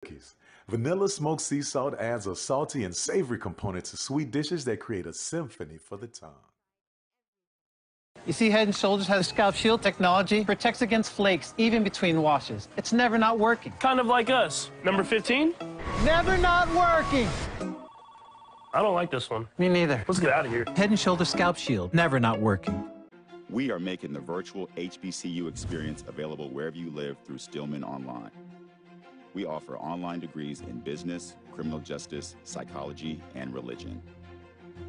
cookies. Vanilla smoked sea salt adds a salty and savory component to sweet dishes that create a symphony for the tongue. You see, Head & Shoulders has scalp shield technology, protects against flakes, even between washes. It's never not working. Kind of like us. Number 15? Never not working! I don't like this one. Me neither. Let's get out of here. Head & Shoulders scalp shield, never not working. We are making the virtual HBCU experience available wherever you live through Stillman Online. We offer online degrees in business, criminal justice, psychology, and religion.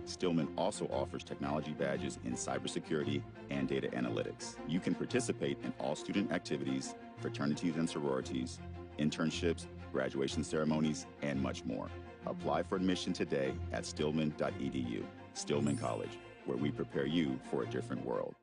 Stillman also offers technology badges in cybersecurity and data analytics. You can participate in all student activities, fraternities and sororities, internships, graduation ceremonies, and much more. Apply for admission today at stillman.edu. Stillman College, where we prepare you for a different world.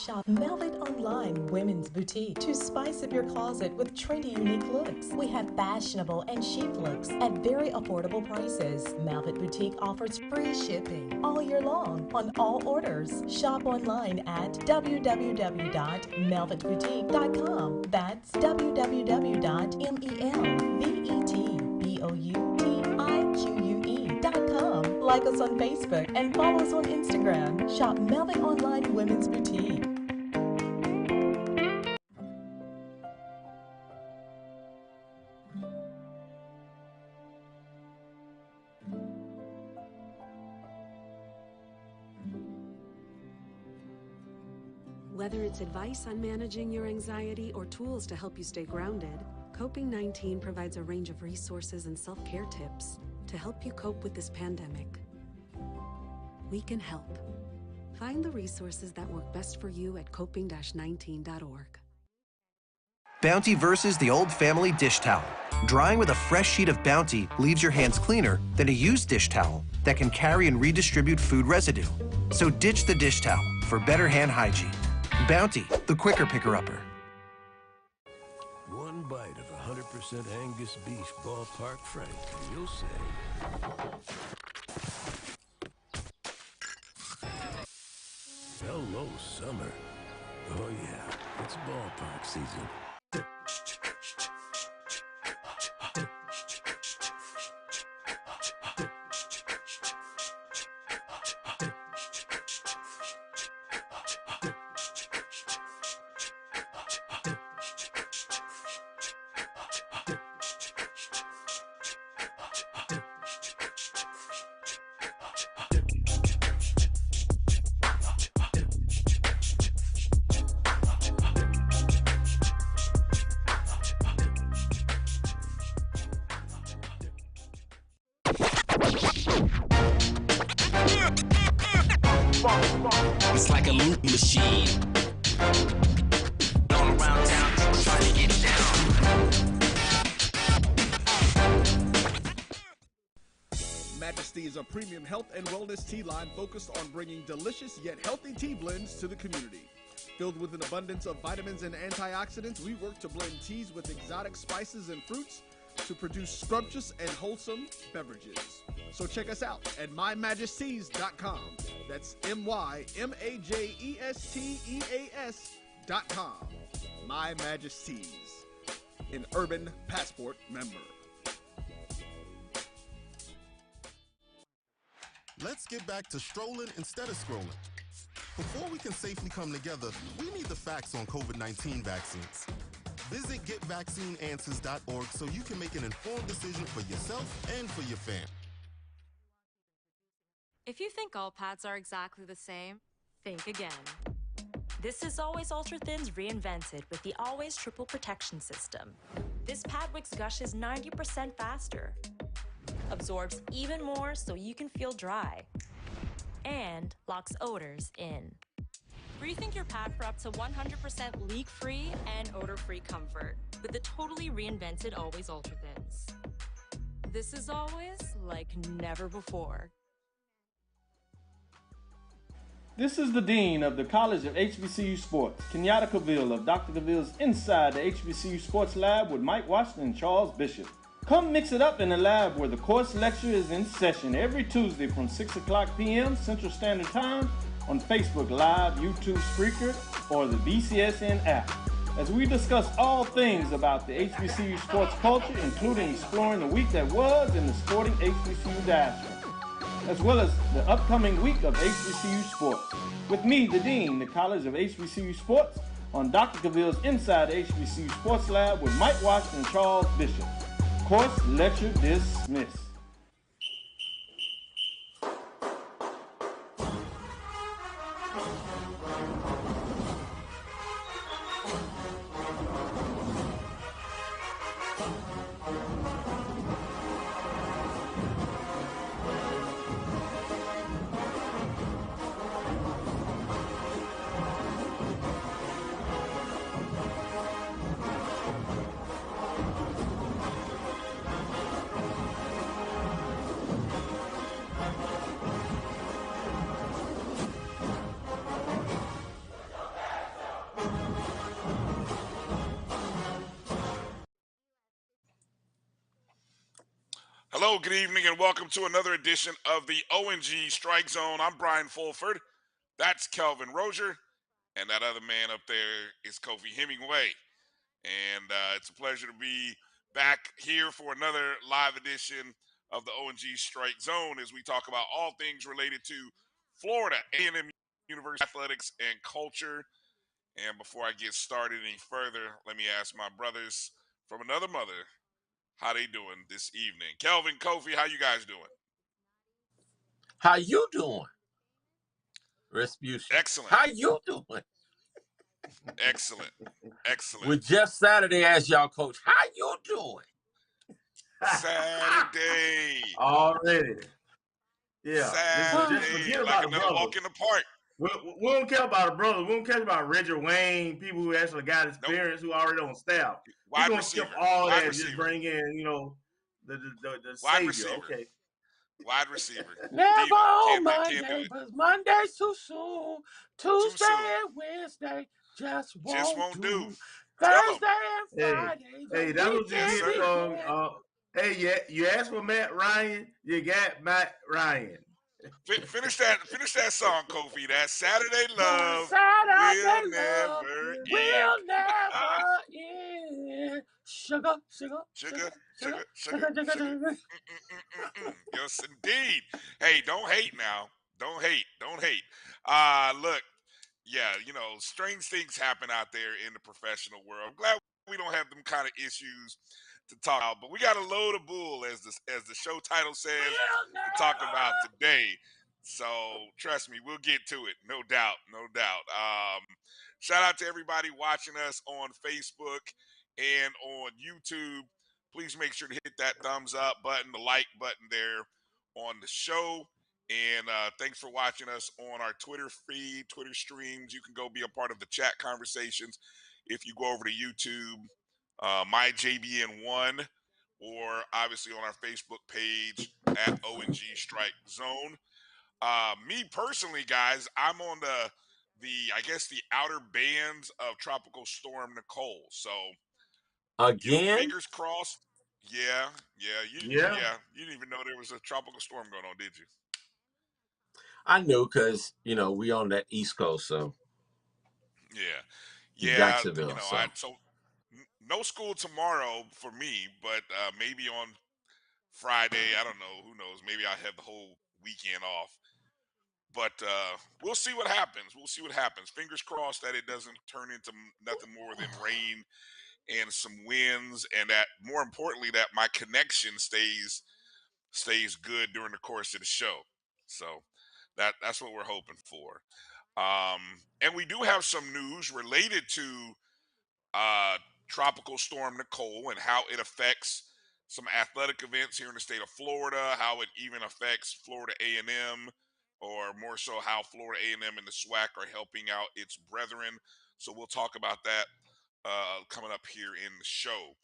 Shop Velvet Online Women's Boutique to spice up your closet with trendy, unique looks. We have fashionable and chic looks at very affordable prices. Velvet Boutique offers free shipping all year long on all orders. Shop online at www.melvetboutique.com. That's www.melvetboutique.com. Like us on Facebook and follow us on Instagram. Shop Velvet Online Women's Boutique. Whether it's advice on managing your anxiety or tools to help you stay grounded, Coping-19 provides a range of resources and self-care tips to help you cope with this pandemic. We can help. Find the resources that work best for you at coping-19.org. Bounty versus the old family dish towel. Drying with a fresh sheet of Bounty leaves your hands cleaner than a used dish towel that can carry and redistribute food residue. So ditch the dish towel for better hand hygiene. Bounty, the quicker picker-upper. One bite of 100% Angus beef ballpark frank, and you'll say, hello, summer. Oh yeah, it's ballpark season. It's like a loot machine. All around town, people trying to get down. Majesty is a premium health and wellness tea line focused on bringing delicious yet healthy tea blends to the community. Filled with an abundance of vitamins and antioxidants, we work to blend teas with exotic spices and fruits to produce scrumptious and wholesome beverages. So check us out at mymajesties.com. That's MyMajesties.com. My Majesties, an Urban Passport member. Let's get back to strolling instead of scrolling. Before we can safely come together, we need the facts on COVID-19 vaccines. Visit getvaccineanswers.org so you can make an informed decision for yourself and for your fam. If you think all pads are exactly the same, think again. This is Always Ultra Thins reinvented with the Always Triple Protection System. This pad wicks gushes 90% faster, absorbs even more so you can feel dry, and locks odors in. Rethink your pad for up to 100% leak-free and odor-free comfort with the totally reinvented Always Ultra Thins. This is always like never before. This is the Dean of the College of HBCU Sports, Kenyatta Cavill of Dr. Cavill's Inside the HBCU Sports Lab with Mike Washington and Charles Bishop. Come mix it up in the lab where the course lecture is in session every Tuesday from 6 o'clock p.m. Central Standard Time on Facebook Live, YouTube Spreaker, or the BCSN app, as we discuss all things about the HBCU sports culture, including exploring the week that was in the sporting HBCU diaspora, as well as the upcoming week of HBCU sports. With me, the Dean, the College of HBCU Sports, on Dr. Cavill's Inside the HBCU Sports Lab with Mike Washington and Charles Bishop. Course lecture dismissed. Hello, good evening, and welcome to another edition of the ONG Strike Zone. I'm Brian Fulford. That's Kelvin Rozier, and that other man up there is Kofi Hemingway. And it's a pleasure to be back here for another live edition of the ONG Strike Zone as we talk about all things related to Florida A&M University athletics and culture. And before I get started any further, let me ask my brothers from another mother how they doing this evening. Kelvin, Kofi, how you guys doing? How you doing? Respucia. Excellent. How you doing? Excellent. Excellent. With Jeff Saturday as y'all coach, how you doing? Saturday. Already. Yeah. Saturday. Just forget like about another the walk in the park. We don't care about the brothers. We don't care about Richard Wayne, people who actually got experience, who already on staff. We're going to skip all that and just bring in, the wide savior. receiver. Okay. Wide receiver. Never on Monday, but Monday's too soon. Tuesday and Wednesday just won't do. Thursday and Friday. Hey, that's what you get from. Hey, you asked for Matt Ryan, you got Matt Ryan. Finish that song, Kofi. That Saturday love Saturday will never end. Sugar. Yes, indeed. Hey, don't hate now. Don't hate. Look, yeah, strange things happen out there in the professional world. I'm glad we don't have them kind of issues to talk about, but we got a load of bull, as the show title says, to talk about today. So trust me, we'll get to it, no doubt. Shout out to everybody watching us on Facebook and on YouTube. Please make sure to hit that thumbs up button, the like button there on the show. And thanks for watching us on our Twitter feed, Twitter streams. You can go be a part of the chat conversations if you go over to YouTube, MyJBN1, or obviously on our Facebook page at ONG Strike Zone. Me personally, guys, I'm on the outer bands of Tropical Storm Nicole. So again, fingers crossed. Yeah. You didn't even know there was a tropical storm going on, did you? I knew because we on that East Coast, so Jacksonville. So no school tomorrow for me, but maybe on Friday. I don't know. Who knows? Maybe I'll have the whole weekend off. But we'll see what happens. Fingers crossed that it doesn't turn into nothing more than rain and some winds, and that, more importantly, that my connection stays good during the course of the show. So that's what we're hoping for. And we do have some news related to Tropical Storm Nicole and how it affects some athletic events here in the state of Florida, how it even affects Florida A&M, or more so how Florida A&M and the SWAC are helping out its brethren. So we'll talk about that coming up here in the show.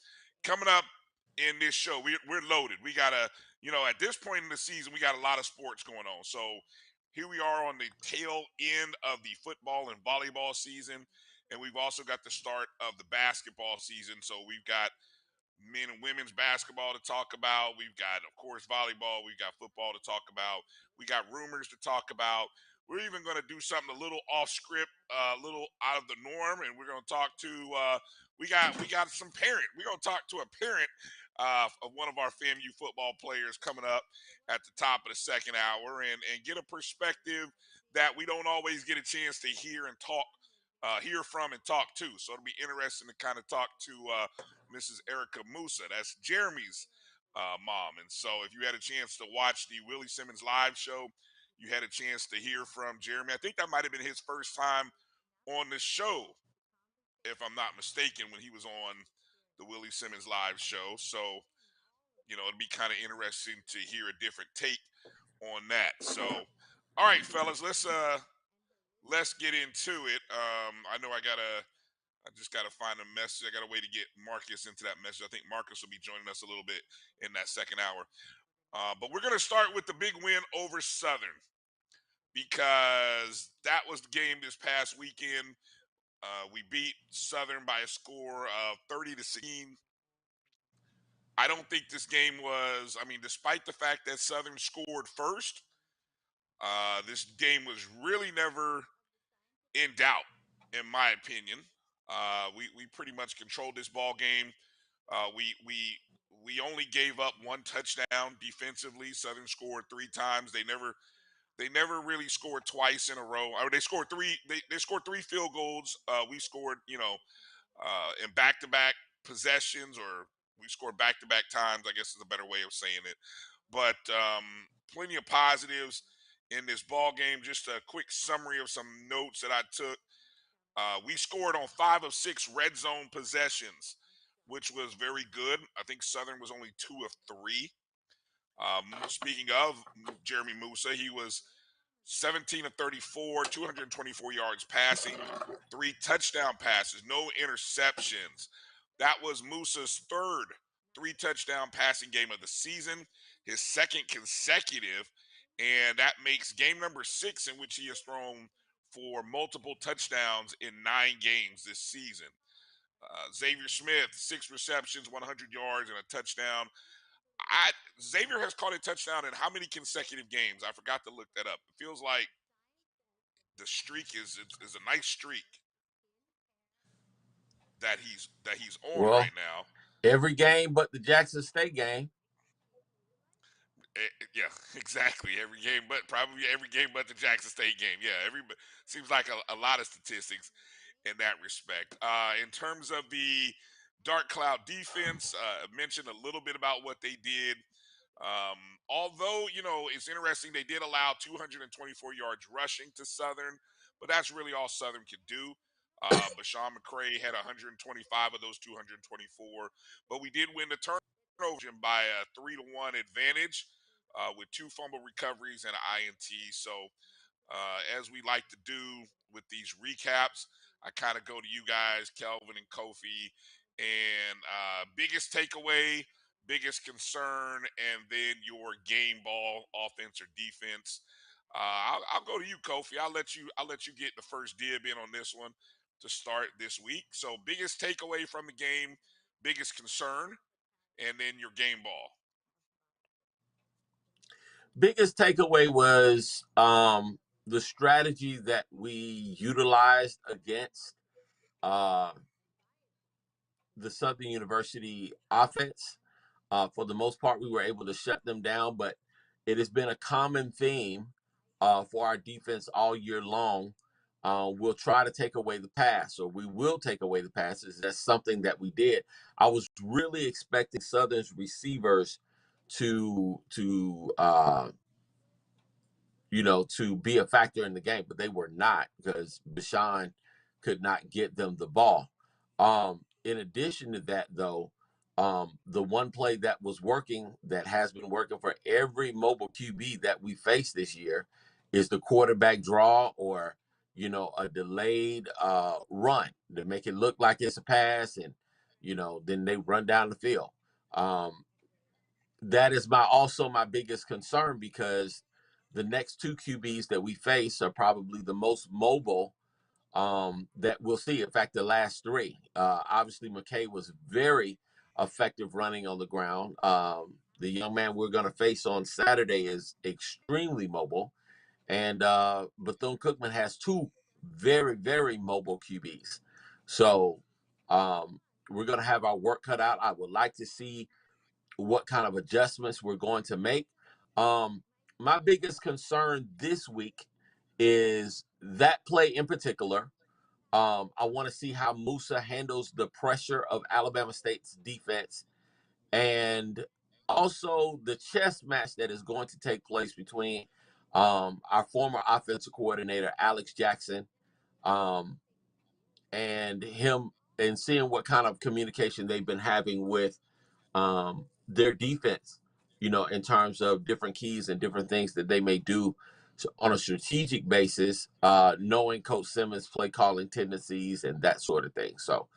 Coming up in this show, we're loaded. We got at this point in the season, we got a lot of sports going on. So here we are on the tail end of the football and volleyball season, and we've also got the start of the basketball season. So we've got men and women's basketball to talk about. We've got, of course, volleyball. We've got football to talk about. We got rumors to talk about. We're even going to do something a little off script, a little out of the norm, and we're going to talk to. We got some parent. We're going to talk to a parent of one of our FAMU football players coming up at the top of the second hour, and get a perspective that we don't always get a chance to hear and talk. Hear from and talk to. So it'll be interesting to kind of talk to Mrs. Erica Musa. That's Jeremy's mom. And so if you had a chance to watch the Willie Simmons live show, you had a chance to hear from Jeremy. I think that might have been his first time on the show, if I'm not mistaken, when he was on the Willie Simmons live show. So, it'd be kind of interesting to hear a different take on that. So, all right, fellas, let's get into it. I know I just gotta find a message. I got a way to get Marcus into that message. I think Marcus will be joining us a little bit in that second hour. But we're gonna start with the big win over Southern, because that was the game this past weekend. We beat Southern by a score of 30-16. I don't think this game was. I mean, despite the fact that Southern scored first, this game was really never in doubt, in my opinion. We pretty much controlled this ball game. We only gave up one touchdown defensively. Southern scored 3 times. They never really scored twice in a row. They scored 3. They scored 3 field goals. We scored, in back-to-back possessions, or we scored back-to-back times, I guess is a better way of saying it. But plenty of positives in this ball game. Just a quick summary of some notes that I took. We scored on 5 of 6 red zone possessions, which was very good. I think Southern was only 2 of 3. Speaking of Jeremy Moussa, he was 17 of 34, 224 yards passing, 3 touchdown passes, no interceptions. That was Moussa's third 3-touchdown passing game of the season, his second consecutive, and that makes game number 6 in which he has thrown for multiple touchdowns in 9 games this season. Xavier Smith, 6 receptions, 100 yards, and a touchdown. Xavier has caught a touchdown in how many consecutive games? I forgot to look that up. It feels like the streak is a nice streak that he's on right now. Every game but the Jackson State game. Yeah, exactly. Every game, but probably every game but the Jackson State game. Yeah, seems like a lot of statistics in that respect. In terms of the Dark Cloud defense, mentioned a little bit about what they did. Although, it's interesting, they did allow 224 yards rushing to Southern, but that's really all Southern could do. Bashawn McCray had 125 of those 224, but we did win the turnover by a 3-1 advantage with 2 fumble recoveries and an INT. So as we like to do with these recaps, I kind of go to you guys, Kelvin and Kofi, and biggest takeaway, biggest concern, and then your game ball, offense or defense. I'll go to you, Kofi. I'll let you get the first dib in on this one to start this week. So biggest takeaway from the game, biggest concern, and then your game ball. Biggest takeaway was the strategy that we utilized against the Southern University offense. For the most part, we were able to shut them down, but it has been a common theme for our defense all year long. We'll try to take away the pass, or we will take away the passes. That's something that we did. I was really expecting Southern's receivers to be a factor in the game, but they were not, because Bashawn could not get them the ball. In addition to that, though, the one play that was working, that has been working for every mobile QB that we face this year, is the quarterback draw, or a delayed run to make it look like it's a pass, and then they run down the field. That is also my biggest concern, because the next two QBs that we face are probably the most mobile that we'll see. In fact, the last three. Obviously, McKay was very effective running on the ground. The young man we're going to face on Saturday is extremely mobile. And Bethune-Cookman has two very, very mobile QBs. So we're going to have our work cut out. I would like to see what kind of adjustments we're going to make. My biggest concern this week is that play in particular. I want to see how Moussa handles the pressure of Alabama State's defense, and also the chess match that is going to take place between our former offensive coordinator, Alex Jackson, and him, and seeing what kind of communication they've been having with their defense, in terms of different keys and different things that they may do on a strategic basis, knowing Coach Simmons' play calling tendencies and that sort of thing. So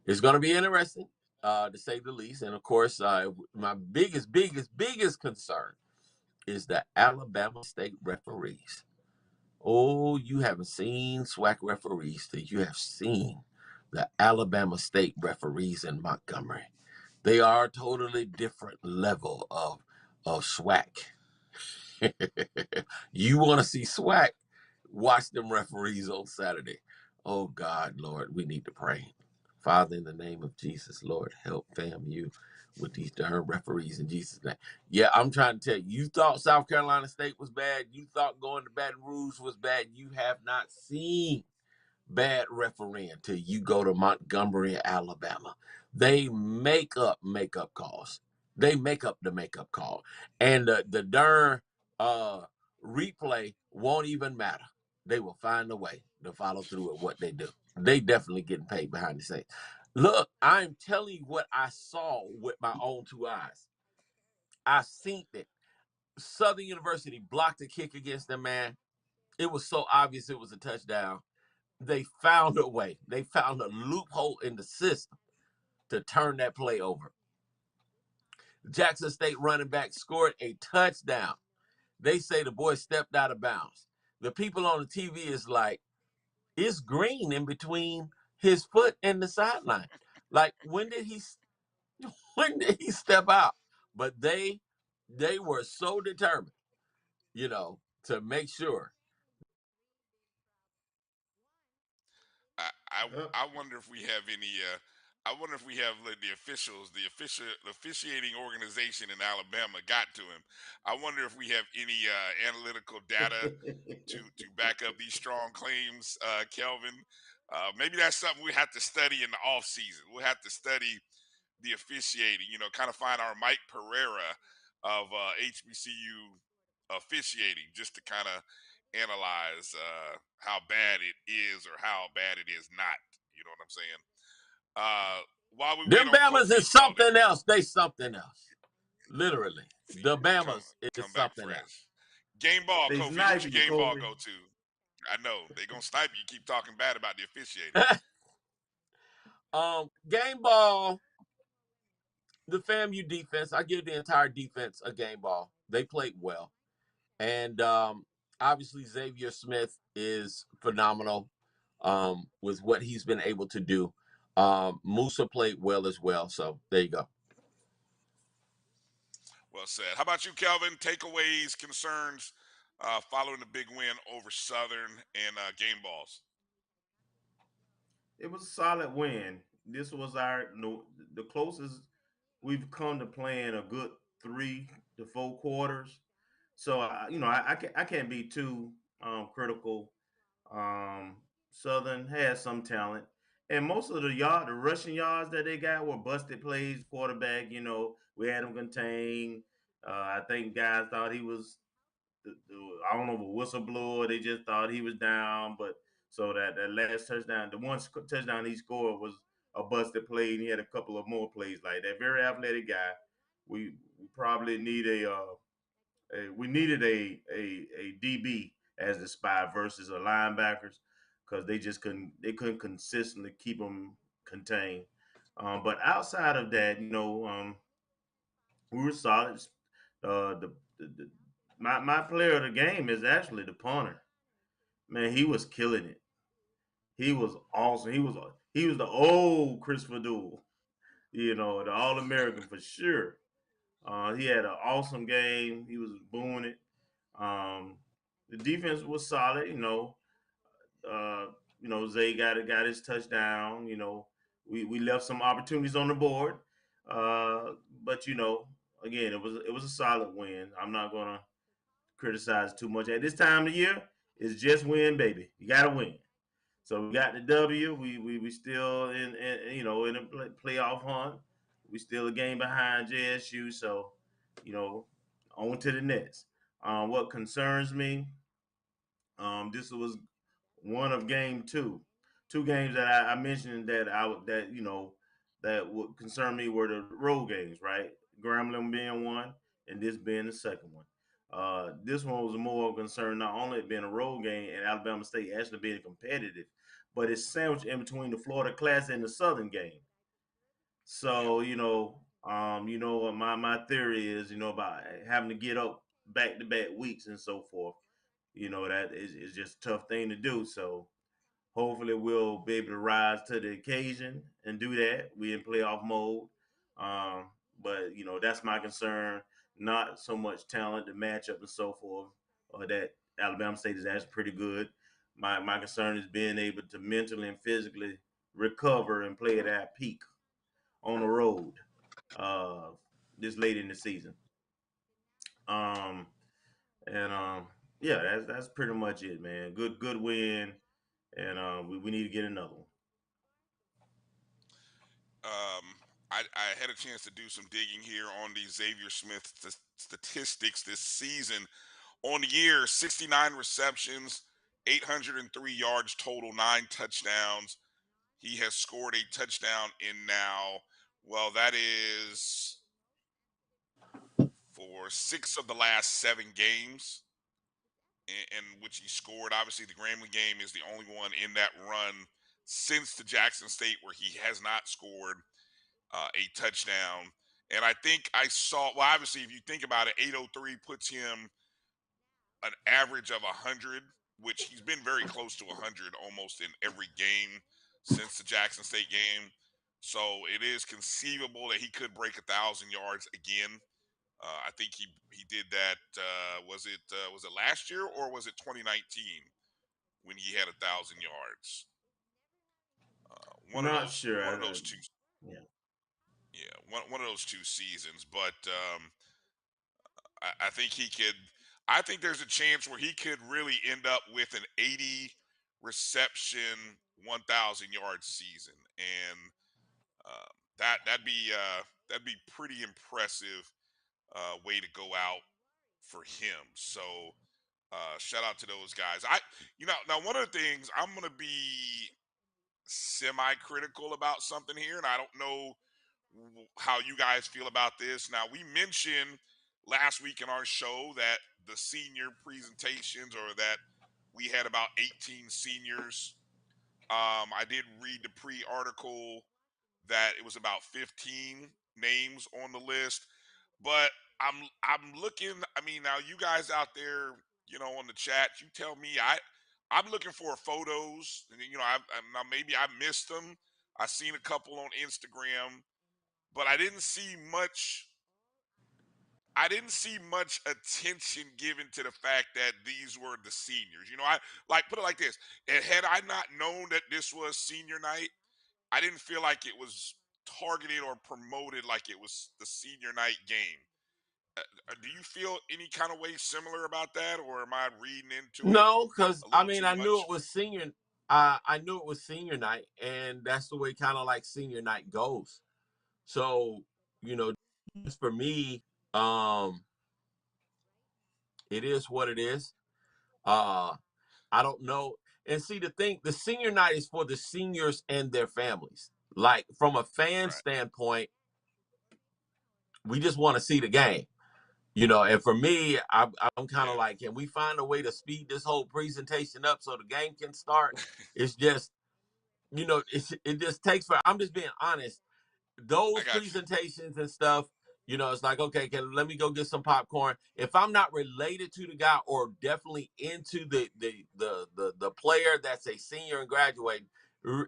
it's going to be interesting, to say the least. And of course, my biggest concern is the Alabama State referees. Oh, you haven't seen SWAC referees till you have seen the Alabama State referees in Montgomery. They are a totally different level of SWAC. You want to see SWAC? Watch them referees on Saturday. Oh, God, Lord, we need to pray. Father, in the name of Jesus, Lord, help FAMU with these darn referees in Jesus' name. Yeah, I'm trying to tell you, you thought South Carolina State was bad. You thought going to Baton Rouge was bad. You have not seen bad refereeing till you go to Montgomery, Alabama. They make up calls. They make up the makeup call. And the darn replay won't even matter. They will find a way to follow through with what they do. They definitely getting paid behind the scenes. Look, I'm telling you what I saw with my own two eyes. I seen it. Southern University blocked a kick against them, man. It was so obvious it was a touchdown. They found a way. They found a loophole in the system to turn that play over. Jackson State running back scored a touchdown. They say the boy stepped out of bounds. The people on the TV is like, it's green in between his foot and the sideline. Like, when did he step out? But they were so determined, to make sure. I wonder if we have any. I wonder if we have the officiating organization in Alabama got to him. I wonder if we have any analytical data to back up these strong claims, Kelvin. Maybe that's something we have to study in the off season. We'll have to study the officiating. Kind of find our Mike Pereira of HBCU officiating, just to kind of analyze how bad it is or how bad it is not. You know what I'm saying? While we Them wait on Bamas Kofi, is something else. They something else. Literally. The Bamas is back something fresh. else. Game ball, They Kofi. What's your game ball go to? I know they're gonna snipe you. Keep talking bad about the officiating. Game ball. The FAMU defense. I give the entire defense a game ball. They played well, and obviously Xavier Smith is phenomenal with what he's been able to do. Moussa played well as well. So there you go. Well said. How about you, Kelvin? Takeaways, concerns following the big win over Southern and game balls. It was a solid win. This was the closest we've come to playing a good 3 to 4 quarters. So I can't be too critical. Southern has some talent, and most of the rushing yards that they got were busted plays. Quarterback, we had him contained. I think guys thought he was, I don't know, a whistleblower. They just thought he was down, but so that last touchdown, the one touchdown he scored was a busted play, and he had a couple of more plays like that. Very athletic guy. We probably need we needed a DB as the spy versus a linebackers, because they couldn't consistently keep them contained. But outside of that, we were solid. The my player of the game is actually the punter. Man, he was killing it. He was awesome. He was the old Christopher Duel, the All American for sure. He had an awesome game. He was booing it. Um, the defense was solid. Uh, Zay got his touchdown. We left some opportunities on the board, uh, but again, it was a solid win. I'm not gonna criticize too much at this time of the year. It's just win, baby. You gotta win. So we got the W. We still in a playoff hunt. We still a game behind JSU. So you know on to the next. What concerns me, this was one of game two. Two games that I mentioned that that would concern me were the road games, right? Grambling being one, and this being the second one. This one was more concerned not only it being a road game and Alabama State actually being competitive, but it's sandwiched in between the Florida Classic and the Southern game. So what my theory is, about having to get up back to back weeks and so forth. That is just a tough thing to do. So hopefully we'll be able to rise to the occasion and do that. We in playoff mode. But that's my concern. Not so much talent, the matchup and so forth, or that Alabama State is actually pretty good. My concern is being able to mentally and physically recover and play at our peak on the road uh, this late in the season. Um, and yeah, that's pretty much it, man. Good win, and we need to get another one. I had a chance to do some digging here on the Xavier Smith statistics this season. On the year, 69 receptions, 803 yards total, 9 touchdowns. He has scored a touchdown in now, well, that is for 6 of the last 7 games in which he scored. Obviously, the Grambling game is the only one in that run since the Jackson State where he has not scored a touchdown. And I think I saw, well, obviously, if you think about it, 803 puts him an average of 100, which he's been very close to 100 almost in every game since the Jackson State game. So it is conceivable that he could break 1,000 yards again. I think he did that. Was it last year or was it 2019 when he had 1,000 yards? One of Not those. sure. One of those two. Yeah. Yeah, one of those 2 seasons. But I think he could. I think there's a chance where he could really end up with an 80 reception, 1,000 yard season, and that'd be pretty impressive way to go out for him. So shout out to those guys. Now one of the things I'm gonna be semi-critical about something here, and I don't know how you guys feel about this. Now, we mentioned last week in our show that the senior presentations, or that we had about 18 seniors. I did read the pre-article that it was about 15 names on the list, but I'm looking. I mean, now you guys out there, on the chat, you tell me. I'm looking for photos, and now maybe I missed them. I seen a couple on Instagram, but I didn't see much. I didn't see much attention given to the fact that these were the seniors. I like put it like this: and had I not known that this was senior night, I didn't feel like it was targeted or promoted like it was the senior night game. Do you feel any kind of way similar about that, or am I reading into it No, because a I little mean, too I knew much? it was senior. I knew it was senior night, and that's the way kind of like senior night goes. So, just for me, it is what it is. I don't know. And see, the senior night is for the seniors and their families. Like from a fan Right. standpoint, we just want to see the game. And for me, I'm kind of like, can we find a way to speed this whole presentation up so the game can start? It's just, it just takes for, I'm just being honest. I Those got you. presentations and stuff, You know, it's like, okay, let me go get some popcorn. If I'm not related to the guy or definitely into the player that's a senior and graduating,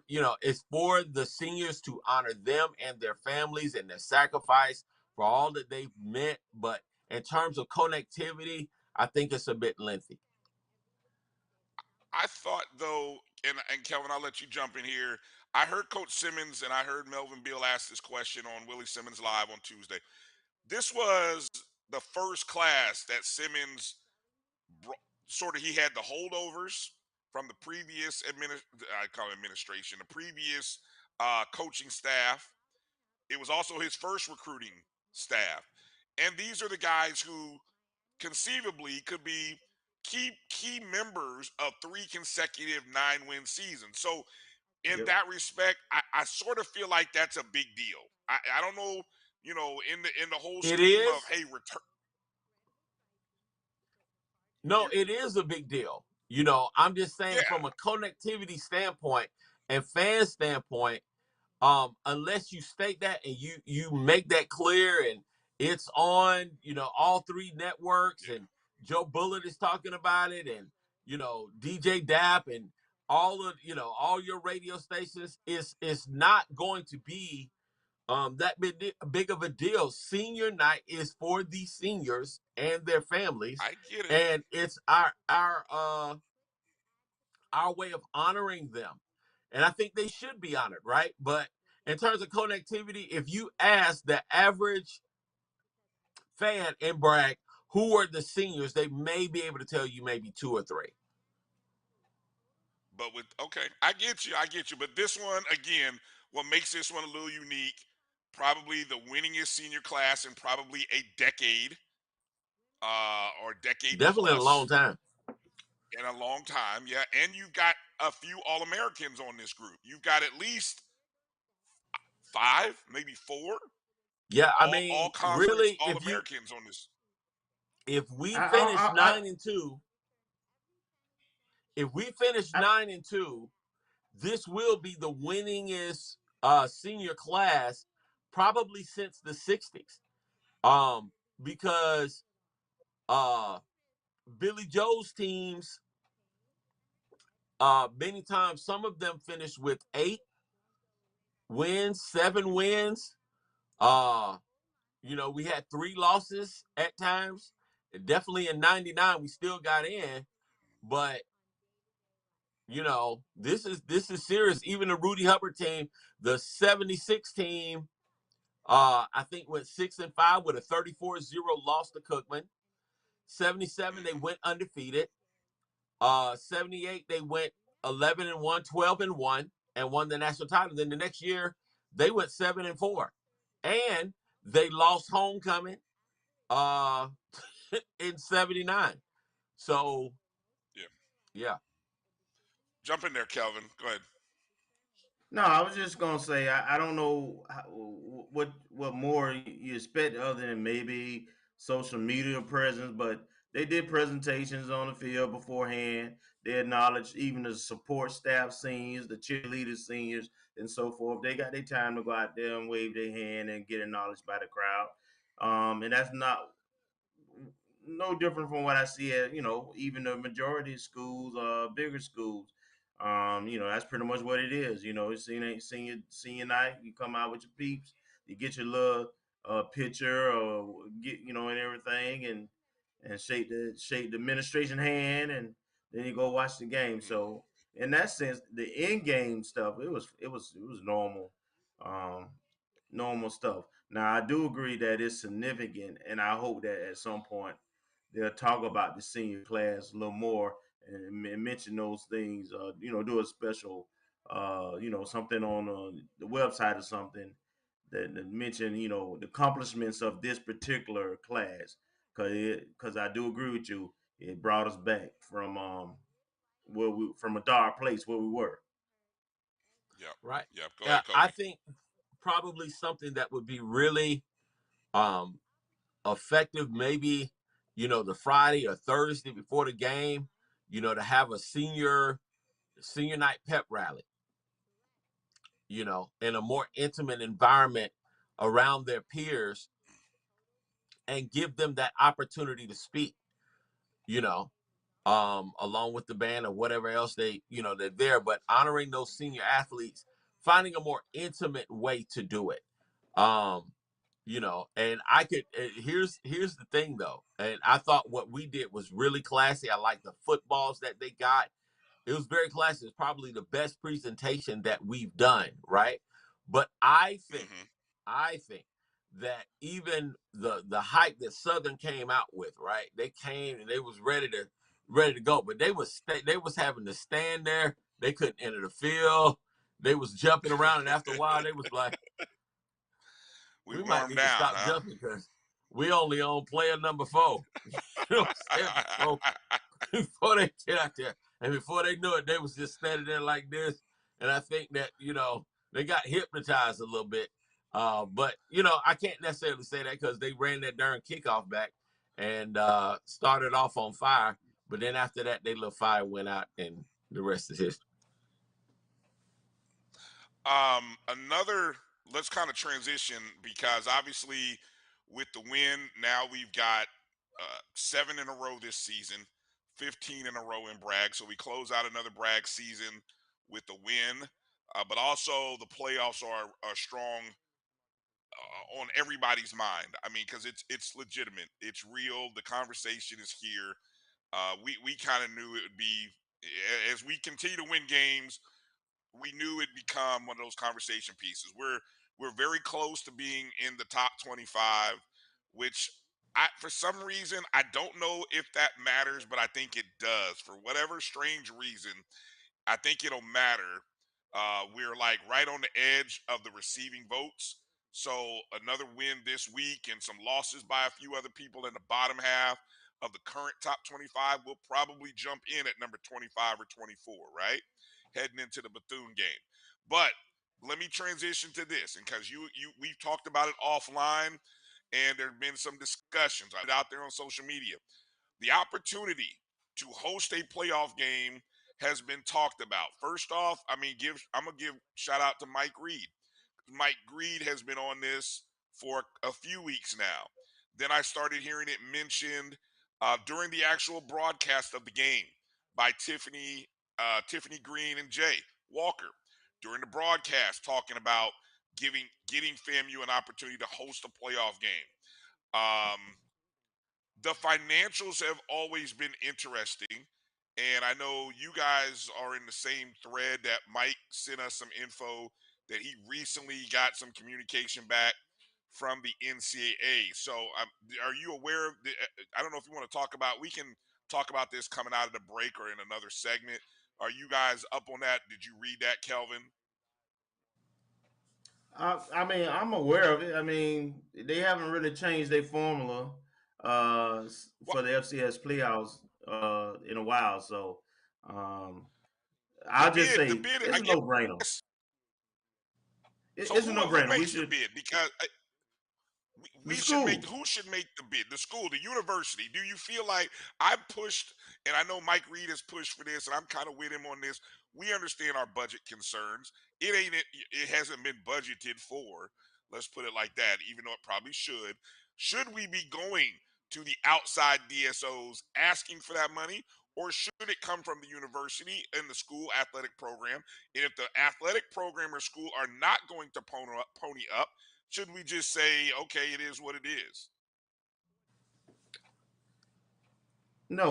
you know, it's for the seniors to honor them and their families and their sacrifice for all that they've meant. But in terms of connectivity, I think it's a bit lengthy. I thought though, and Kelvin, I'll let you jump in here. I heard Coach Simmons and I heard Melvin Beal ask this question on Willie Simmons Live on Tuesday. This was the first class that Simmons sort of, he had the holdovers from the previous I call it administration, the previous coaching staff. It was also his first recruiting staff, and these are the guys who conceivably could be key members of 3 consecutive 9-win seasons. So in that respect, I sort of feel like that's a big deal. I don't know, you know, in the whole It scheme of, is. hey, return. No, it is a big deal. You know, I'm just saying Yeah. from a connectivity standpoint and fan standpoint, unless you state that and you make that clear and it's on, you know, all 3 networks and Joe Bullitt is talking about it and, you know, DJ Dapp and all of, you know, all your radio stations, is not going to be that big of a deal. Senior night is for the seniors and their families, I get it. and it's our way of honoring them. And I think they should be honored, right? But in terms of connectivity, if you ask the average fan in Bragg who are the seniors, they may be able to tell you maybe 2 or 3. But okay, I get you. But this one, again, what makes this one a little unique, probably the winningest senior class in probably a decade, or decade Definitely in a long plus. time. In a long time, yeah. And you've got a few All-Americans on this group. You've got at least 5, maybe 4. Yeah, I All mean, conference really, All-Americans on this. if we finish 9-2, this will be the winningest senior class probably since the 60s. Because Billy Joe's teams, many times, some of them finished with 8 wins, 7 wins. You know, we had 3 losses at times. Definitely in '99, we still got in, but you know, this is serious. Even the Rudy Hubbard team, the '76 team, I think went 6-5 with a 34-0 loss to Cookman. '77 they went undefeated. '78 they went 11-1, 12-1, and won the national title. Then the next year they went 7-4, and they lost homecoming in '79. So yeah. Jump in there, Kelvin. Go ahead. No, I was just gonna say I don't know what more you expect other than maybe social media presence, but they did presentations on the field beforehand. They acknowledged even the support staff seniors, the cheerleaders seniors, and so forth. They got their time to go out there and wave their hand and get acknowledged by the crowd. And that's not no different from what I see at, you know, even the majority of schools, bigger schools. You know, that's pretty much what it is. You know, it's senior night. You come out with your peeps, you get your little picture or get, you know, and everything, and shake the administration hand, and then you go watch the game. So in that sense, the in game stuff, it was normal. Um, Normal stuff. Now, I do agree that it's significant, and I hope that at some point they'll talk about the senior class a little more and mention those things. You know, do a special, you know, something on the website or something that mention, you know, the accomplishments of this particular class. Because I do agree with you, it brought us back from from a dark place where we were. Yep. Right. Yep. Go ahead, Kobe. I think probably something that would be really effective, maybe, you know, the Friday or Thursday before the game, you know, to have a senior night pep rally, you know, in a more intimate environment around their peers, and give them that opportunity to speak, you know, along with the band or whatever else they're there, but honoring those senior athletes, finding a more intimate way to do it. And I could, here's the thing though. And I thought what we did was really classy. I like the footballs that they got. It was very classy. It's probably the best presentation that we've done, right? But I think that even the hype that Southern came out with, right? They came and they was ready to go, but they was having to stand there. They couldn't enter the field. They was jumping around, and after a while, they was like, "We might need to stop jumping because we only own player number 4." You know what I'm saying? So before they get out there, and before they knew it, they was just standing there like this. And I think that they got hypnotized a little bit. But I can't necessarily say that because they ran that darn kickoff back and started off on fire. But then after that, their little fire went out, and the rest is history. Let's kind of transition because obviously with the win, now we've got 7 in a row this season, 15 in a row in Bragg. So we close out another Bragg season with the win. But also the playoffs are strong on everybody's mind. I mean, because it's legitimate, it's real. The conversation is here. We kind of knew it would be as we continue to win games. We knew it'd become one of those conversation pieces. We're very close to being in the top 25, which for some reason I don't know if that matters, but I think it does. For whatever strange reason, I think it'll matter. We're like right on the edge of the receiving votes. So another win this week and some losses by a few other people in the bottom half of the current top 25 will probably jump in at number 25 or 24, right? Heading into the Bethune game. But let me transition to this, and because we've talked about it offline, and there have been some discussions out there on social media. The opportunity to host a playoff game has been talked about. First off, I'm gonna give shout out to Mike Reed. Mike Reed has been on this for a few weeks now. Then I started hearing it mentioned during the actual broadcast of the game by Tiffany Green and Jay Walker during the broadcast, talking about getting FAMU an opportunity to host a playoff game. The financials have always been interesting, and I know you guys are in the same thread that Mike sent us some info that he recently got some communication back from the NCAA. So are you aware of I don't know if you want to talk about, we can talk about this coming out of the break or in another segment. Are you guys up on that? Did you read that, Kelvin? I mean, I'm aware of it. I mean, they haven't really changed their formula for the FCS playoffs in a while. So I'll just say it's a no-brainer. So It's a who no-brainer. We makes the should. bid? Because The who schools. should make the bid? The school, the university. Do you feel like I pushed, and I know Mike Reed has pushed for this, and I'm kind of with him on this. We understand our budget concerns. It hasn't been budgeted for. Let's put it like that, even though it probably should. Should we be going to the outside DSOs asking for that money? Or should it come from the university and the school athletic program? And if the athletic program or school are not going to pony up, should we just say, okay, it is what it is? No,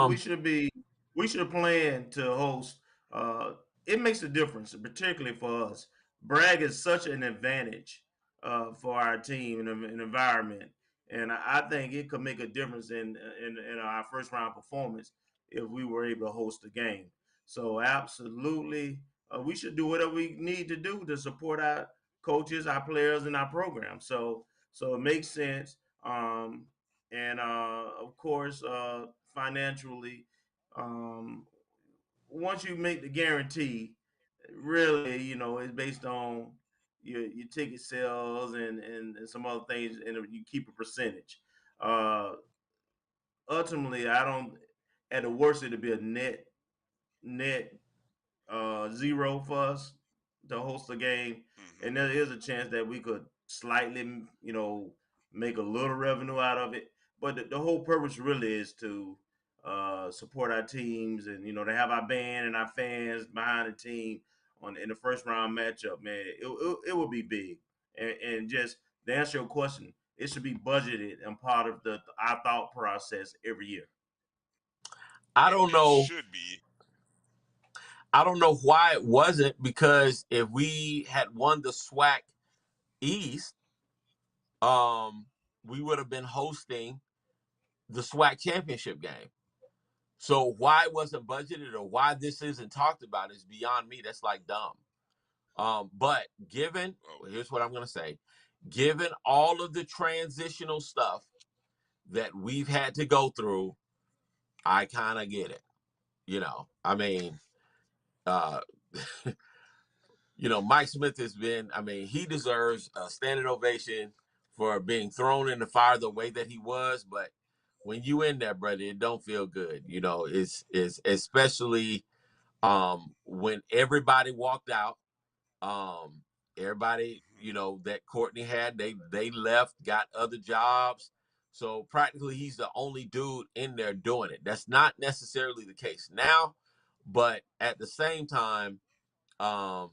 we should plan to host. Uh, it makes a difference, particularly for us. Bragg is such an advantage for our team and an environment, and I think it could make a difference in our first round performance if we were able to host the game. So absolutely, we should do whatever we need to do to support our coaches, our players, and our program. So it makes sense. And of course, financially, um, once you make the guarantee, really, it's based on your ticket sales and some other things, and you keep a percentage. Uh, Ultimately, I don't. At the worst, it'll be a net zero for us to host a game, Mm-hmm. and there is a chance that we could slightly, make a little revenue out of it. But the whole purpose really is to support our teams, and to have our band and our fans behind the team in the first round matchup. Man, it will be big. And just to answer your question, it should be budgeted and part of our thought process every year. I don't know. It should be. I don't know why it wasn't, because if we had won the SWAC East, we would have been hosting the SWAC championship game. So why it wasn't budgeted or why this isn't talked about is beyond me. That's like dumb. But here's what I'm going to say. Given all of the transitional stuff that we've had to go through, I kind of get it. I mean, Mike Smith has been, he deserves a standing ovation for being thrown in the fire the way that he was. But when you in there, brother, it don't feel good. It's especially when everybody walked out. Everybody, that Courtney had, they left, got other jobs. So practically he's the only dude in there doing it. That's not necessarily the case now, but at the same time, I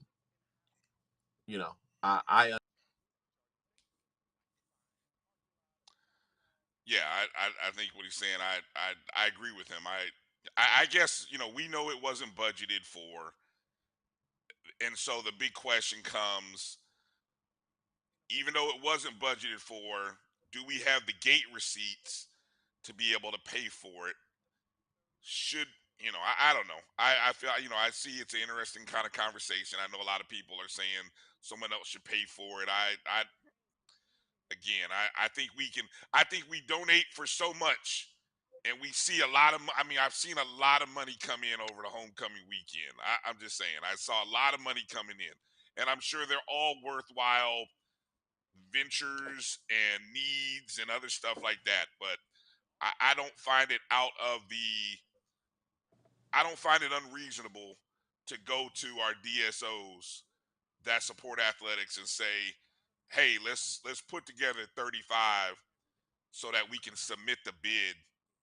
Yeah, I think what he's saying, I agree with him. I guess we know it wasn't budgeted for, and so the big question comes: even though it wasn't budgeted for, do we have the gate receipts to be able to pay for it? I don't know. I feel I see it's an interesting kind of conversation. I know a lot of people are saying someone else should pay for it. I think we can. I think we donate for so much, and we see a lot of. I've seen a lot of money come in over the homecoming weekend. I'm just saying, I saw a lot of money coming in, and I'm sure they're all worthwhile ventures and needs and other stuff like that. But I don't find it I don't find it unreasonable to go to our DSOs that support athletics and say, "Hey, let's put together 35 so that we can submit the bid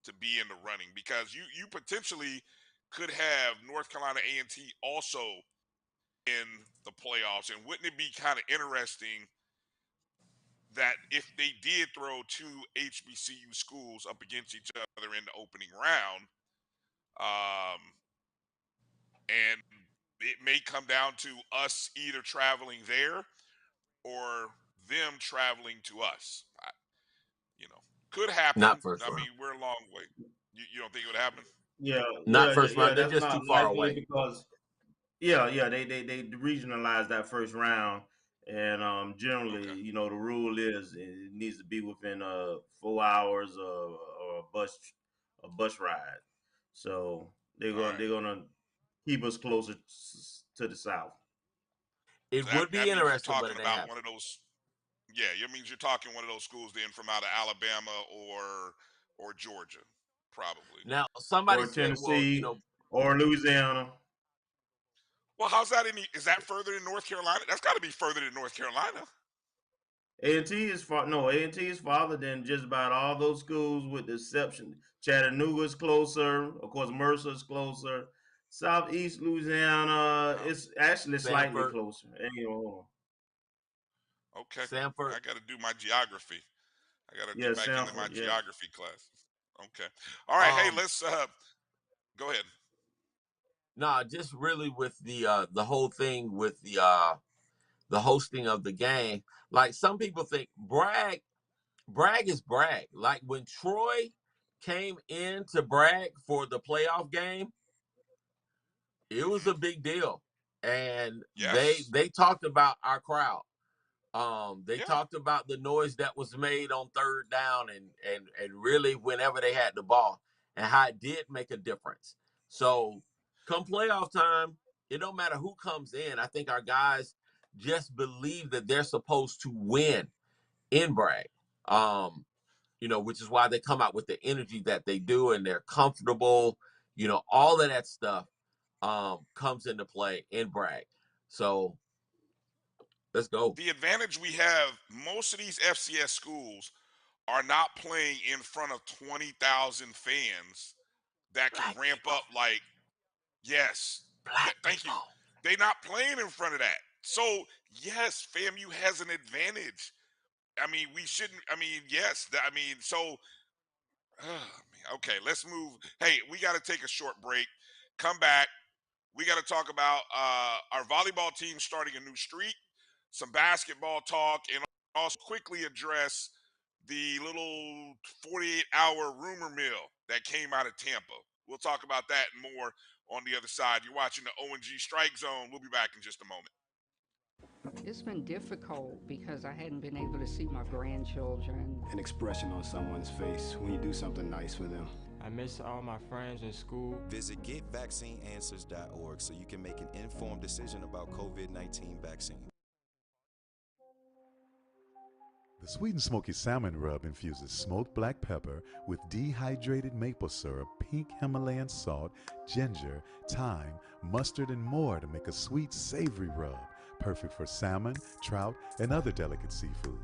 to be in the running," because you potentially could have North Carolina A&T also in the playoffs. And wouldn't it be kind of interesting that if they did throw two HBCU schools up against each other in the opening round, and it may come down to us either traveling there or them traveling to us. Could happen. not first round. We're a long way. You don't think it would happen? Not first round. They're That's just too not far likely away. because they regionalized that first round, and generally, the rule is it needs to be within 4 hours of a bus ride. So they're gonna keep us closer to the south. It would be interesting, but it ain't happening. One of those. Yeah, it means you're talking one of those schools then from out of Alabama or Georgia, probably. Now somebody or said, Tennessee, or Louisiana. Well, how's that is that further than North Carolina? That's got to be further than North Carolina. A&T is farther than just about all those schools, with the exception Chattanooga's closer. Of course, Mercer's closer. Southeast Louisiana, it's actually slightly closer. Okay. Sanford. I got to do my geography. I got to get back into my geography class. Okay. All right. Hey, let's go ahead. No, just really with the whole thing with the hosting of the game. Like, some people think Bragg is Bragg. Like, when Troy came in to Bragg for the playoff game, it was a big deal. And they talked about our crowd. They talked about the noise that was made on third down and really whenever they had the ball, and how it did make a difference. So come playoff time, it don't matter who comes in. I think our guys just believe that they're supposed to win in Bragg. Which is why they come out with the energy that they do, and they're comfortable. All of that stuff comes into play in Bragg. So let's go. The advantage we have, most of these FCS schools are not playing in front of 20,000 fans that can ramp up like, yes, thank you. They're not playing in front of that. So, yes, FAMU has an advantage. I mean, we shouldn't, I mean, yes, I mean, so, okay, let's move. Hey, we got to take a short break. Come back. We got to talk about our volleyball team starting a new streak, some basketball talk, and also quickly address the little 48-hour rumor mill that came out of Tampa. We'll talk about that and more on the other side. You're watching the O&G Strike Zone. We'll be back in just a moment. It's been difficult because I hadn't been able to see my grandchildren. An expression on someone's face when you do something nice for them. I miss all my friends in school. Visit getvaccineanswers.org so you can make an informed decision about COVID-19 vaccine. The Sweet and Smoky Salmon Rub infuses smoked black pepper with dehydrated maple syrup, pink Himalayan salt, ginger, thyme, mustard, and more to make a sweet, savory rub, perfect for salmon, trout, and other delicate seafood.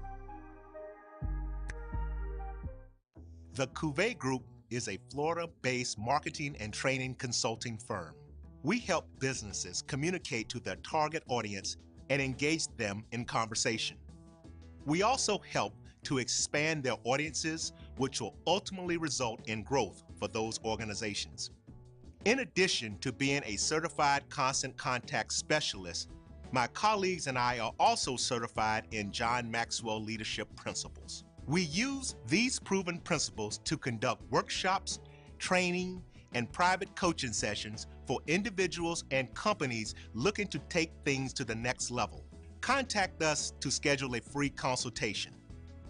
The Cuvée Group is a Florida-based marketing and training consulting firm. We help businesses communicate to their target audience and engage them in conversation. We also help to expand their audiences, which will ultimately result in growth for those organizations. In addition to being a certified constant contact specialist, my colleagues and I are also certified in John Maxwell Leadership Principles. We use these proven principles to conduct workshops, training, and private coaching sessions for individuals and companies looking to take things to the next level. Contact us to schedule a free consultation.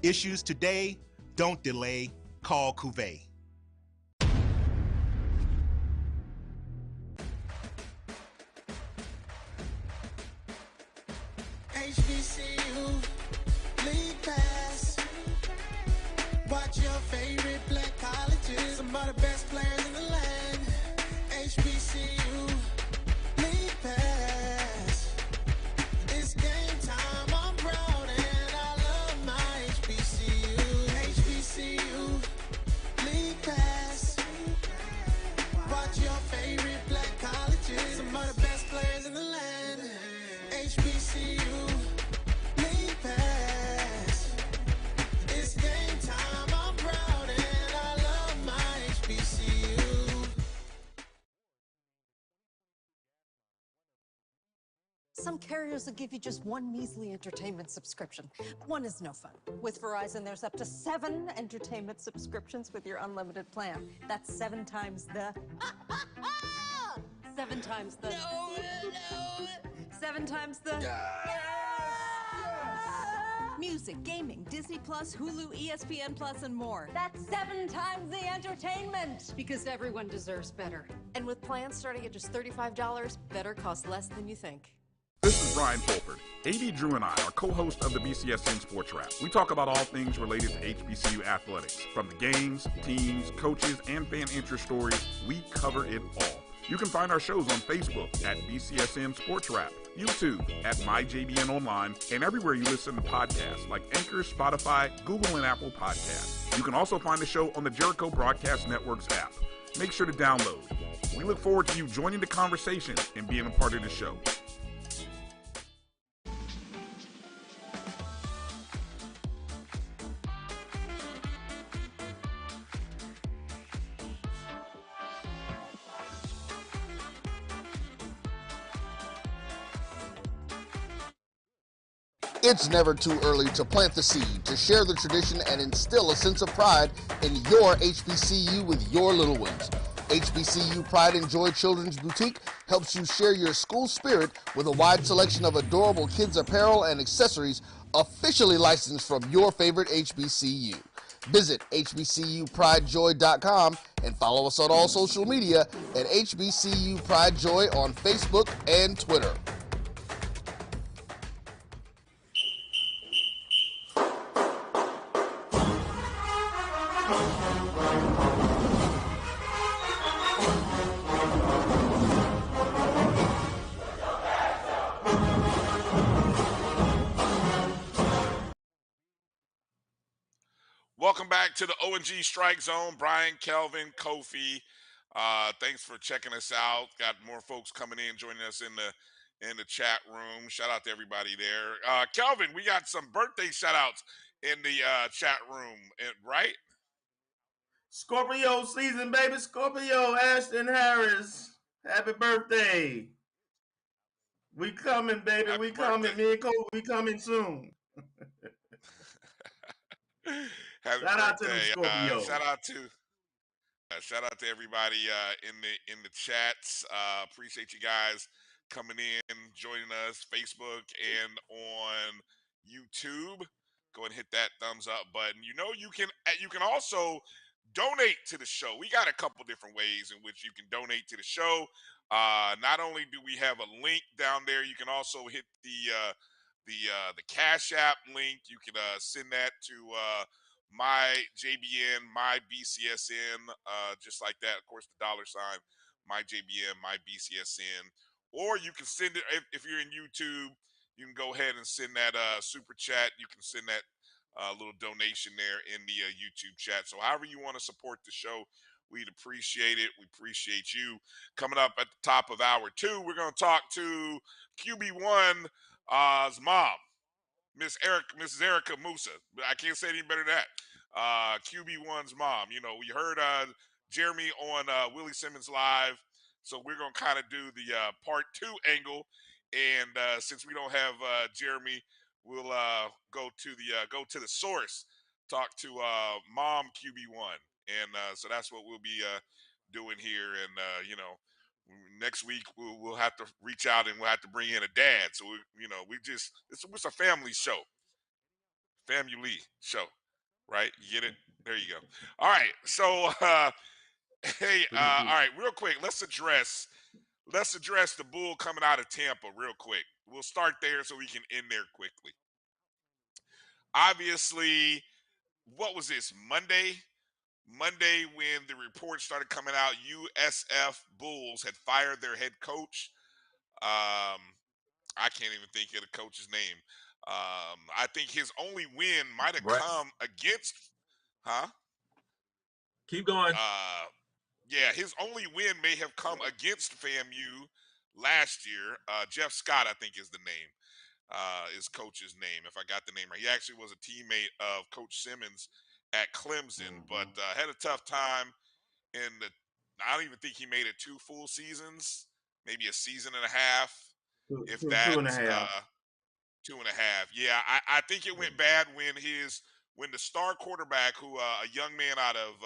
Issues today, don't delay, call Cuvée. HBCU League Pass. Watch your favorite black colleges. Some of the best players in the land. HBCU League Pass. It's game time. I'm proud and I love my HBCU. HBCU League Pass. Watch your favorite black colleges. Some of the best players in the land. HBCU League Pass. It's game time. I'm proud and I love my HBCU. Some carriers will give you just one measly entertainment subscription. One is no fun. With Verizon, there's up to 7 entertainment subscriptions with your unlimited plan. That's 7 times the... 7 times the... No. 7 times the... Music, gaming, Disney Plus, Hulu, ESPN Plus, and more. That's 7 times the entertainment! Because everyone deserves better. And with plans starting at just $35, better costs less than you think. This is Brian Fulford. AD Drew and I are co-hosts of the BCSN Sports Wrap. We talk about all things related to HBCU athletics. From the games, teams, coaches, and fan interest stories, we cover it all. You can find our shows on Facebook at BCSN Sports Wrap, YouTube at MyJBN Online, and everywhere you listen to podcasts like Anchor, Spotify, Google, and Apple Podcasts. You can also find the show on the Jericho Broadcast Network's app. Make sure to download. We look forward to you joining the conversation and being a part of the show. It's never too early to plant the seed, to share the tradition, and instill a sense of pride in your HBCU with your little ones. HBCU Pride and Joy Children's Boutique helps you share your school spirit with a wide selection of adorable kids' apparel and accessories officially licensed from your favorite HBCU. Visit hbcupridejoy.com and follow us on all social media at HBCU Pride Joy on Facebook and Twitter. Welcome back to the ONG Strike Zone. Brian, Kelvin, Kofi. Thanks for checking us out. Got more folks coming in, joining us in the chat room. Shout out to everybody there. Kelvin, we got some birthday shout outs in the chat room, right? Scorpio season, baby. Scorpio, Ashton Harris. Happy birthday. We coming, baby. Happy We birthday. coming. Me and Cole, we coming soon. Happy Shout out to them birthday. Scorpio. Shout out to everybody in the chats. Appreciate you guys coming in, joining us, Facebook and on YouTube. Go and hit that thumbs up button. You know you can also donate to the show. We got a couple different ways in which you can donate to the show. Not only do we have a link down there, you can also hit the Cash App link. You can send that to my JBN, my BCSN, just like that. Of course, the $, my JBN, my BCSN. Or you can send it, if you're in YouTube, you can go ahead and send that super chat. You can send that little donation there in the YouTube chat. So however you want to support the show, we'd appreciate it. We appreciate you. Coming up at the top of hour 2, we're going to talk to QB1's mom, Mrs. Erica Musa. I can't say any better than that. QB1's mom. You know, we heard Jeremy on Willie Simmons Live, so we're gonna kind of do the part 2 angle. And since we don't have Jeremy, we'll go to the source, talk to mom QB1, and so that's what we'll be doing here. And next week we'll have to reach out and we'll have to bring in a dad. So it's a family show. Family show, right? You get it? There you go. All right. So, hey, all right, real quick, let's address the bull coming out of Tampa real quick. We'll start there so we can end there quickly. Obviously, what was this, Monday? Monday, when the reports started coming out, USF Bulls had fired their head coach. I can't even think of the coach's name. I think his only win might have come against, Keep going. Yeah, his only win may have come against FAMU last year. Jeff Scott, I think, is the name, is coach's name, if I got the name right. He actually was a teammate of Coach Simmons at Clemson, but had a tough time I don't even think he made it 2 full seasons, maybe a season and a half, if that. 2.5. 2.5. Yeah, I think it went bad when the star quarterback, who a young man out of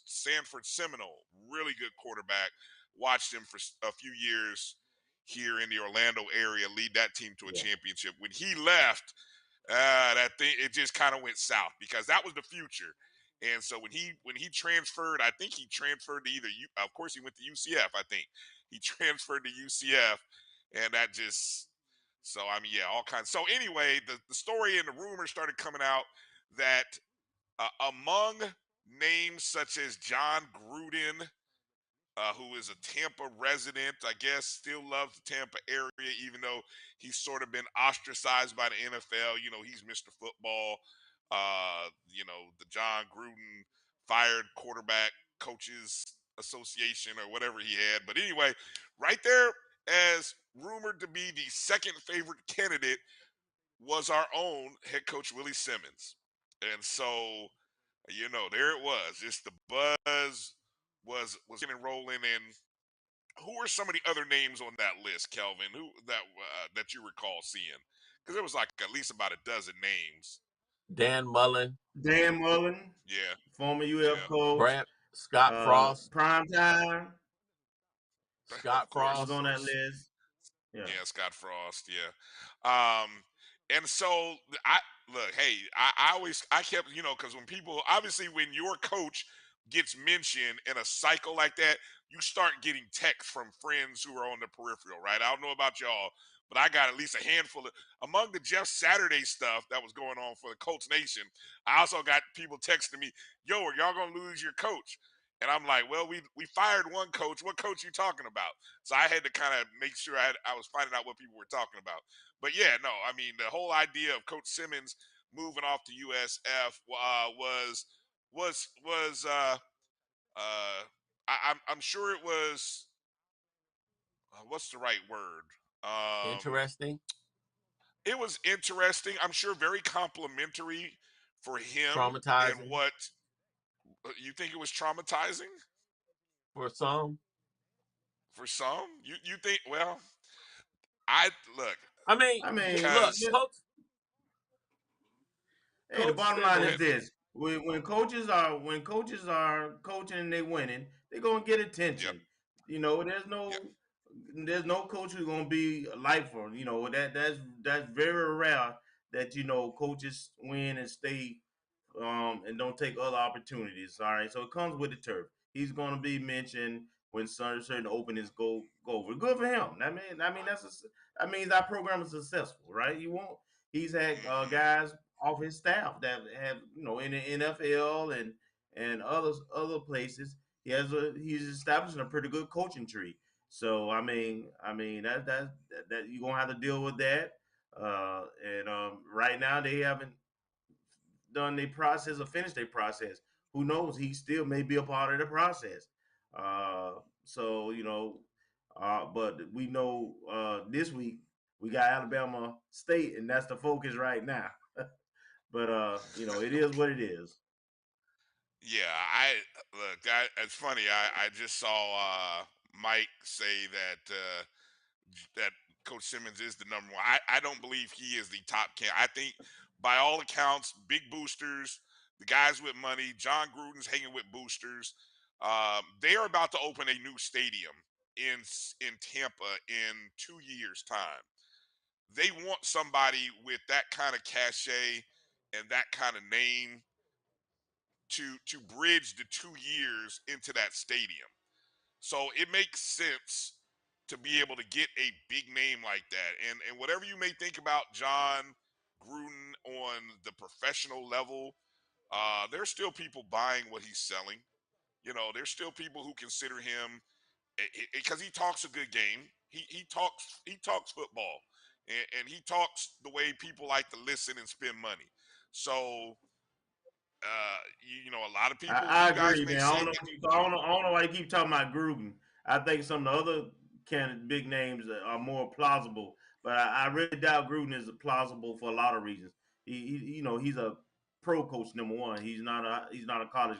Sanford Seminole, really good quarterback, watched him for a few years here in the Orlando area, lead that team to a championship. When he left, that thing, it just kind of went south, because that was the future. And so when he transferred, I think he transferred to of course he went to UCF. I think he transferred to UCF, and that just. So, I mean, yeah, all kinds. So, anyway, the story and the rumors started coming out that among names such as John Gruden, who is a Tampa resident, I guess, still loves the Tampa area, even though he's sort of been ostracized by the NFL. You know, he's Mr. Football. The John Gruden fired quarterback coaches association or whatever he had. But anyway, right there, as rumored to be the second favorite candidate, was our own head coach Willie Simmons. And so, there it was. Just the buzz was getting rolling. And who are some of the other names on that list, Kelvin? Who that you recall seeing? Because there was like at least about a dozen names. Dan Mullen. Yeah. Former UF coach. Scott Frost. Prime time. Scott Frost was on that list. Yeah, Scott Frost. Yeah. And so I kept, because when people, obviously when your coach gets mentioned in a cycle like that, you start getting texts from friends who are on the peripheral, right? I don't know about y'all, but I got at least a handful of, among the Jeff Saturday stuff that was going on for the Colts Nation, I also got people texting me, yo, are y'all going to lose your coach? And I'm like, well, we fired one coach. What coach you talking about? So I had to kind of make sure I was finding out what people were talking about. But yeah, no, I mean, the whole idea of Coach Simmons moving off to USF was I'm sure it was what's the right word? Interesting. It was interesting. I'm sure very complimentary for him and Traumatizing what you think it was traumatizing for some. for some. You think well, I look I mean, I mean, look, because hey, the Coach bottom line go is ahead. Simmons. this: when coaches are coaching and they winning, they're gonna get Yep. attention. You know, Yep. there's no coach who's gonna be a lifer. You know that's very rare that coaches win and stay and don't take other opportunities. All right, so it comes with the turf. He's going to be mentioned when certain openings go over. Good for him. That means our program is successful, right? He's had Mm-hmm. guys off his staff that have in the NFL and other places. He's establishing a pretty good coaching tree. So that you're gonna have to deal with that. And right now they haven't done their process or finished their process. Who knows? He still may be a part of the process. Uh, so but we know this week we got Alabama State, and that's the focus right now. But it is what it is. Yeah, I look. It's funny. I just saw Mike say that Coach Simmons is the number one. I don't believe he is the top can. I think by all accounts, big boosters, the guys with money, John Gruden's hanging with boosters. They are about to open a new stadium in Tampa in 2 years' time. They want somebody with that kind of cachet and that kind of name to bridge the 2 years into that stadium. So it makes sense to be able to get a big name like that. And whatever you may think about John Gruden on the professional level, there's still people buying what he's selling. There's still people who consider him because he talks a good game. He talks football, and he talks the way people like to listen and spend money. So a lot of people, I you guys agree, may man. say, I don't know why you keep talking about Gruden. I think some of the other kind of big names are more plausible, but I really doubt Gruden is plausible for a lot of reasons. He's a pro coach number one. He's not a college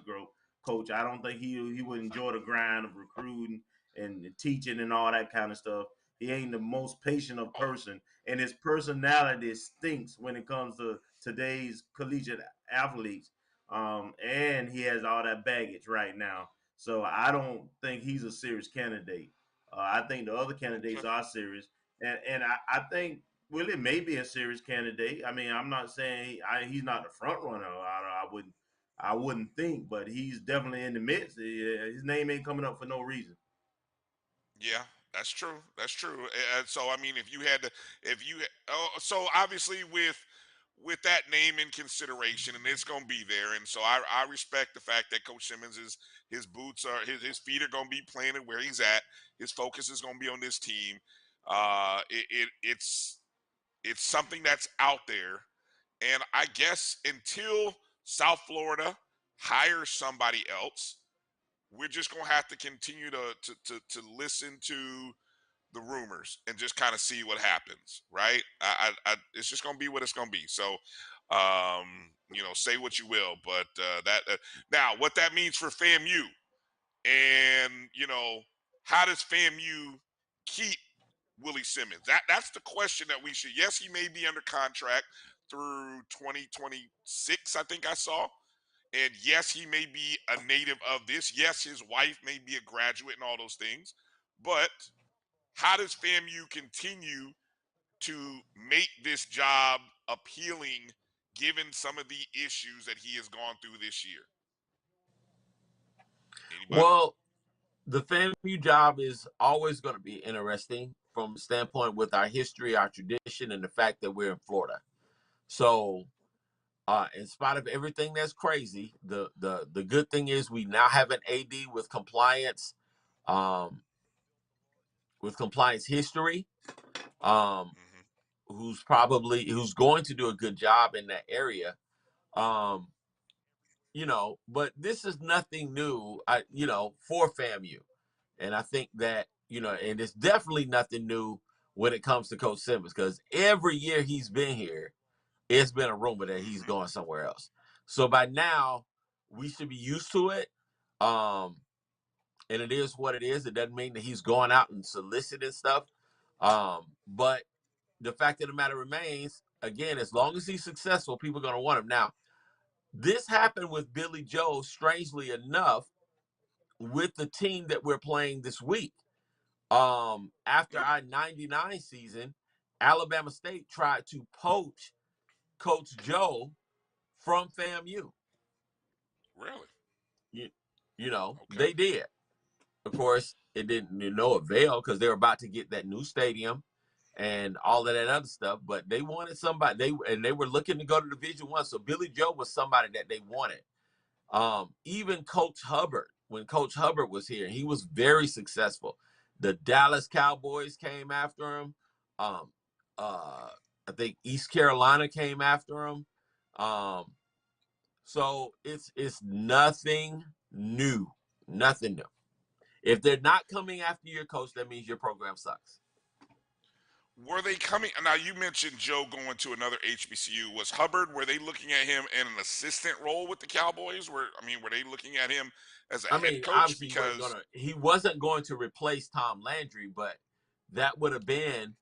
coach. I don't think he would enjoy the grind of recruiting and teaching and all that kind of stuff. He ain't the most patient of person, and his personality stinks when it comes to today's collegiate athletes, and he has all that baggage right now. So I don't think he's a serious candidate. I think the other candidates are serious, and I think Willie may be a serious candidate. I mean, I'm not saying he's not the front runner. I wouldn't think, but he's definitely in the midst. His name ain't coming up for no reason. yeah, that's true. That's true. And so, I mean, if you, so obviously with that name in consideration, and it's going to be there, and so I respect the fact that Coach Simmons his boots are his feet are going to be planted where he's at. His focus is going to be on this team. It's something that's out there, and I guess until South Florida hires somebody else, we're just gonna have to continue to listen to the rumors and just kind of see what happens, right? It's just gonna be what it's gonna be. So, say what you will, but that now what that means for FAMU, and how does FAMU keep Willie Simmons? That's the question that we should. Yes, he may be under contract through 2026. I think I saw. And yes, he may be a native of this. Yes, his wife may be a graduate and all those things. But how does FAMU continue to make this job appealing given some of the issues that he has gone through this year? Anybody? Well, the FAMU job is always going to be interesting from a standpoint with our history, our tradition, and the fact that we're in Florida. So, in spite of everything that's crazy, the good thing is we now have an AD with compliance history. Um, Mm-hmm. who's going to do a good job in that area. But this is nothing new, for FAMU. And I think that, and it's definitely nothing new when it comes to Coach Simmons, because every year he's been here, it's been a rumor that he's going somewhere else. So by now, we should be used to it. And it is what it is. It doesn't mean that he's going out and soliciting stuff. But the fact of the matter remains, again, as long as he's successful, people are going to want him. Now, this happened with Billy Joe, strangely enough, with the team that we're playing this week. After our 99 season, Alabama State tried to poach Coach Joe from FAMU. Really? They did. Of course, it didn't avail, because they were about to get that new stadium and all of that other stuff. But they wanted somebody. They were looking to go to Division I. So Billy Joe was somebody that they wanted. Even Coach Hubbard, when Coach Hubbard was here, he was very successful. The Dallas Cowboys came after him. I think East Carolina came after him. So it's nothing new. Nothing new. If they're not coming after your coach, that means your program sucks. Were they coming? Now, you mentioned Joe going to another HBCU. Was Hubbard, were they looking at him in an assistant role with the Cowboys? Were they looking at him as a head coach? Obviously Because he wasn't going to replace Tom Landry, but that would have been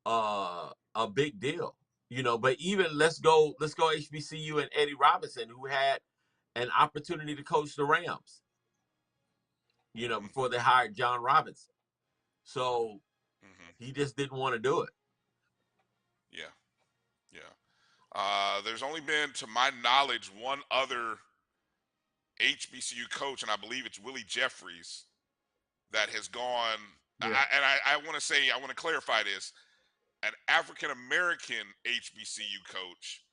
a big deal. But even let's go HBCU and Eddie Robinson, who had an opportunity to coach the Rams, before they hired John Robinson. So he just didn't want to do it. Yeah. There's only been, to my knowledge, one other HBCU coach, and I believe it's Willie Jeffries, that has gone. Yeah. I want to clarify this. An African-American HBCU coach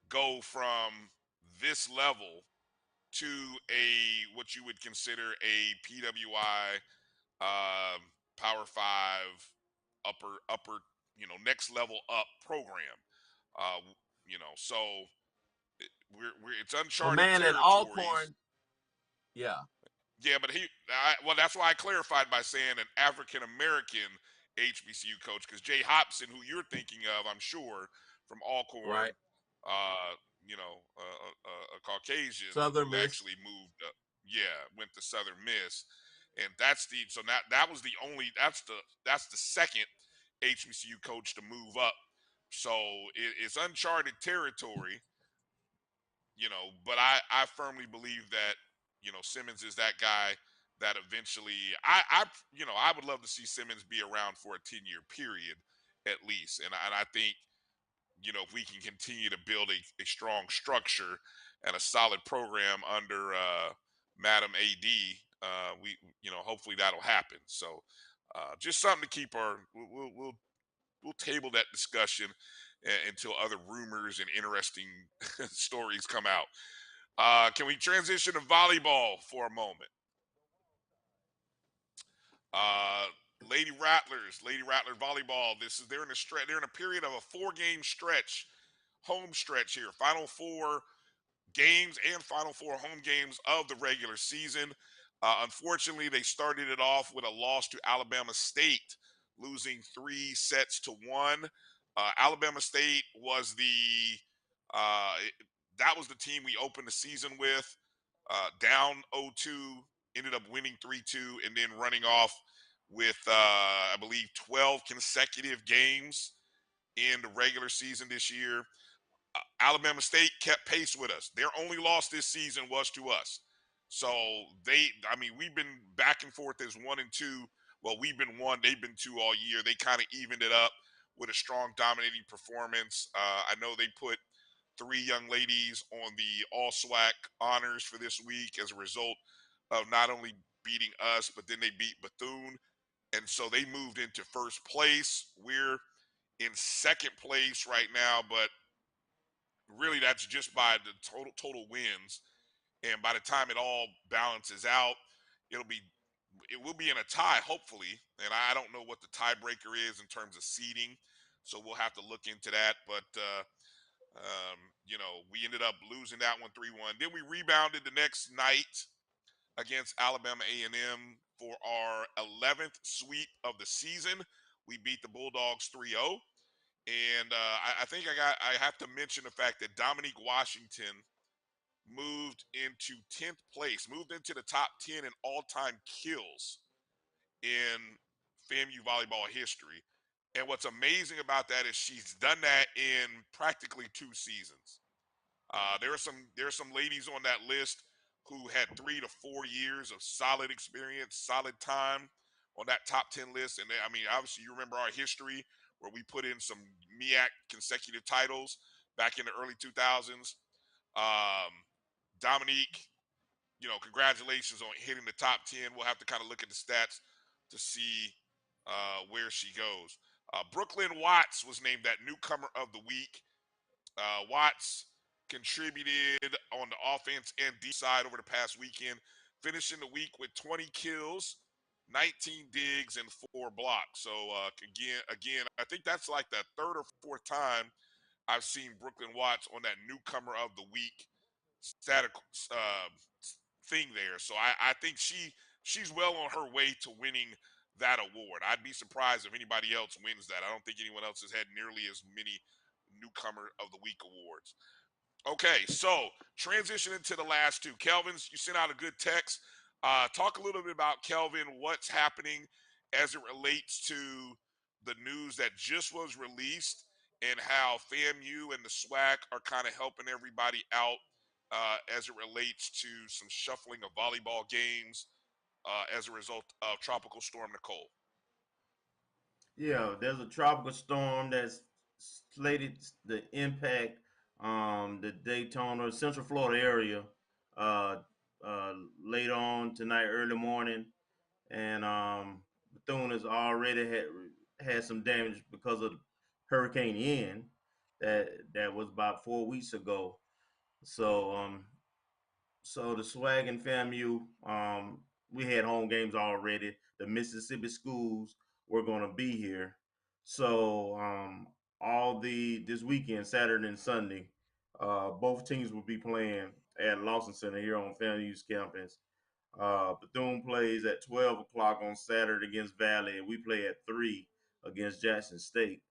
go from this level to what you would consider a PWI, Power 5, upper, next level up program. So it's uncharted man at territories. Alcorn. Yeah. Yeah, but that's why I clarified by saying an African-American HBCU coach, because Jay Hobson, who you're thinking of, I'm sure, from Alcorn, right. A Caucasian Southern who Miss. actually moved up. Yeah, went to Southern Miss. And that's the second HBCU coach to move up. So it's uncharted territory, but I firmly believe that, Simmons is that guy that eventually I would love to see Simmons be around for a 10-year period at least. And I think, if we can continue to build a strong structure and a solid program under Madam AD, we hopefully that'll happen. So just something to keep we'll table that discussion until other rumors and interesting stories come out. Can we transition to volleyball for a moment? Lady Rattlers volleyball. They're in a period of a 4-game stretch, home stretch here. Final 4 games and Final 4 home games of the regular season. Unfortunately, they started it off with a loss to Alabama State, losing 3-1. Alabama State was that was the team we opened the season with. Down 0-2, ended up winning 3-2, and then running off with, I believe, 12 consecutive games in the regular season this year. Alabama State kept pace with us. Their only loss this season was to us. So we've been back and forth as 1 and 2. Well, we've been 1, they've been 2 all year. They kind of evened it up with a strong, dominating performance. I know they put 3 young ladies on the All SWAC honors for this week as a result of not only beating us, but then they beat Bethune. And so they moved into first place. We're in second place right now, but really that's just by the total wins. And by the time it all balances out, it will be in a tie, hopefully. And I don't know what the tiebreaker is in terms of seeding. So we'll have to look into that. But we ended up losing that one 3-1. Then we rebounded the next night against Alabama A&M for our 11th sweep of the season. We beat the Bulldogs 3-0. And I think I have to mention the fact that Dominique Washington moved into 10th place, moved into the top 10 in all-time kills in FAMU volleyball history. And what's amazing about that is she's done that in practically 2 seasons. There are some ladies on that list who had 3 to 4 years of solid experience, solid time on that top 10 list. And I mean, obviously, you remember our history where we put in some MEAC consecutive titles back in the early 2000s. Dominique, congratulations on hitting the top 10. We'll have to kind of look at the stats to see where she goes. Brooklyn Watts was named that newcomer of the week. Watts contributed on the offense and D side over the past weekend, finishing the week with 20 kills, 19 digs, and 4 blocks. So again, I think that's like the third or fourth time I've seen Brooklyn Watts on that newcomer of the week static thing there. So I think she's well on her way to winning that award. I'd be surprised if anybody else wins that. I don't think anyone else has had nearly as many newcomer of the week awards. Okay, so transition into the last two. Kelvin's, you sent out a good text. Talk a little bit about Kelvin, what's happening as it relates to the news that just was released and how FAMU and the SWAC are kind of helping everybody out as it relates to some shuffling of volleyball games as a result of Tropical Storm Nicole. Yeah, there's a tropical storm that's slated to impact the Daytona, Central Florida area uh, later on tonight, early morning, and Bethune has already had some damage because of Hurricane Ian that was about 4 weeks ago. So so the Swag and FAMU, we had home games already. The Mississippi schools were going to be here, so all this weekend, Saturday and Sunday, both teams will be playing at Lawson Center here on FAMU's campus. Bethune plays at 12 o'clock on Saturday against Valley, and we play at 3 against Jackson State.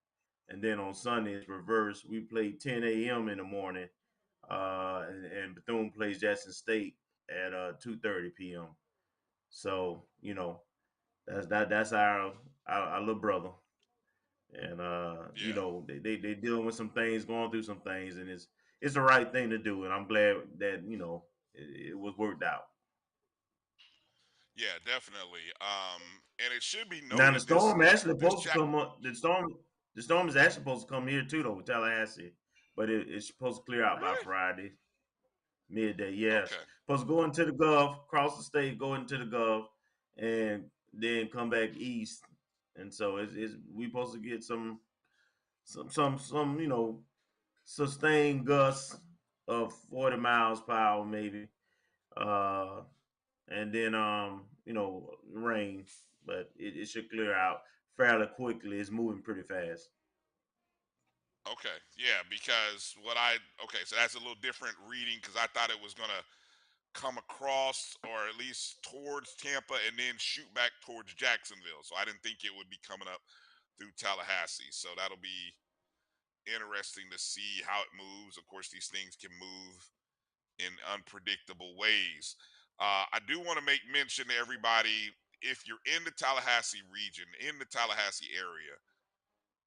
And then on Sunday, it's reverse. We play 10 a.m. in the morning, and Bethune plays Jackson State at 2:30 p.m. So that's our little brother, and they dealing with some things, going through some things, and it's the right thing to do, and I'm glad that it was worked out. Yeah, definitely. And it should be Now the noted storm actually this supposed to come up. The storm is actually supposed to come here too, though, with Tallahassee, but it's supposed to clear out by Really? Friday midday. Yes, Okay. supposed to go into the Gulf, cross the state, go into the Gulf, and then come back east. And so it's we supposed to get some sustained gusts of 40 miles per hour maybe, uh, and then rain, but it should clear out fairly quickly. It's moving pretty fast. Okay. Yeah, because so that's a little different reading because I thought it was gonna come across or at least towards Tampa and then shoot back towards Jacksonville. So I didn't think it would be coming up through Tallahassee. So that'll be interesting to see how it moves. Of course, these things can move in unpredictable ways. I do want to make mention to everybody, if you're in the Tallahassee region, in the Tallahassee area,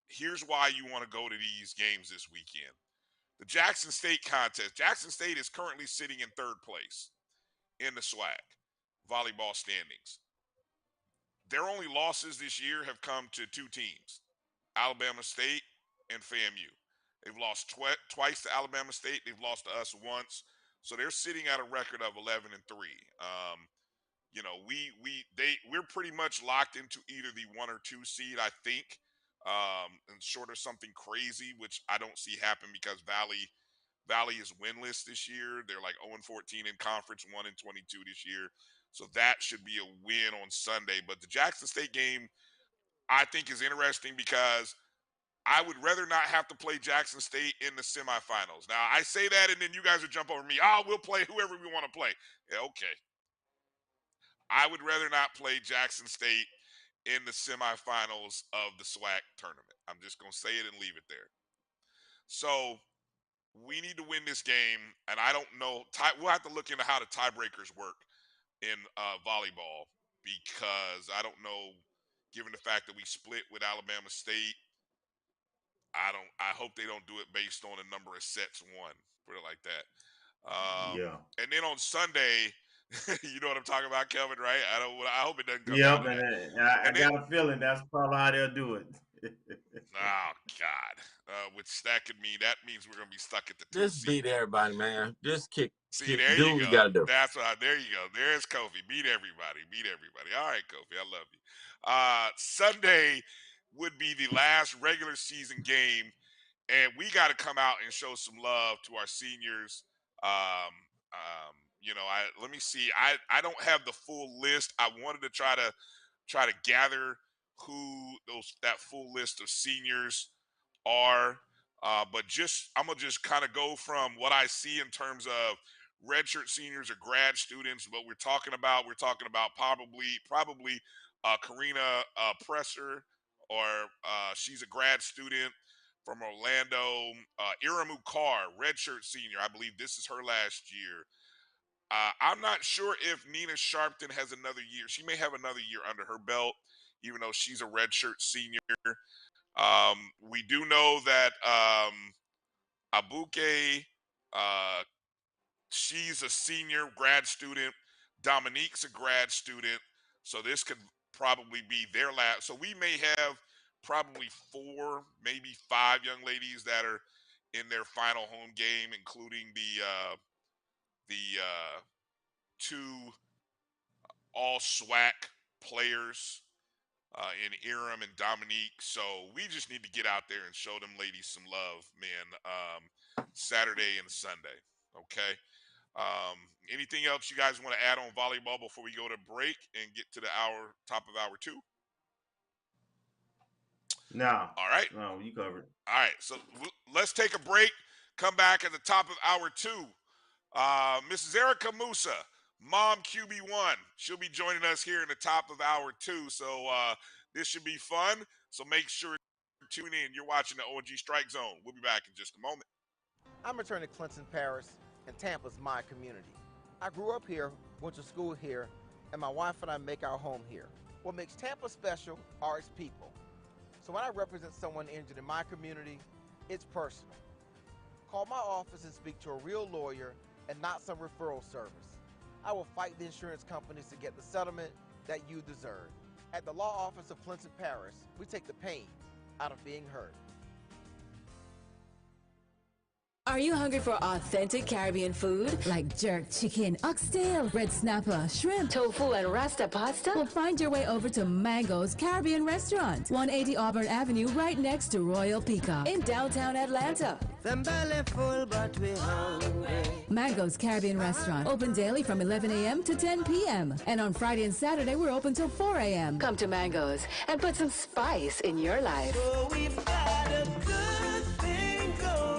here's why you want to go to these games this weekend. The Jackson State contest. Jackson State is currently sitting in third place in the SWAC volleyball standings. Their only losses this year have come to 2 teams, Alabama State and FAMU. They've lost twice to Alabama State. They've lost to us once. So they're sitting at a record of 11-3. We're pretty much locked into either the 1 or 2 seed, I think, and short of something crazy, which I don't see happen because Valley is winless this year. They're like 0-14 in conference, 1-22 this year. So that should be a win on Sunday. But the Jackson State game, I think, is interesting because I would rather not have to play Jackson State in the semifinals. Now, I say that, and then you guys would jump over me. Oh, we'll play whoever we want to play. Yeah, okay. I would rather not play Jackson State in the semifinals of the SWAC tournament. I'm just going to say it and leave it there. So we need to win this game, and I don't know. We'll have to look into how the tiebreakers work in volleyball, because I don't know, given the fact that we split with Alabama State, I hope they don't do it based on a number of sets won, put it like that. Yeah. And then on Sunday, you know what I'm talking about, Kelvin, right? I hope it doesn't come Yep, down to that. and I got a feeling that's probably how they'll do it. Oh God, which that could mean that means we're gonna be stuck at the 2 Just beat everybody, man. Just kick. See, there do you what go. you gotta do. That's what. There you go. There's Kofi. Beat everybody. Beat everybody. All right, Kofi. I love you. Sunday would be the last regular season game, and we got to come out and show some love to our seniors. Let me see. I don't have the full list. I wanted to try to gather who that full list of seniors are. But I'm gonna just kind of go from what I see in terms of redshirt seniors or grad students. What we're talking about probably Karina Presser, or she's a grad student from Orlando. Iramu Carr, redshirt senior. I believe this is her last year. I'm not sure if Nina Sharpton has another year. She may have another year under her belt, even though she's a redshirt senior. We do know that Abuke, she's a senior grad student. Dominique's a grad student. So this could probably be their last. So we may have probably 4, maybe 5 young ladies that are in their final home game, including the 2 all SWAC players in Iram and Dominique. So we just need to get out there and show them ladies some love, man, Saturday and Sunday. Okay. Anything else you guys want to add on volleyball before we go to break and get to the top of hour 2? No. All right. No, you covered. All right. So let's take a break. Come back at the top of hour 2. Mrs. Erica Musa, Mom QB1. She'll be joining us here in the top of hour 2. So this should be fun. So make sure to tune in. You're watching the ONG Strike Zone. We'll be back in just a moment. I'm returning to Clinton Parish, and Tampa's my community. I grew up here, went to school here, and my wife and I make our home here. What makes Tampa special are its people. So when I represent someone injured in my community, it's personal. Call my office and speak to a real lawyer and not some referral service. I will fight the insurance companies to get the settlement that you deserve. At the law office of Clinton Parish, we take the pain out of being hurt. Are you hungry for authentic Caribbean food? Like jerk chicken, oxtail, red snapper, shrimp, tofu, and rasta pasta? Well, find your way over to Mango's Caribbean Restaurant, 180 Auburn Avenue, right next to Royal Peacock in downtown Atlanta. Them belly full, but we hungry. Mango's Caribbean Restaurant, open daily from 11 a.m. to 10 p.m. And on Friday and Saturday, we're open till 4 a.m. Come to Mango's and put some spice in your life. So we've got a good thing going.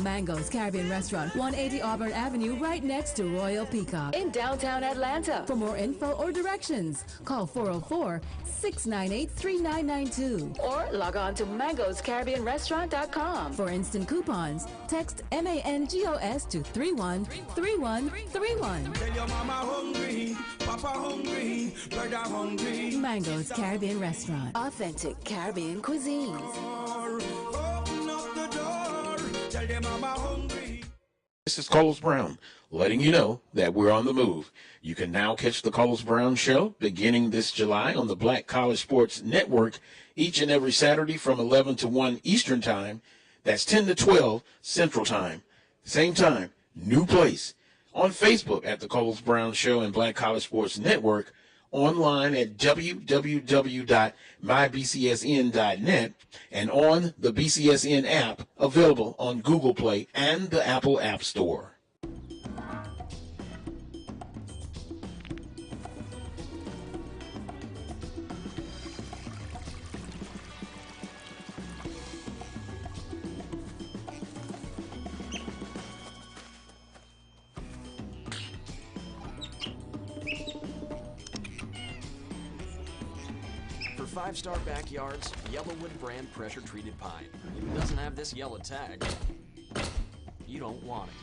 Mango's Caribbean Restaurant, 180 Auburn Avenue, right next to Royal Peacock in downtown Atlanta. For more info or directions, call 404-698-3992 or log on to mangoscaribbeanrestaurant.com. For instant coupons, text MANGOS to 313131. Tell your mama hungry, papa hungry, brother hungry. Mango's Caribbean Restaurant, authentic Caribbean cuisines. Open up the door, tell your mama hungry. This is Carlos Brown, letting you know that we're on the move. You can now catch the Carlos Brown Show beginning this July on the Black College Sports Network each and every Saturday from 11 to 1 Eastern Time. That's 10 to 12 Central Time. Same time, new place. On Facebook at the Carlos Brown Show and Black College Sports Network. Online at www.mybcsn.net and on the BCSN app available on Google Play and the Apple App Store. 5-star backyards, Yellowwood brand pressure-treated pine. If it doesn't have this yellow tag, you don't want it.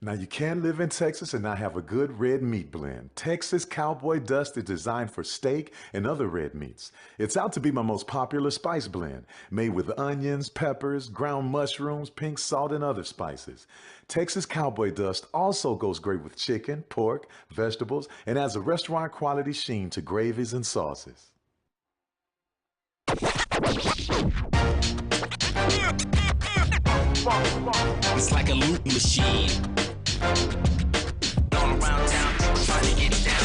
Now, you can live in Texas and not have a good red meat blend. Texas Cowboy Dust is designed for steak and other red meats. It's out to be my most popular spice blend, made with onions, peppers, ground mushrooms, pink salt, and other spices. Texas Cowboy Dust also goes great with chicken, pork, vegetables, and adds a restaurant-quality sheen to gravies and sauces. It's like a loot machine. All around town, people trying to get down.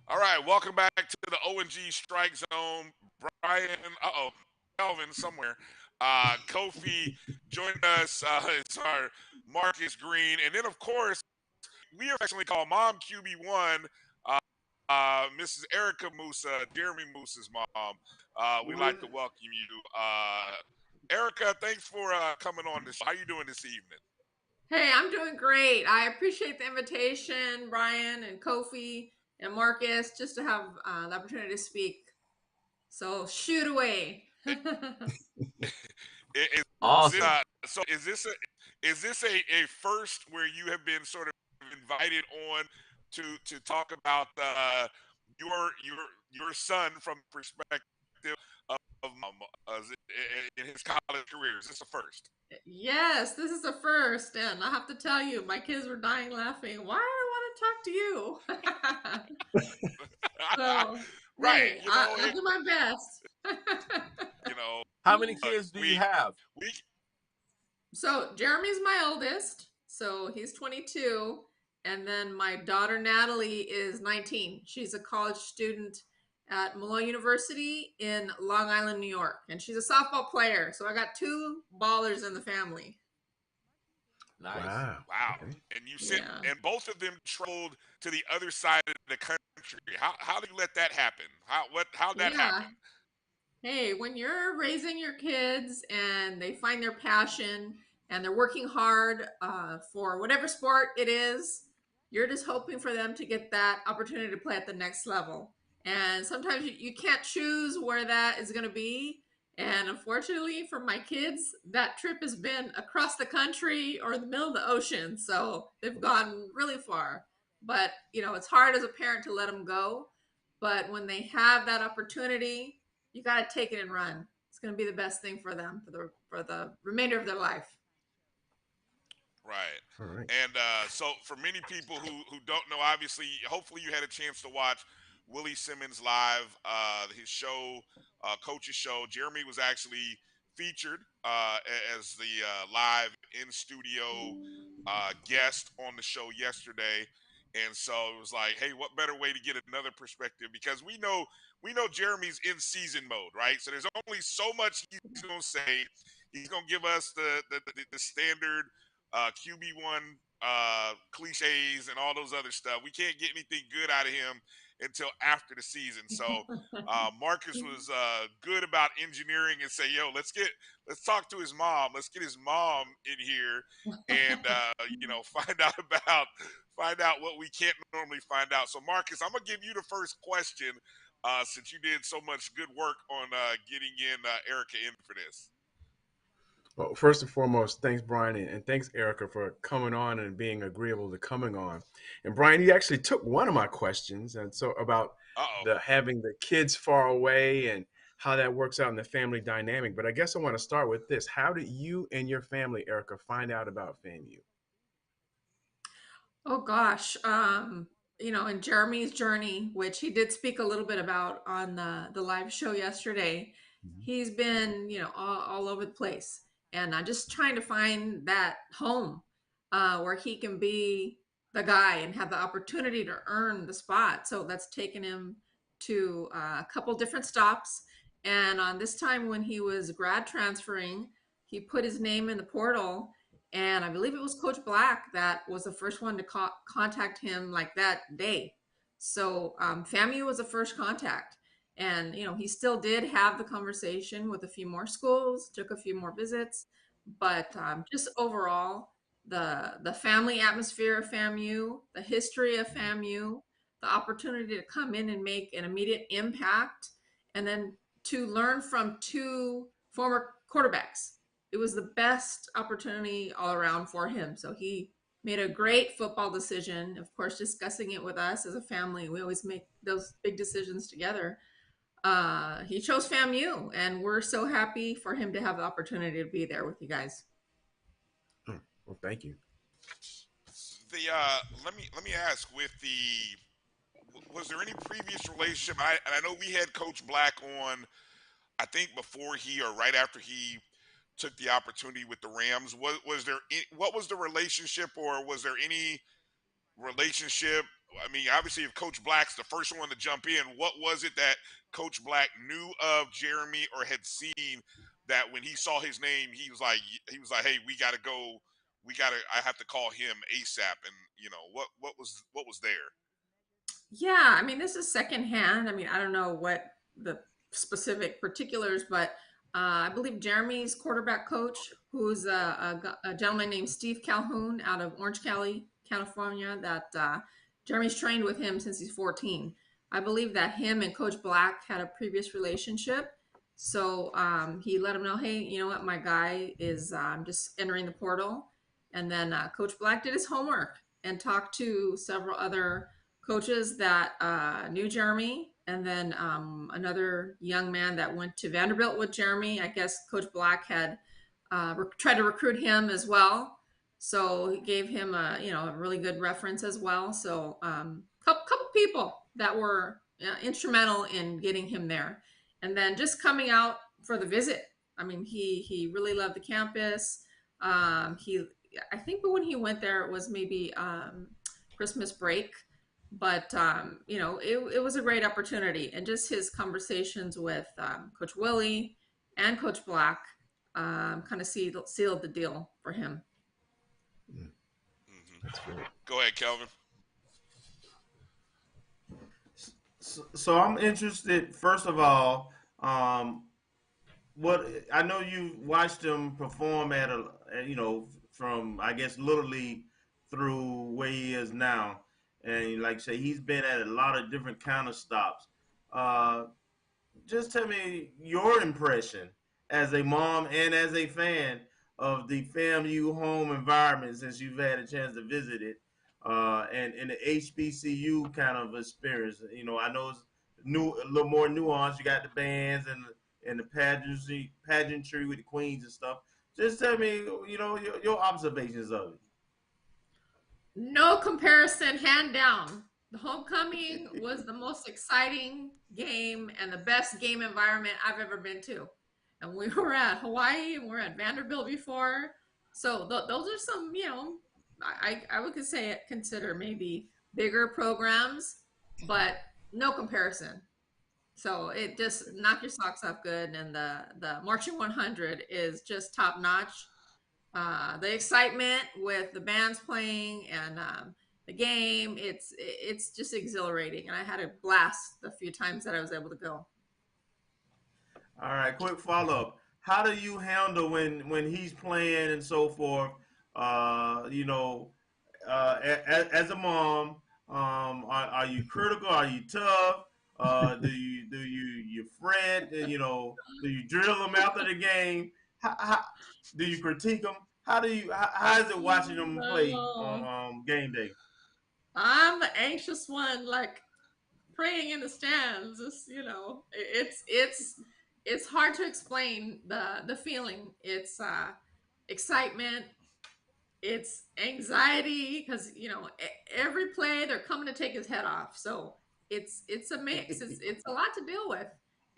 All right, welcome back to the ONG Strike Zone. Brian, Kelvin somewhere. Kofi joined us. It's our Marcus Green. And then, of course, we affectionately call Mom QB1, Mrs. Erica Musa, Jeremy Musa's mom. We'd like to welcome you. Erica, thanks for coming on this. How you doing this evening? Hey, I'm doing great. I appreciate the invitation, Brian and Kofi and Marcus, just to have the opportunity to speak. So shoot away. Awesome. Is this a first where you have been sort of invited on to talk about your son from the perspective of in his college career? Is this a first? Yes, this is a first, and I have to tell you, my kids were dying laughing. Why do I want to talk to you? So, right, hey, I'll do my best. How many kids do you have? So Jeremy's my oldest, so he's 22, and then my daughter Natalie is 19. She's a college student at Malone University in Long Island, New York, and she's a softball player. So I got two ballers in the family. Nice. Wow. Okay. And you said, and both of them traveled to the other side of the country. How did you let that happen? How'd that happen? Hey, when you're raising your kids and they find their passion and they're working hard for whatever sport it is, you're just hoping for them to get that opportunity to play at the next level. And sometimes you can't choose where that is going to be. And unfortunately for my kids, that trip has been across the country or in the middle of the ocean. So they've gone really far. But, it's hard as a parent to let them go. But when they have that opportunity, you got to take it and run. It's going to be the best thing for them for the remainder of their life. Right. All right. And so for many people who don't know, obviously, hopefully you had a chance to watch Willie Simmons live, his show, Coach's show. Jeremy was actually featured as the live in-studio guest on the show yesterday. And so it was like, hey, what better way to get another perspective? Because we know Jeremy's in season mode, right? So there's only so much he's going to say. He's going to give us the standard QB1 cliches and all those other stuff. We can't get anything good out of him until after the season. So Marcus was good about engineering and say, yo, let's talk to his mom. Let's get his mom in here and find out what we can't normally find out. So Marcus, I'm gonna give you the first question since you did so much good work on getting in Erica in for this. Well, first and foremost, thanks, Brian, and thanks, Erica, for coming on and being agreeable to coming on. And Brian, you actually took one of my questions, and so about having the kids far away and how that works out in the family dynamic. But I guess I want to start with this. How did you and your family, Erica, find out about FAMU? Oh gosh, in Jeremy's journey, which he did speak a little bit about on the live show yesterday, he's been, all over the place, and I'm just trying to find that home where he can be the guy and have the opportunity to earn the spot. So that's taken him to a couple different stops, and on this time when he was grad transferring, he put his name in the portal. And I believe it was Coach Black that was the first one to contact him like that day. So FAMU was the first contact. And, he still did have the conversation with a few more schools, took a few more visits. But just overall, the family atmosphere of FAMU, the history of FAMU, the opportunity to come in and make an immediate impact, and then to learn from two former quarterbacks. It was the best opportunity all around for him. So he made a great football decision. Of course, discussing it with us as a family, we always make those big decisions together. He chose FAMU, and we're so happy for him to have the opportunity to be there with you guys. Well, thank you. Let me ask, was there any previous relationship? I know we had Coach Black on, I think before he or right after he took the opportunity with the Rams. What was the relationship, or was there any relationship? I mean, obviously, if Coach Black's the first one to jump in, what was it that Coach Black knew of Jeremy or had seen that when he saw his name, he was like, hey, we got to go. I have to call him ASAP. And what was there? Yeah, I mean, this is secondhand. I mean, I don't know what the specific particulars, but I believe Jeremy's quarterback coach, who's a gentleman named Steve Calhoun out of Orange County, California, that Jeremy's trained with him since he's 14. I believe that him and Coach Black had a previous relationship. So he let him know, hey, you know what, my guy is just entering the portal. And then Coach Black did his homework and talked to several other coaches that knew Jeremy, and then another young man that went to Vanderbilt with Jeremy. I guess Coach Black had tried to recruit him as well, so he gave him a really good reference as well. So couple people that were instrumental in getting him there, and then just coming out for the visit. I mean, he really loved the campus. I think when he went there, it was maybe Christmas break. But it was a great opportunity, and just his conversations with Coach Willie and Coach Black kind of sealed the deal for him. That's great. Go ahead, Kelvin. So I'm interested. First of all, what I know you watched him perform from I guess Little League through where he is now. And like I say, he's been at a lot of different kind of stops. Just tell me your impression as a mom and as a fan of the FAMU home environment since you've had a chance to visit it, and in the HBCU kind of experience. I know it's a little more nuanced. You got the bands and the pageantry with the queens and stuff. Just tell me, your observations of it. No comparison, hand down. The homecoming was the most exciting game and the best game environment I've ever been to. And we were at Hawaii and we're at Vanderbilt before. So those are some, I would consider maybe bigger programs, but no comparison. So it just knock your socks off good. And the Marching 100 is just top notch. The excitement with the bands playing and the game, it's just exhilarating, and I had a blast the few times that I was able to go. All right, quick follow-up. How do you handle when he's playing and so forth? As a mom, are you critical? Are you tough? Do you fret? Do you drill them after the game? How do you critique them? How is it watching them play on game day? I'm the anxious one, like praying in the stands. It's hard to explain the feeling. It's excitement. It's anxiety because every play they're coming to take his head off. So it's a mix. It's a lot to deal with,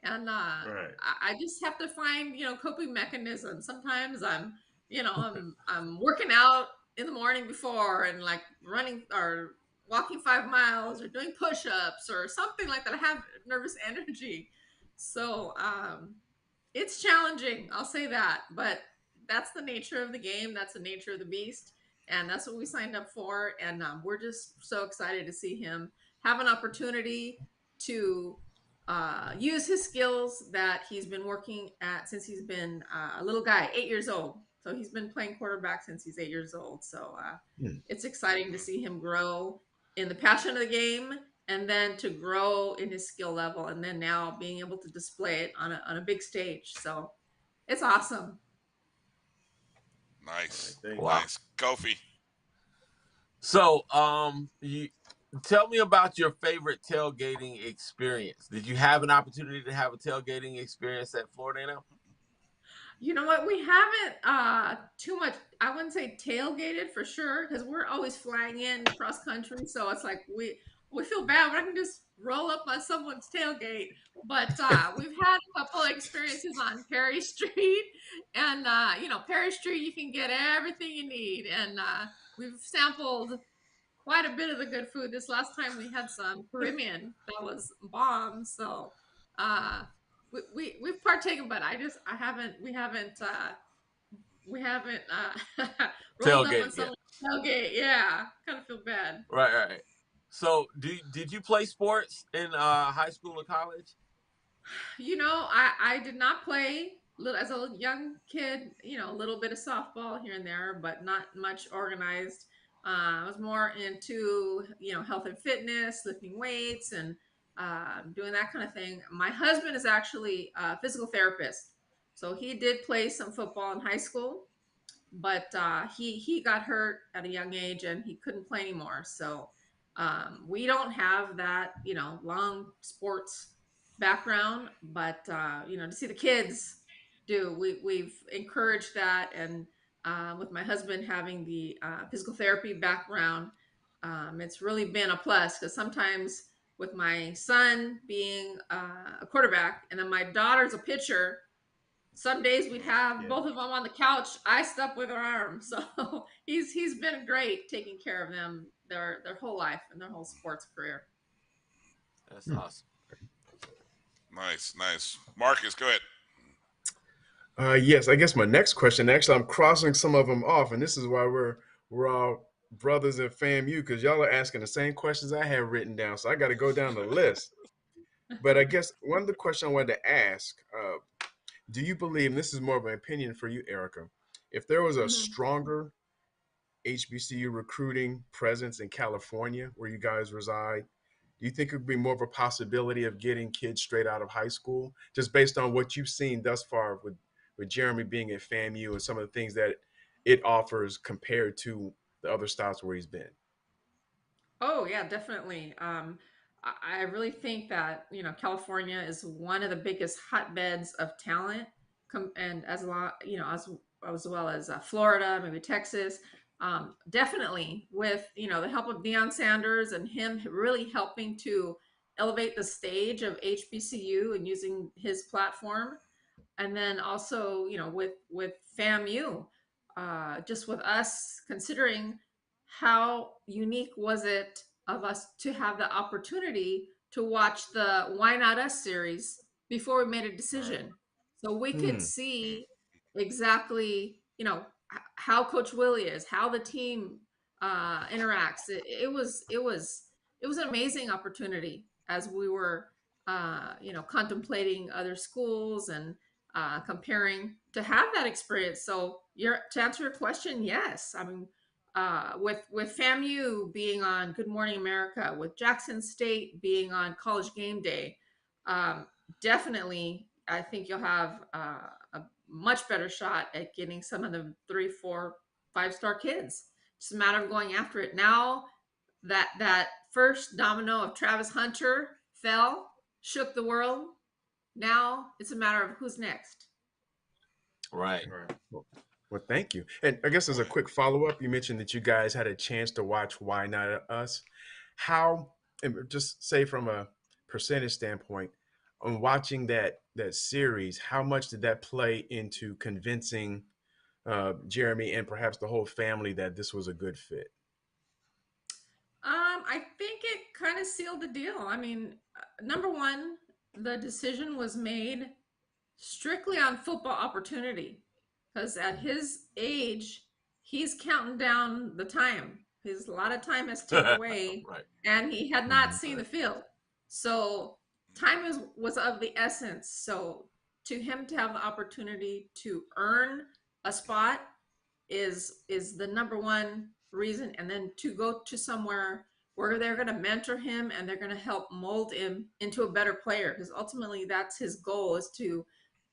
and Right. I just have to find coping mechanisms. Sometimes I'm working out in the morning before and like running or walking 5 miles or doing push-ups or something like that. I have nervous energy, so it's challenging. I'll say that, but that's the nature of the game. That's the nature of the beast. And that's what we signed up for. And we're just so excited to see him have an opportunity to use his skills that he's been working at since he's been a little guy, 8 years old. So he's been playing quarterback since he's 8 years old. So it's exciting to see him grow in the passion of the game, and then to grow in his skill level, and then now being able to display it on a big stage. So it's awesome. Nice. Wow. Nice. Kofi. So, you tell me about your favorite tailgating experience. Did you have an opportunity to have a tailgating experience at Florida A&M? You know what? We haven't too much. I wouldn't say tailgated for sure, because we're always flying in cross country. So it's like we feel bad, but I can just roll up on someone's tailgate. But we've had a couple experiences on Perry Street, and Perry Street, you can get everything you need, and we've sampled quite a bit of the good food. This last time we had some Caribbean that was bomb. So we've partaken, but we haven't rolled up on Tailgate, yeah. someone's tailgate. Yeah, kind of feel bad. Right. So, did you play sports in high school or college? I did not play as a young kid, a little bit of softball here and there, but not much organized. I was more into, health and fitness, lifting weights, and doing that kind of thing. My husband is actually a physical therapist. So he did play some football in high school, but he got hurt at a young age and he couldn't play anymore. So we don't have that, long sports background, but to see the kids do, we've encouraged that. And with my husband having the physical therapy background, it's really been a plus, because sometimes with my son being a quarterback and then my daughter's a pitcher, some days we'd have both of them on the couch, iced up with her arm. So he's been great taking care of them their whole life and their whole sports career. That's awesome. Nice. Marcus, go ahead. Yes, I guess my next question, actually, I'm crossing some of them off, and this is why we're all brothers in FAMU, because y'all are asking the same questions I have written down, so I got to go down the list. But I guess one of the questions I wanted to ask, do you believe, and this is more of an opinion for you, Erica, if there was a stronger HBCU recruiting presence in California where you guys reside, do you think it would be more of a possibility of getting kids straight out of high school, just based on what you've seen thus far with Jeremy being at FAMU and some of the things that it offers compared to the other stops where he's been? Oh yeah, definitely. I really think that California is one of the biggest hotbeds of talent, and as well as Florida, maybe Texas. Definitely with the help of Deion Sanders and him really helping to elevate the stage of HBCU and using his platform, and then also with FAMU, just with us considering how unique was it of us to have the opportunity to watch the Why Not Us series before we made a decision, so we could see exactly how Coach Willie is, how the team interacts. It was an amazing opportunity as we were contemplating other schools and comparing to have that experience. So to answer your question, yes. I mean, with FAMU being on Good Morning America, with Jackson State being on College Game Day, definitely I think you'll have a much better shot at getting some of the 3, 4, 5-star kids. It's a matter of going after it. Now that first domino of Travis Hunter fell, shook the world. Now it's a matter of who's next. Right. Well, thank you. And I guess as a quick follow-up, you mentioned that you guys had a chance to watch Why Not Us. How, and just say from a percentage standpoint, on watching that series, how much did that play into convincing Jeremy and perhaps the whole family that this was a good fit? I think it kind of sealed the deal. I mean, number one, the decision was made strictly on football opportunity. because at his age, he's counting down the time. His a lot of time has ticked away, Right. and he had not seen the field. So time was of the essence. So to him to have the opportunity to earn a spot is the number one reason, and then to go to somewhere where they're going to mentor him and they're going to help mold him into a better player, because ultimately that's his goal, is to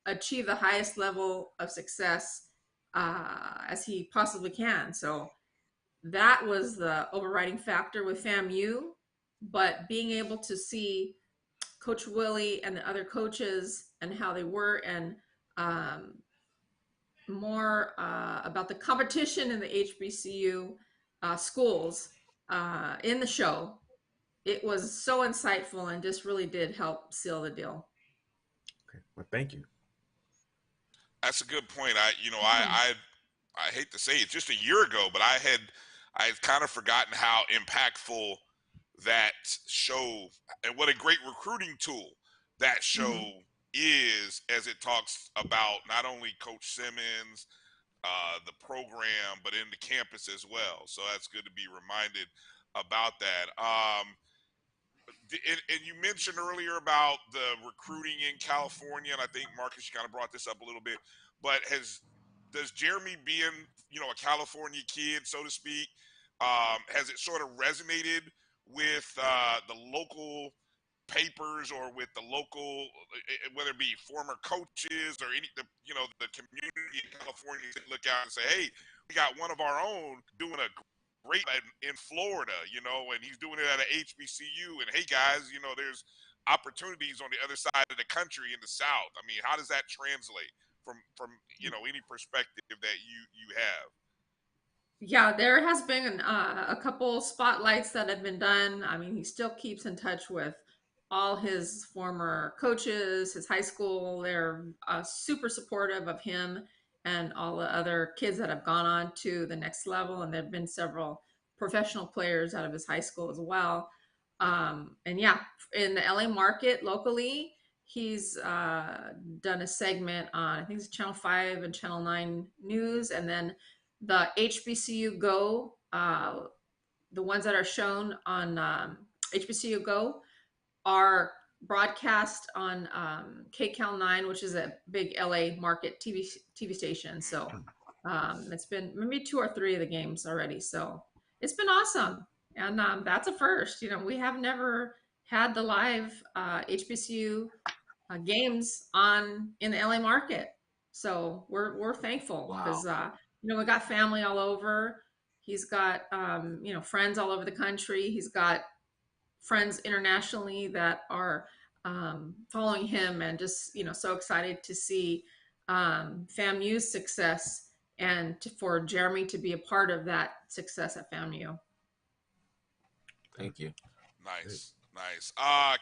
achieve the highest level of success as he possibly can. So that was the overriding factor with FAMU. But being able to see Coach Willie and the other coaches and how they were, and more about the competition in the HBCU schools in the show, it was so insightful and just really did help seal the deal. Okay. Well, thank you. That's a good point. I hate to say it, just a year ago, but I had kind of forgotten how impactful that show, and what a great recruiting tool that show is, as it talks about not only Coach Simmons, the program, but in the campus as well. So that's good to be reminded about that. And you mentioned earlier about the recruiting in California, and I think Marcus, you kind of brought this up a little bit, but does Jeremy, being a California kid, so to speak, has it sort of resonated with the local papers, or with the local, whether it be former coaches or the community in California, to look out and say, hey, we got one of our own doing a great in Florida, and he's doing it at an HBCU, and hey guys, there's opportunities on the other side of the country in the South. I mean, how does that translate from any perspective that you have? Yeah, there has been a couple spotlights that have been done. I mean, he still keeps in touch with all his former coaches, his high school. They're super supportive of him and all the other kids that have gone on to the next level. And there have been several professional players out of his high school as well. And yeah, in the LA market locally, he's done a segment on, I think it's Channel 5 and Channel 9 News, and then the HBCU Go, the ones that are shown on HBCU Go are broadcast on KCAL 9, which is a big LA market TV station. So it's been maybe 2 or 3 of the games already. So it's been awesome. And that's a first. We have never had the live HBCU games in the LA market. So we're thankful, because we got family all over. He's got friends all over the country. He's got friends internationally that are following him, and just so excited to see FAMU's success, and for Jeremy to be a part of that success at FAMU. Thank you. Nice.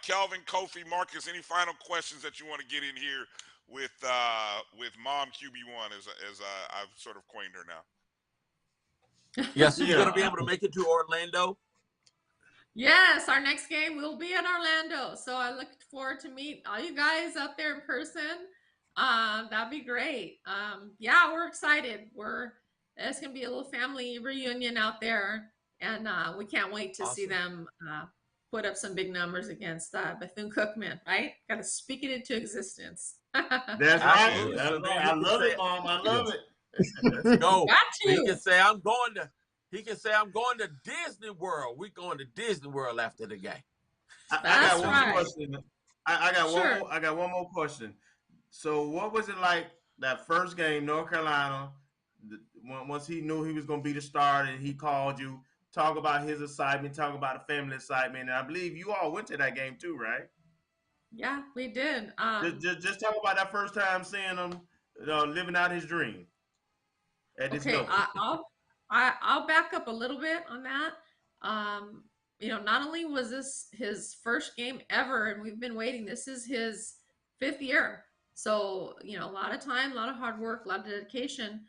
Kelvin, Kofi, Marcus, any final questions that you want to get in here with Mom QB1, as I've sort of coined her now? Yes, she's going to be able to make it to Orlando. Yes, our next game will be in Orlando. So I look forward to meet all you guys out there in person. That'd be great. Yeah, we're excited. It's going to be a little family reunion out there, and we can't wait to see them put up some big numbers against Bethune-Cookman, right? Got to speak it into existence. That's right. I love it, Mom. I love it. Let's go. Got to. He can say, I'm going to Disney World. We're going to Disney World after the game. I got one more question. I got one more question. So what was it like that first game, North Carolina, once he knew he was going to be the starter, and he called you, talk about his excitement, talk about the family excitement, and I believe you all went to that game too, right? Yeah, we did. Just talk about that first time seeing him living out his dream at this level. I'll back up a little bit on that. Not only was this his first game ever, and we've been waiting, this is his 5th year. So, a lot of time, a lot of hard work, a lot of dedication.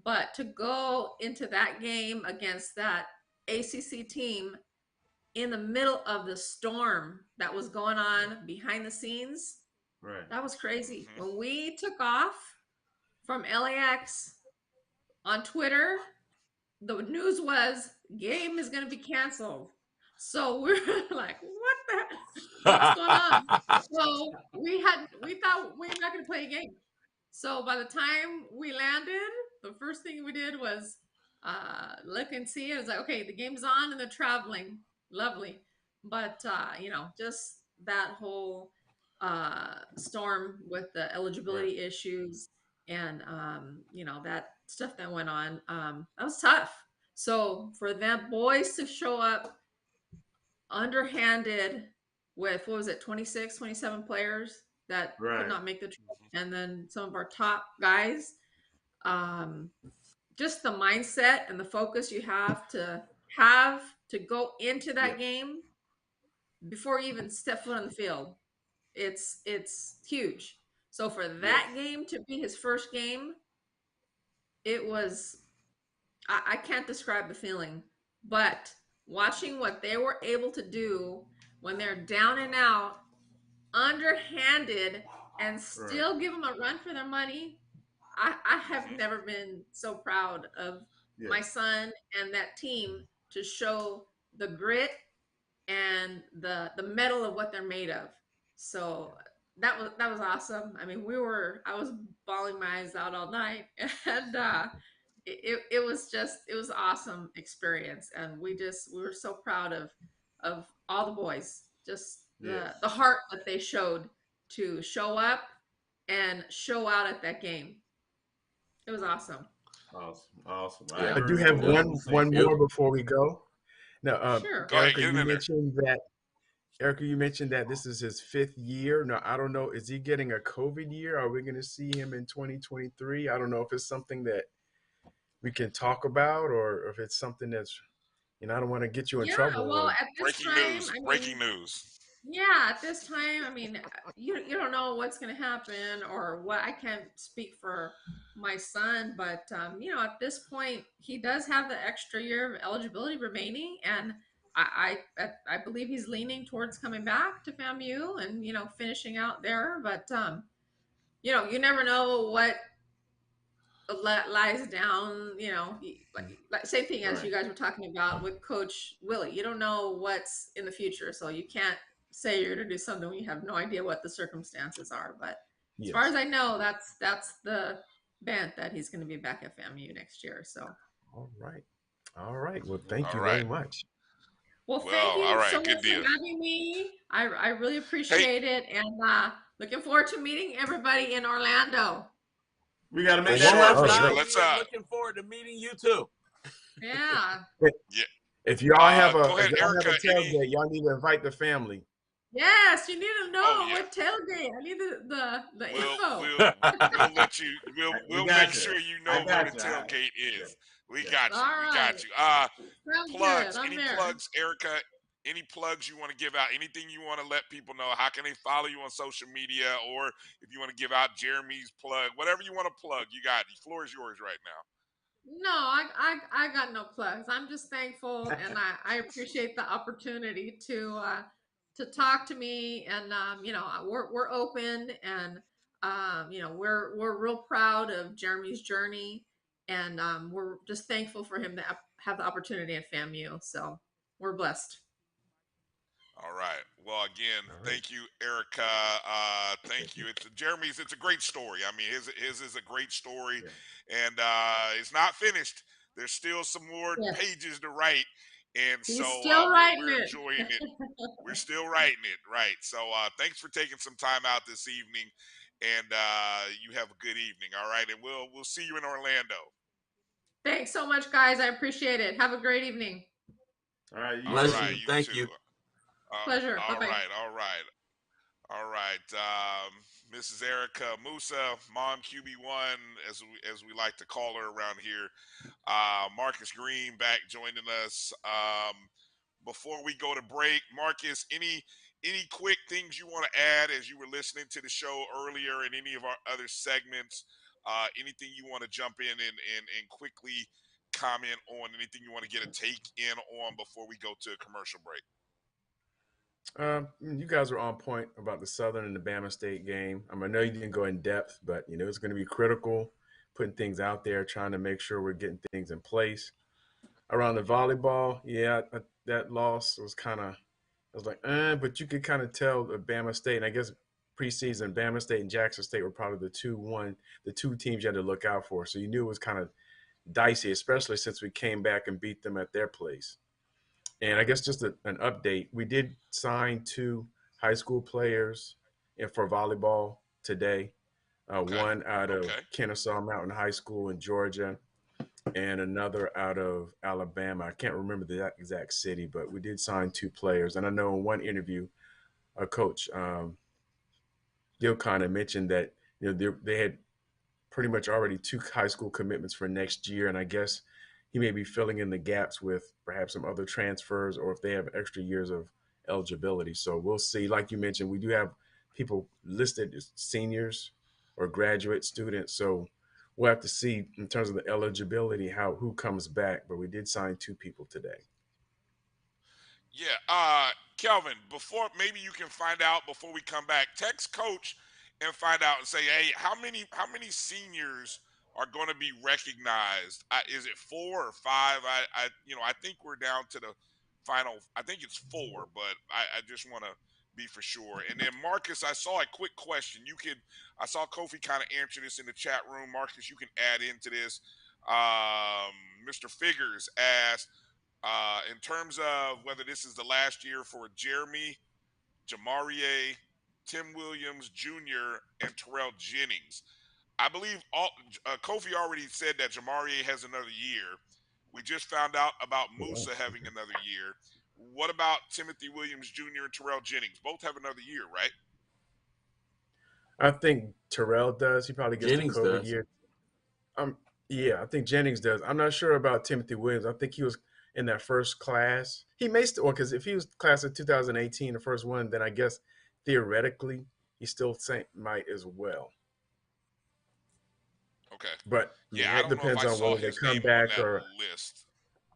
But to go into that game against that ACC team in the middle of the storm that was going on behind the scenes, right? That was crazy. When we took off from LAX on Twitter. The news was game is going to be canceled. So we're like, what's going on? So we thought we were not going to play a game. So by the time we landed, the first thing we did was look and see. It was like, okay, the game's on and they're traveling. Lovely. But, just that whole storm with the eligibility issues and, that stuff that went on, that was tough. So for them boys to show up underhanded with, what was it, 26, 27 players that could not make the trip, and then some of our top guys, um, just the mindset and the focus you have to go into that game before you even step foot on the field. It's huge. So for that game to be his first game, it was, I can't describe the feeling, but watching what they were able to do when they're down and out, underhanded, and still give them a run for their money. I have never been so proud of my son and that team to show the grit and the metal of what they're made of. So that was awesome. I mean, I was bawling my eyes out all night, and it was awesome experience, and we were so proud of all the boys, just the heart that they showed to show up and show out at that game. It was awesome. Awesome. I do have one more before we go. Now, Sure. Go ahead, Erica, get you in there. mentioned that. Erica, you mentioned that this is his 5th year. Now, I don't know, is he getting a COVID year? Are we going to see him in 2023? I don't know if it's something that we can talk about, or if it's something that's, I don't want to get you in Yeah, trouble. well, at this Breaking time, news. I mean, Breaking news. yeah, at this time, I mean, you don't know what's going to happen or what. I can't speak for my son, but at this point, he does have the extra year of eligibility remaining, and I believe he's leaning towards coming back to FAMU and finishing out there. But you never know what lies down, like same thing as you guys were talking about with Coach Willie. You don't know what's in the future, so you can't say you're going to do something when you have no idea what the circumstances are. But as far as I know, that's the bent that he's going to be back at FAMU next year. So. All right. Well, thank All you right. very much. Well, thank you all right. so Good much deal. for having me. I really appreciate it, and looking forward to meeting everybody in Orlando. We got to make One that more happen. time. Let's We're looking forward to meeting you too. Yeah. Yeah. If y'all have Go ahead, Erica. tailgate, y'all need to invite the family. Yes, you need to know Oh, yeah. what tailgate. I need the info. We'll let you. We'll got make you. sure you I know got where the you. All right. tailgate is. We Yeah. got you. All We right. got you. Sounds Plugs. good. I'm Any there. plugs, Erica? Any plugs you want to give out? Anything you want to let people know? How can they follow you on social media? Or if you want to give out Jeremy's plug, whatever you want to plug, you got it. The floor is yours right now. No, I got no plugs. I'm just thankful, and I appreciate the opportunity to talk to me, and we're open, and we're real proud of Jeremy's journey, and we're just thankful for him to have the opportunity at FAMU. So we're blessed. All right. Well, again, thank you, Erica. Thank you. It's a great story. I mean, his is a great story, and it's not finished. There's still some more pages to write, and He's so still writing we're it. enjoying it. We're still writing it, right? So thanks for taking some time out this evening, and you have a good evening. All right, and we'll see you in Orlando. Thanks so much, guys. I appreciate it. Have a great evening. All right. You Thank too. you. Pleasure. All Bye-bye. right. All right, Mrs. Erica Musa, Mom QB1, as we like to call her around here. Marcus Green back joining us. Before we go to break, Marcus, any quick things you want to add as you were listening to the show earlier in any of our other segments? Anything you want to jump in and quickly comment on? Anything you want to get a take in on before we go to a commercial break? You guys were on point about the Southern and the Bama State game. I know you didn't go in depth, but it's going to be critical putting things out there, trying to make sure we're getting things in place. Around the volleyball, yeah, that loss was kind of, I was like, but you could kind of tell the Bama State, and I guess preseason, Bama State and Jackson State were probably the two teams you had to look out for. So you knew it was kind of dicey, especially since we came back and beat them at their place. And I guess just an update, we did sign 2 high school players for volleyball today. One out of Kennesaw Mountain High School in Georgia, and another out of Alabama. I can't remember the exact city, but we did sign 2 players. And I know in one interview, Coach Gilcon had mentioned that they had pretty much already 2 high school commitments for next year, and I guess he may be filling in the gaps with perhaps some other transfers or if they have extra years of eligibility. So we'll see. Like you mentioned, we do have people listed as seniors or graduate students. So we'll have to see in terms of the eligibility who comes back. But we did sign 2 people today. Yeah, Kelvin, before maybe you can find out before we come back, text Coach and find out and say, hey, how many seniors are going to be recognized? Is it 4 or 5? I think we're down to the final. I think it's 4, but I just want to be for sure. And then Marcus, I saw a quick question. I saw Kofi kind of answer this in the chat room. Marcus, you can add into this. Mr. Figures asked, in terms of whether this is the last year for Jeremy, Jamarie, Tim Williams Jr., and Terrell Jennings. I believe Kofi already said that Jamarie has another year. We just found out about Moussa having another year. What about Timothy Williams Jr. and Terrell Jennings? Both have another year, right? I think Terrell does. He probably gets Jennings the COVID does. year. Yeah, I think Jennings does. I'm not sure about Timothy Williams. I think he was in that first class. He may still, because if he was class of 2018, the first one, then I guess theoretically he still might as well. Okay. But yeah, it depends on whether they come back or list.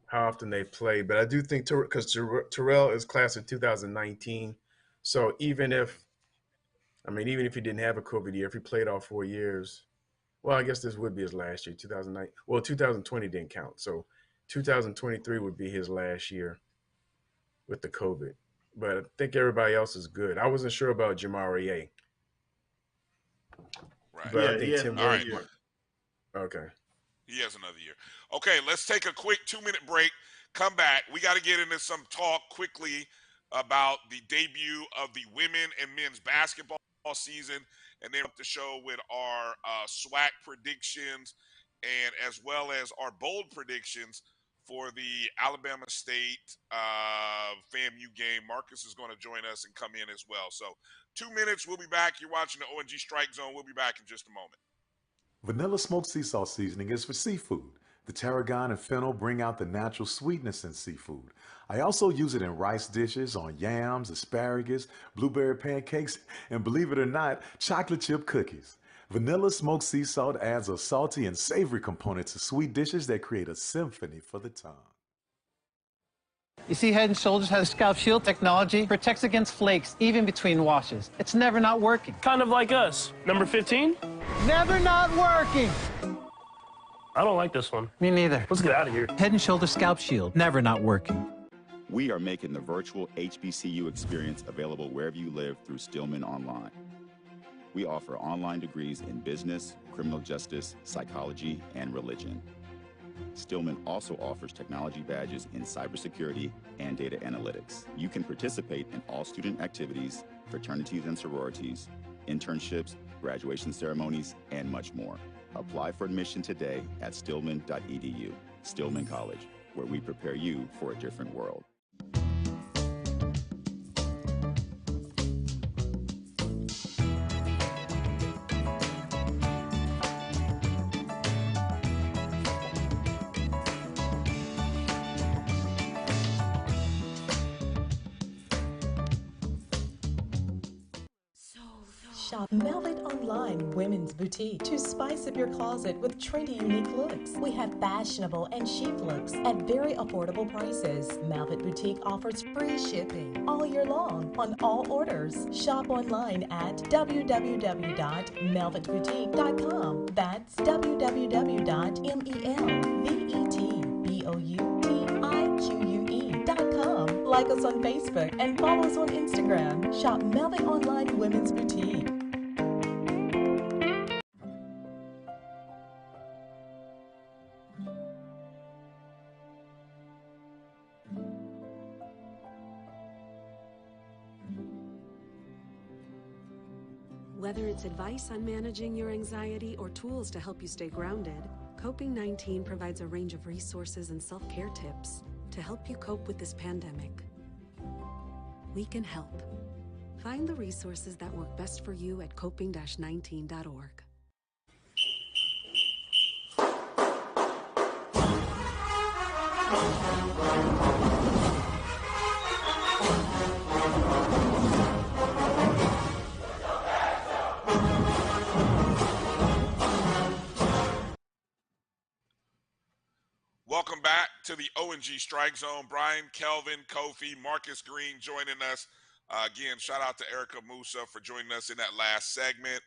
how often they play. But I do think because Terrell is class of 2019, so even if he didn't have a COVID year, if he played all 4 years, well, I guess this would be his last year. 2009. Well, 2020 didn't count, so 2023 would be his last year with the COVID. But I think everybody else is good. I wasn't sure about Jamarie. Right. But I think Tim Williams. Right. Okay. He has another year. Okay, let's take a quick 2-minute break. Come back. We got to get into some talk quickly about the debut of the women and men's basketball season, and then up the show with our SWAC predictions and as well as our bold predictions for the Alabama State FAMU game. Marcus is going to join us and come in as well. So 2 minutes, we'll be back. You're watching the ONG Strike Zone. We'll be back in just a moment. Vanilla smoked sea salt seasoning is for seafood. The tarragon and fennel bring out the natural sweetness in seafood. I also use it in rice dishes, on yams, asparagus, blueberry pancakes, and believe it or not, chocolate chip cookies. Vanilla smoked sea salt adds a salty and savory component to sweet dishes that create a symphony for the tongue. You see, Head & Shoulders has Scalp Shield technology, protects against flakes, even between washes. It's never not working. Kind of like us. Number 15? Never not working. I don't like this one. Me neither. Let's get out of here. Head & Shoulders Scalp Shield, never not working. We are making the virtual HBCU experience available wherever you live through Stillman Online. We offer online degrees in business, criminal justice, psychology, and religion. Stillman also offers technology badges in cybersecurity and data analytics. You can participate in all student activities, fraternities and sororities, internships, graduation ceremonies, and much more. Apply for admission today at stillman.edu. Stillman College, where we prepare you for a different world. Shop Velvet Online Women's Boutique to spice up your closet with trendy, unique looks. We have fashionable and chic looks at very affordable prices. Velvet Boutique offers free shipping all year long on all orders. Shop online at www.melvetboutique.com. That's www.melvetboutique.com. Like us on Facebook and follow us on Instagram. Shop Velvet Online Women's Boutique. Whether it's advice on managing your anxiety or tools to help you stay grounded, Coping-19 provides a range of resources and self-care tips to help you cope with this pandemic. We can help. Find the resources that work best for you at coping-19.org. Welcome back to the O&G Strike Zone. Brian, Kelvin, Kofi, Marcus Green joining us. Again, shout out to Erica Musa for joining us in that last segment.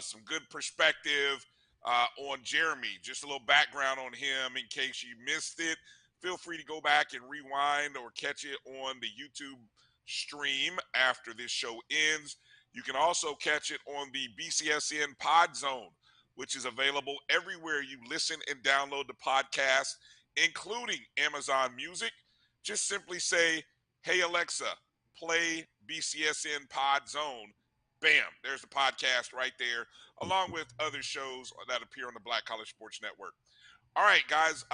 Some good perspective on Jeremy. Just a little background on him in case you missed it. Feel free to go back and rewind or catch it on the YouTube stream after this show ends. You can also catch it on the BCSN Pod Zone, which is available everywhere you listen and download the podcast, including Amazon Music. Just simply say, hey, Alexa, play BCSN Pod Zone. Bam, there's the podcast right there, along with other shows that appear on the Black College Sports Network. All right, guys,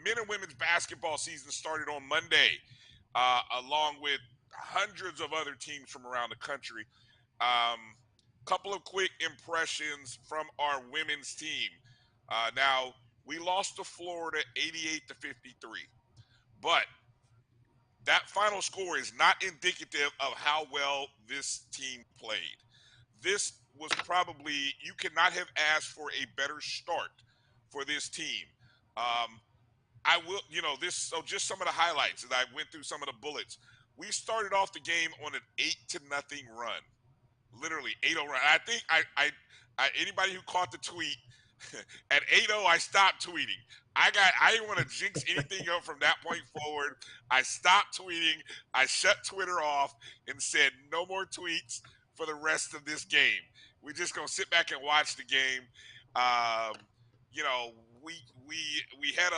men and women's basketball season started on Monday, along with hundreds of other teams from around the country. Couple of quick impressions from our women's team. Now, we lost to Florida 88-53, but that final score is not indicative of how well this team played. This was probably, you could not have asked for a better start for this team. I will, so just some of the highlights as I went through some of the bullets. We started off the game on an 8-0 run. Literally 8-0 run. I think I anybody who caught the tweet at 8-0, I stopped tweeting. I didn't want to jinx anything up from that point forward. I stopped tweeting. I shut Twitter off and said no more tweets for the rest of this game. We're just gonna sit back and watch the game. We had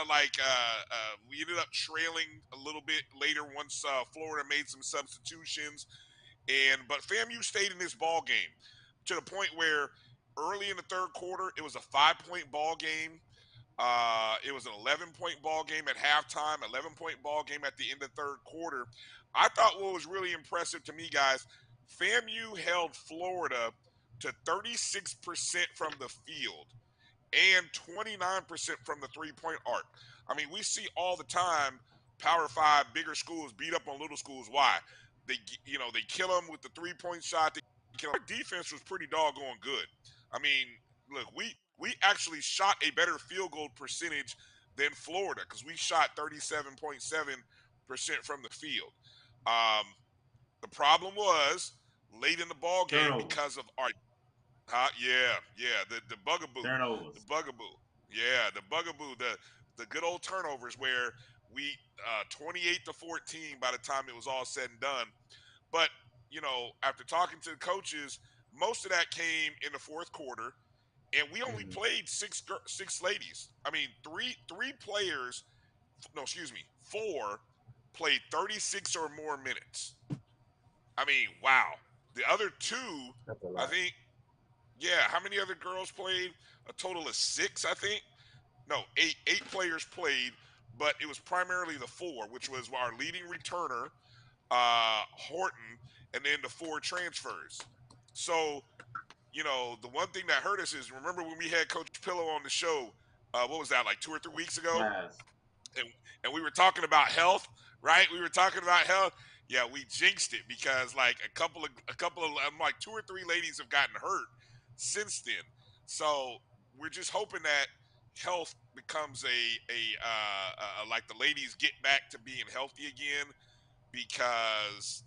we ended up trailing a little bit later once Florida made some substitutions. But FAMU stayed in this ball game to the point where early in the third quarter, it was a 5-point ball game. It was an 11-point ball game at halftime, 11-point ball game at the end of the third quarter. I thought what was really impressive to me, guys, FAMU held Florida to 36% from the field and 29% from the three-point arc. I mean, we see all the time Power 5 bigger schools beat up on little schools. Why? They kill them with the three-point shot. Our defense was pretty doggone good. I mean, look, we actually shot a better field goal percentage than Florida because we shot 37.7% from the field. The problem was late in the ball game because of our the bugaboo. Turnovers. The bugaboo. Yeah, the bugaboo, the good old turnovers where we 28-14 by the time it was all said and done. But, after talking to the coaches, most of that came in the fourth quarter, and we only played six ladies. I mean, four played 36 or more minutes. I mean, wow. The other two, I think, how many other girls played? A total of 6, I think. No, eight players played, but it was primarily the 4, which was our leading returner, Horton, and then the 4 transfers. So, the one thing that hurt us is, remember when we had Coach Pillow on the show, what was that, like 2 or 3 weeks ago? Yes. And we were talking about health, right? We were talking about health. Yeah, we jinxed it because like a couple of like 2 or 3 ladies have gotten hurt since then. So we're just hoping that health becomes like the ladies get back to being healthy again because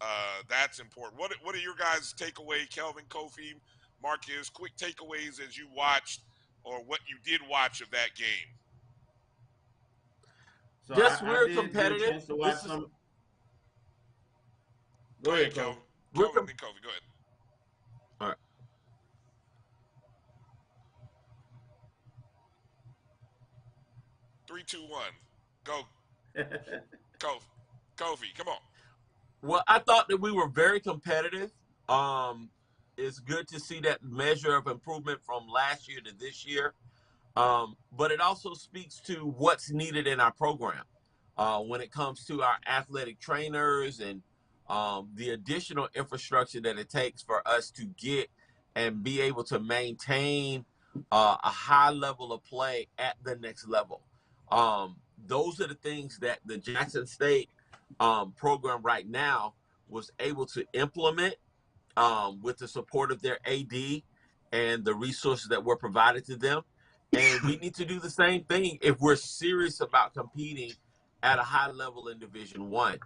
that's important. What are your guys' takeaway, Kelvin, Kofi, Marcus? Quick takeaways as you watched or what you did watch of that game. So Just I we're did get a competitive. chance to watch This is some. Go ahead, Cole. Kelvin, then Kofi. Go ahead. all right. 3, 2, 1, go. Kofi, come on. Well, I thought that we were very competitive. It's good to see that measure of improvement from last year to this year. But it also speaks to what's needed in our program when it comes to our athletic trainers and the additional infrastructure that it takes for us to get and be able to maintain a high level of play at the next level. Those are the things that the Jackson State program right now was able to implement with the support of their AD and the resources that were provided to them. And we need to do the same thing if we're serious about competing at a high level in Division One.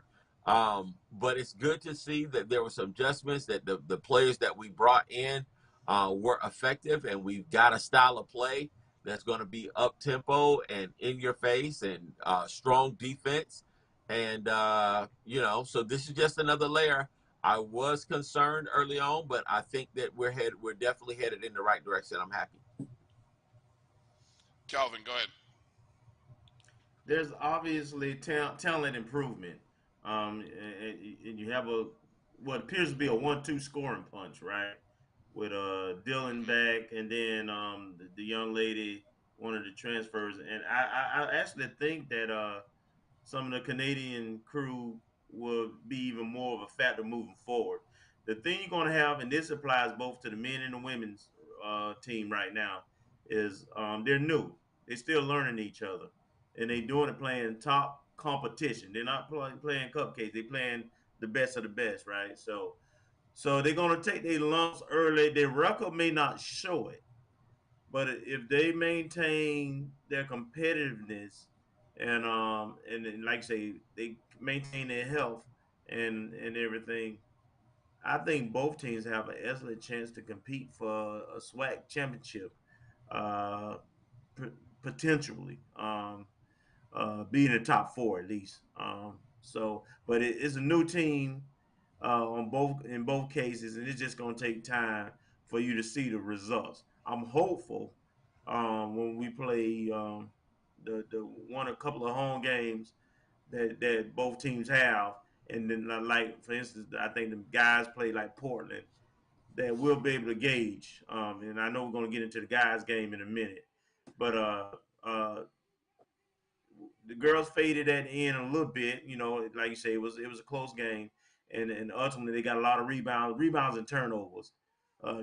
But it's good to see that there were some adjustments, that the players that we brought in were effective, and we've got a style of play that's going to be up tempo and in your face and strong defense. And, so this is just another layer. I was concerned early on, but I think that we're definitely headed in the right direction. I'm happy. Calvin, go ahead. There's obviously talent improvement, and you have what appears to be a 1-2 scoring punch, right? With Dylan back, and then the young lady, one of the transfers, and I actually think that some of the Canadian crew will be even more of a factor moving forward. The thing you're going to have, and this applies both to the men and the women's team right now, is they're new. They're still learning each other, and they're doing it playing top competition. They're not playing cupcakes. They're playing the best of the best, right? So they're going to take their lumps early. Their record may not show it, but if they maintain their competitiveness and like I say they maintain their health and everything, I think both teams have an excellent chance to compete for a SWAC championship, uh, potentially. Be in the top four at least. But it's a new team in both cases, and it's just going to take time for you to see the results. I'm hopeful when we play a couple of home games that both teams have, and then like for instance, I think the guys play like Portland, that we'll be able to gauge. And I know we're going to get into the guys game in a minute, but uh, the girls faded at the end a little bit. Like you say, it was a close game, and ultimately they got a lot of rebounds and turnovers,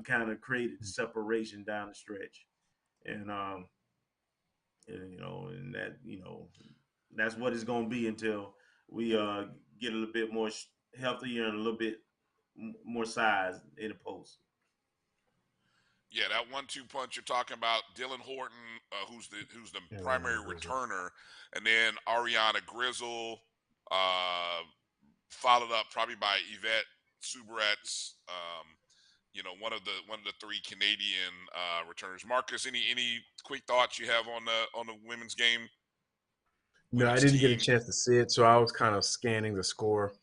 kind of created the separation down the stretch, and and that's what it's going to be until we get a little bit more healthier and a little bit more size in the post. Yeah, that 1-2 punch you're talking about, Dylan Horton, who's the primary returner, and then Ariana Grizzle, followed up probably by Yvette Subaretz, one of the 3 Canadian returners. Marcus, any quick thoughts you have on the women's game? No, I didn't get a chance to see it, so I was kind of scanning the score.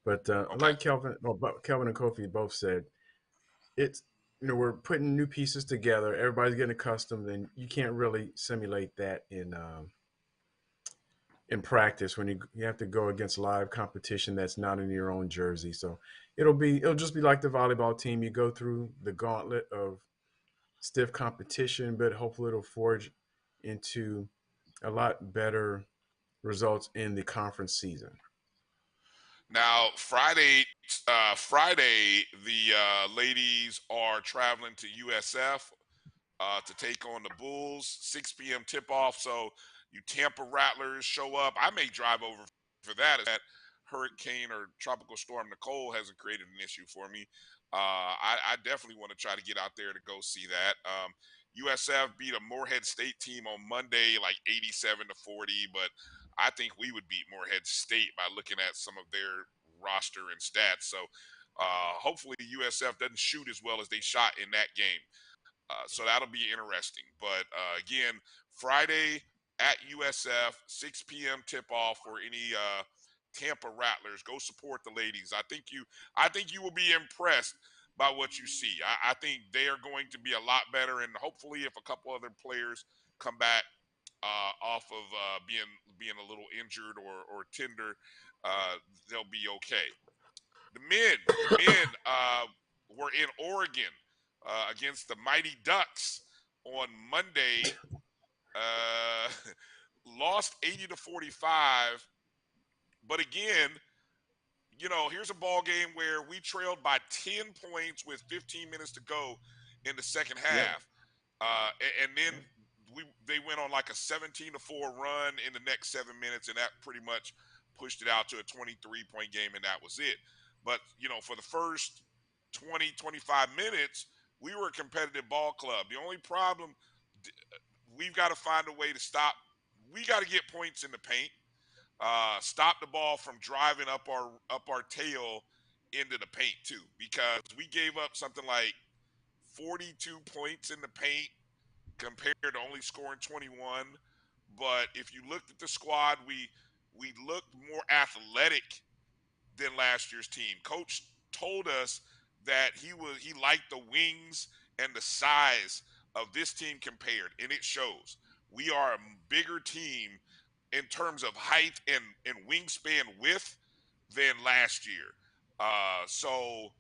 But like Kelvin and Kofi both said, it's we're putting new pieces together. Everybody's getting accustomed, and you can't really simulate that in practice when you have to go against live competition that's not in your own jersey. So it'll just be like the volleyball team. You go through the gauntlet of stiff competition, but hopefully it'll forge into a lot better results in the conference season. Now, Friday, the ladies are traveling to USF to take on the Bulls. 6 p.m. tip-off. So you Tampa Rattlers show up. I may drive over for that. hurricane or tropical storm Nicole hasn't created an issue for me. I definitely want to try to get out there to go see that. USF beat a Morehead State team on Monday, like 87-40, but I think we would beat Morehead State by looking at some of their roster and stats. So hopefully USF doesn't shoot as well as they shot in that game. So that'll be interesting. But again, Friday at USF, 6 p.m. tip-off for any Tampa Rattlers. Go support the ladies. I think you will be impressed by what you see. I think they are going to be a lot better, and hopefully, if a couple other players come back off of being a little injured or tender, they'll be okay. The men were in Oregon against the Mighty Ducks on Monday. Lost 80-45, but again, here's a ball game where we trailed by 10 points with 15 minutes to go in the second half. And then they went on like a 17-4 run in the next 7 minutes, and that pretty much pushed it out to a 23-point game, and that was it. But, for the first 20, 25 minutes, we were a competitive ball club. The only problem, we've got to find a way to stop. We got to get points in the paint. Stop the ball from driving up our tail into the paint too, because we gave up something like 42 points in the paint compared to only scoring 21. But if you looked at the squad, we looked more athletic than last year's team. Coach told us that he liked the wings and the size of this team compared, and it shows. We are a bigger team in terms of height and wingspan width than last year. So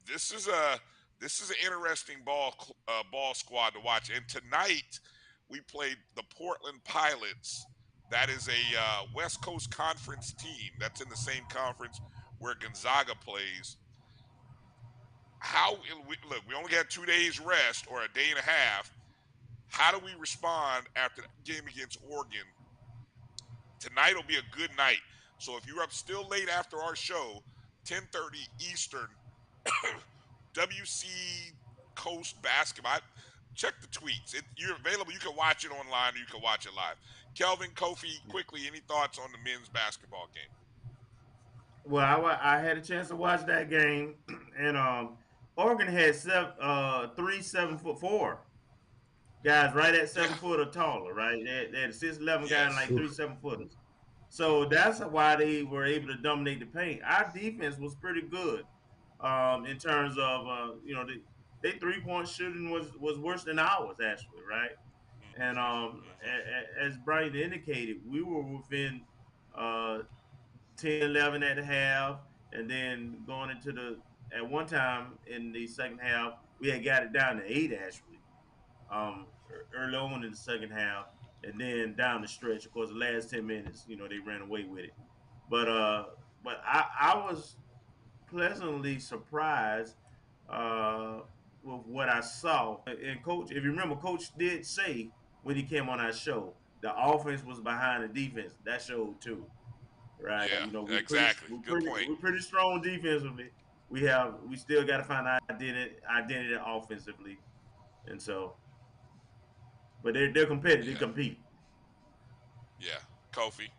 this is an interesting ball squad to watch. And tonight we played the Portland Pilots. That is a West Coast Conference team that's in the same conference where Gonzaga plays. Look, we only got 2 days rest or a day and a half. How do we respond after the game against Oregon? Tonight will be a good night. So if you're up still late after our show, 10:30 Eastern, WC Coast Basketball. Check the tweets. You're available. You can watch it online or you can watch it live. Kelvin, Kofi, quickly, any thoughts on the men's basketball game? Well, I had a chance to watch that game, and Oregon had 3 7'4" guys right at 7 foot or taller, right? They had a 6'11" guy and like 3 7-footers. So that's why they were able to dominate the paint. Our defense was pretty good in terms of they 3-point shooting was worse than ours actually, right? And as Brian indicated, we were within 10, 11 at the half, and then going into at one time in the second half, we had got it down to 8 actually, early on in the second half, and then down the stretch. Of course, the last 10 minutes, they ran away with it. But I was pleasantly surprised with what I saw. And Coach, if you remember, Coach did say when he came on our show, the offense was behind the defense. That showed too. Right. Yeah, exactly. Good point. We're pretty strong defensively. We still got to find identity offensively, and so. But they're competitive. They compete. Yeah, Kofi.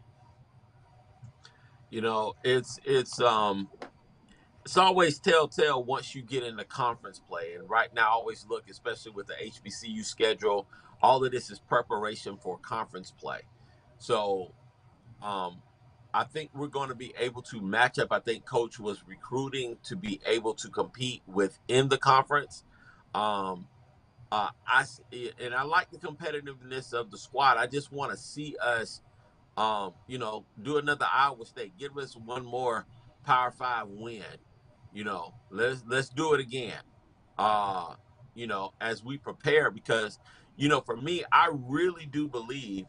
It's always telltale once you get into conference play. And right now, I always look, especially with the HBCU schedule, all of this is preparation for conference play. So, I think we're going to be able to match up. I think Coach was recruiting to be able to compete within the conference. I like the competitiveness of the squad. I just want to see us, do another Iowa State. Give us one more Power 5 win. Let's do it again. As we prepare, because for me, I really do believe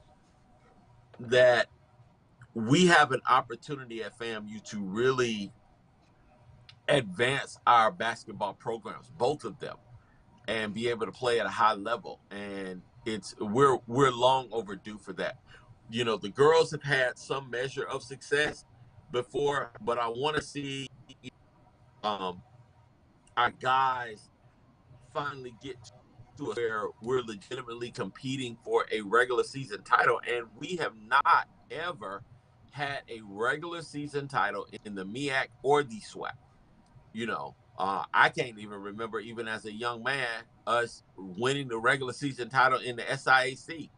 that we have an opportunity at FAMU to really advance our basketball programs, both of them, and be able to play at a high level. And we're long overdue for that. The girls have had some measure of success, before, but I want to see our guys finally get to where we're legitimately competing for a regular season title. And we have not ever had a regular season title in the MEAC or the SWAC. I can't even remember, even as a young man, us winning the regular season title in the SIAC.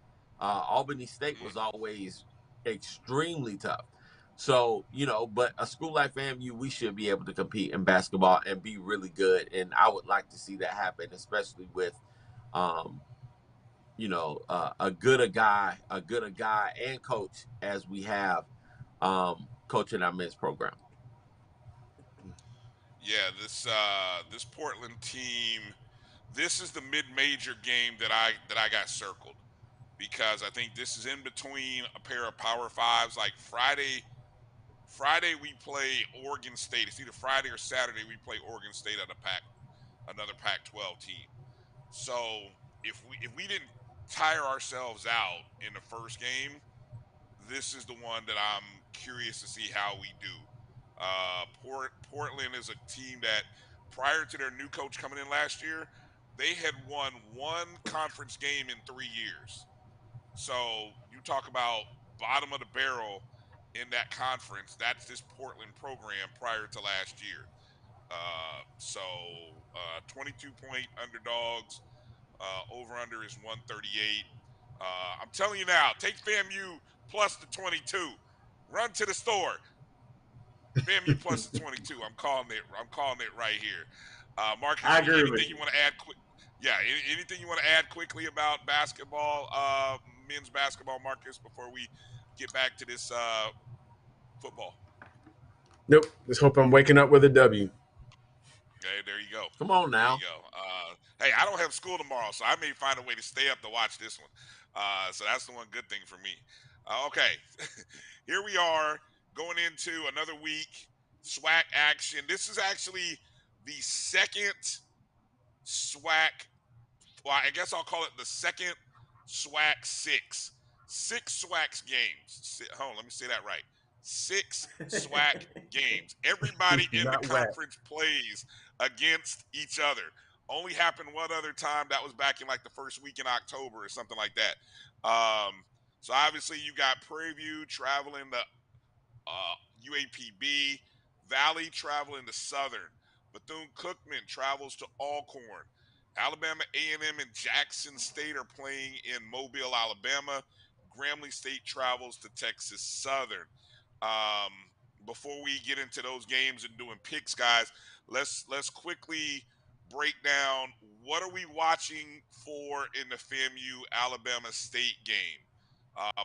Albany State was always extremely tough. So, but a school like FAMU, we should be able to compete in basketball and be really good. And I would like to see that happen, especially with, a good a guy and coach as we have coaching our men's program. Yeah, this Portland team, this is the mid-major game that I got circled, because I think this is in between a pair of Power Fives. Like Friday we play Oregon State. It's either Friday or Saturday we play Oregon State at another Pac-12 team. So if we didn't tire ourselves out in the first game, this is the one that I'm curious to see how we do. Portland is a team that, prior to their new coach coming in last year, they had won one conference game in 3 years. So you talk about bottom of the barrel in that conference. That's this Portland program prior to last year. 22-point underdogs. Over under is 138. I'm telling you now, take FAMU plus the 22. Run to the store. FAMU plus the 22. I'm calling it right here. Marcus, I agree with anything you. you want to add quick? Yeah, anything you want to add quickly about basketball, men's basketball, Marcus, before we get back to this football? Nope. Just hope I'm waking up with a W. Okay, there you go. Come on There now. you go. Hey, I don't have school tomorrow, so I may find a way to stay up to watch this one. So that's the one good thing for me. Okay, here we are going into another week. SWAC action. This is actually the second SWAC. Well, I guess I'll call it the second SWAC 6. 6 SWAC games. Hold on, let me say that right. 6 SWAC games. Everybody in the Not whack. conference plays against each other. Only happened one other time. That was back in like the first week in October or something like that. So obviously you got Prairie View traveling to UAPB, Valley traveling to Southern, Bethune-Cookman travels to Alcorn, Alabama A&M and Jackson State are playing in Mobile, Alabama. Grambling State travels to Texas Southern. Before we get into those games and doing picks, guys, let's quickly break down what are we watching for in the FAMU Alabama State game.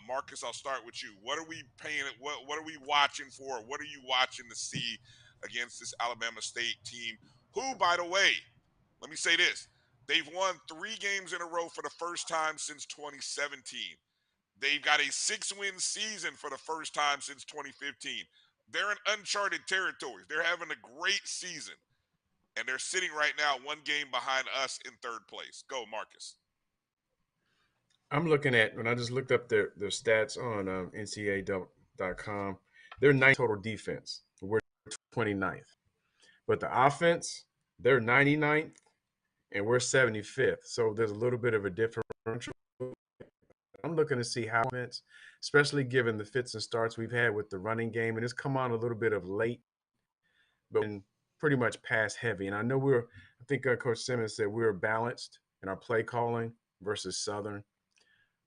Marcus, I'll start with you. What are we paying? What are we watching for? What are you watching to see against this Alabama State team? Who, by the way, let me say this: they've won 3 games in a row for the first time since 2017. They've got a 6-win season for the first time since 2015. They're in uncharted territories. They're having a great season, and they're sitting right now 1 game behind us in 3rd place. Go, Marcus. I'm looking at, when I just looked up their stats on NCAA.com, they're 9th total defense. We're 29th. But the offense, they're 99th and we're 75th. So there's a little bit of a differential. I'm looking to see how offense, especially given the fits and starts we've had with the running game, and it's come on a little bit of late, but been pretty much pass heavy. And I know I think Coach Simmons said we were balanced in our play calling versus Southern.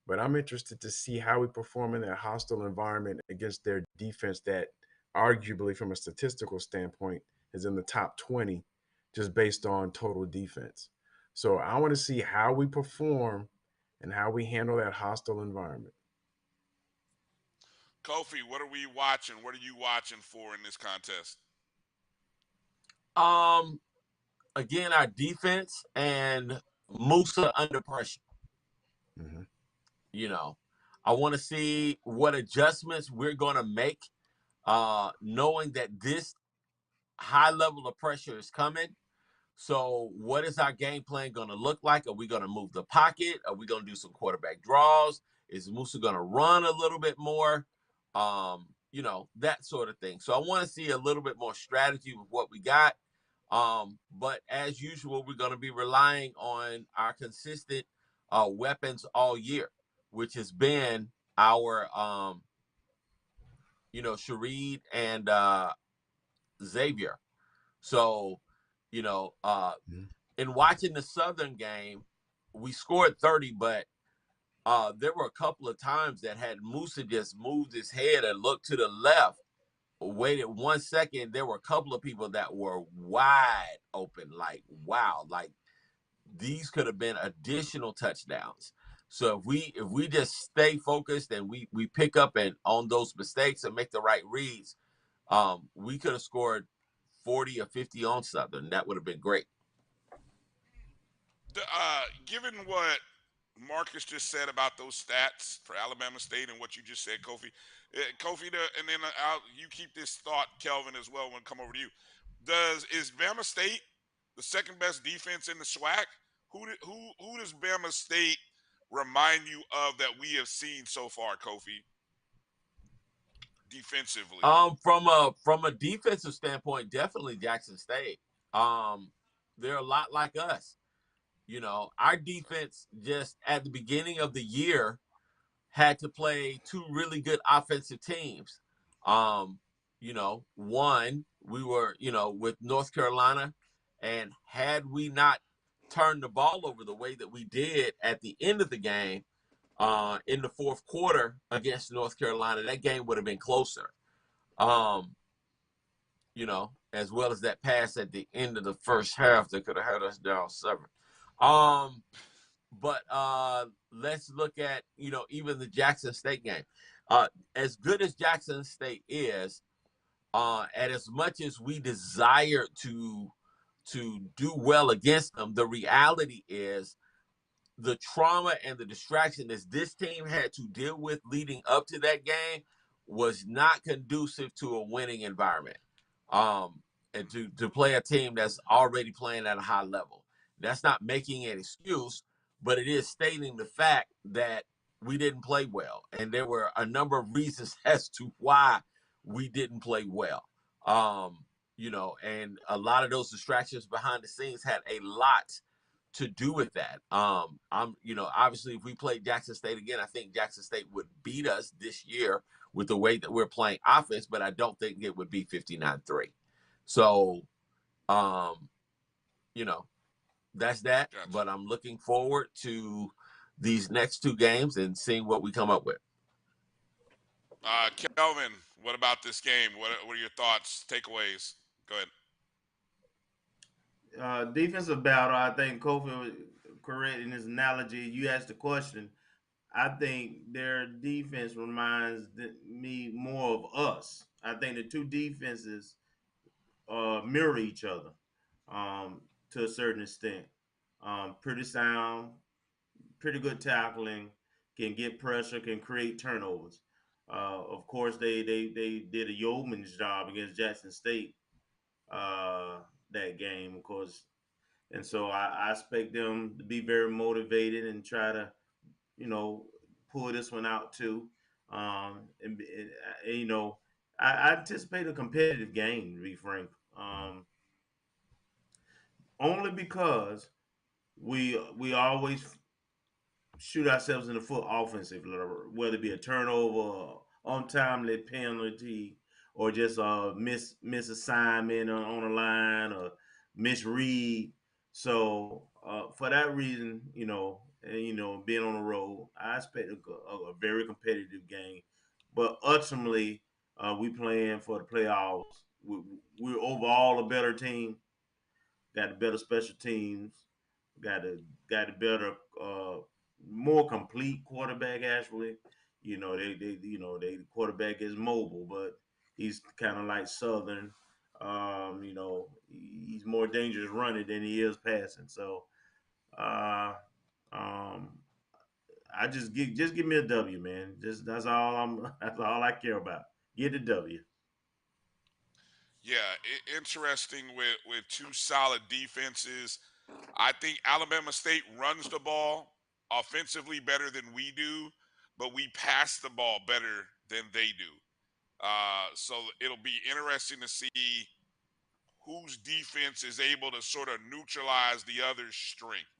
But I'm interested to see how we perform in that hostile environment against their defense that arguably from a statistical standpoint is in the top 20 just based on total defense. So I want to see how we perform and how we handle that hostile environment. Kofi, what are we watching? What are you watching for in this contest? Again, our defense and Moussa under pressure. Mm-hmm. I want to see what adjustments we're going to make, knowing that this high level of pressure is coming. So what is our game plan going to look like? Are we going to move the pocket? Are we going to do some quarterback draws? Is Moussa going to run a little bit more? that sort of thing. So I want to see a little bit more strategy with what we got. But as usual, we're going to be relying on our consistent weapons all year, which has been our, Shareed and Xavier. So, in watching the Southern game, we scored 30, but there were a couple of times that had Moussa just moved his head and looked to the left, waited 1 second. There were a couple of people that were wide open, like, wow, like these could have been additional touchdowns. So if we just stay focused and we pick up and on those mistakes and make the right reads, we could have scored 40 or 50 on Southern. That would have been great. Given what Marcus just said about those stats for Alabama State and what you just said, Kofi, and then you keep this thought, Kelvin, as well when I come over to you. Is Bama State the second best defense in the SWAC? Who does Bama State remind you of that we have seen so far, Kofi? Defensively, from a defensive standpoint, definitely Jackson State. They're a lot like us. Our defense just at the beginning of the year had to play two really good offensive teams. One, we were, with North Carolina, and had we not turned the ball over the way that we did at the end of the game, in the fourth quarter against North Carolina, that game would have been closer. As well as that pass at the end of the first half that could have had us down 7. But let's look at, even the Jackson State game. As good as Jackson State is, and as much as we desire to do well against them, the reality is the trauma and the distraction that this team had to deal with leading up to that game was not conducive to a winning environment. And to play a team that's already playing at a high level. That's not making an excuse, but it is stating the fact that we didn't play well. And there were a number of reasons as to why we didn't play well. And a lot of those distractions behind the scenes had a lot to do with that. Obviously, if we played Jackson State again, I think Jackson State would beat us this year with the way that we're playing offense, but I don't think it would be 59-3. So, that's that. Gotcha. But I'm looking forward to these next 2 games and seeing what we come up with. Kelvin, what about this game? What are your thoughts, takeaways? Go ahead. Defensive battle, I think Kofi was correct in his analogy. You asked the question. I think their defense reminds me more of us. I think the two defenses mirror each other to a certain extent. Pretty sound, pretty good tackling, can get pressure, can create turnovers. Of course, they did a yeoman's job against Jackson State that game, of course. And so I expect them to be very motivated and try to, pull this one out too. I anticipate a competitive game, to be frank. Only because we always shoot ourselves in the foot offensively, whether it be a turnover, untimely penalty, or just a misassignment on the line or misread. So for that reason, being on the road, I expect a very competitive game. But ultimately, we playing for the playoffs. We're overall a better team. Got the better special teams. Got a better, more complete quarterback. Actually, the quarterback is mobile, but he's kind of like Southern. He's more dangerous running than he is passing. So, I just give me a W, man. That's all that's all I care about. Get the W. Yeah, interesting with 2 solid defenses. I think Alabama State runs the ball offensively better than we do, but we pass the ball better than they do. So it'll be interesting to see whose defense is able to sort of neutralize the other's strength.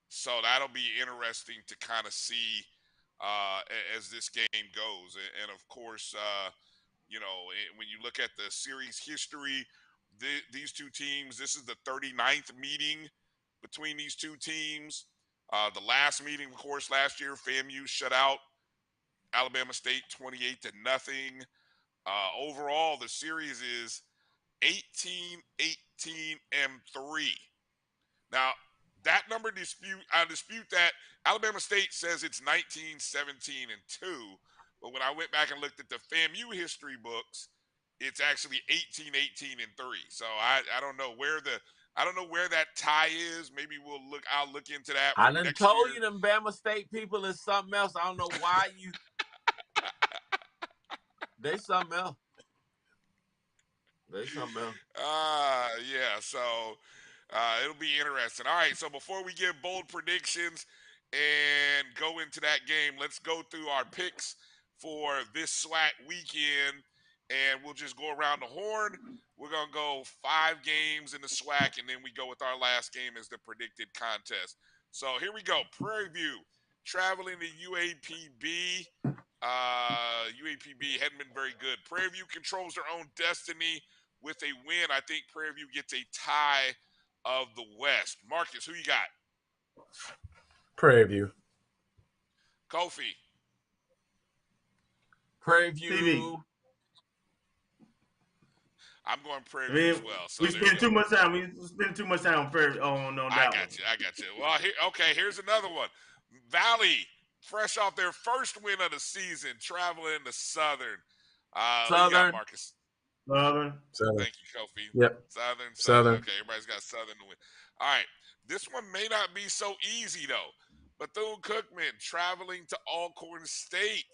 So that'll be interesting to kind of see as this game goes. And of course, when you look at the series history, these two teams, this is the 39th meeting between these two teams. The last meeting, of course, last year, FAMU shut out Alabama State 28-0. Overall, the series is 18-18-3. Now, that number I dispute that. Alabama State says it's 19-17-2, but when I went back and looked at the FAMU history books, it's actually 18-18-3. So I don't know where that tie is. Maybe I'll look into that I for done next told year. you them Bama State people is something else. I don't know why you. They something else. Yeah. So it'll be interesting. All right. So before we give bold predictions and go into that game, let's go through our picks for this SWAC weekend, and we'll just go around the horn. We're gonna go 5 games in the SWAC, and then we go with our last game as the predicted contest. So here we go. Prairie View traveling to UAPB. UAPB hadn't been very good. Prairie View controls their own destiny with a win. I think Prairie View gets a tie of the West. Marcus, who you got? Prairie View. Kofi. Prairie View. TV. I'm going Prairie View as well. So we spend too much time. We spend too much time on Prairie. Oh no, I got you. Well, here's another one. Valley, fresh off their first win of the season, traveling to Southern. Who you got, Marcus? Southern. Thank you, Kofi. Yep. Southern. Okay, everybody's got Southern to win. All right. This one may not be so easy, though. Bethune-Cookman traveling to Alcorn State.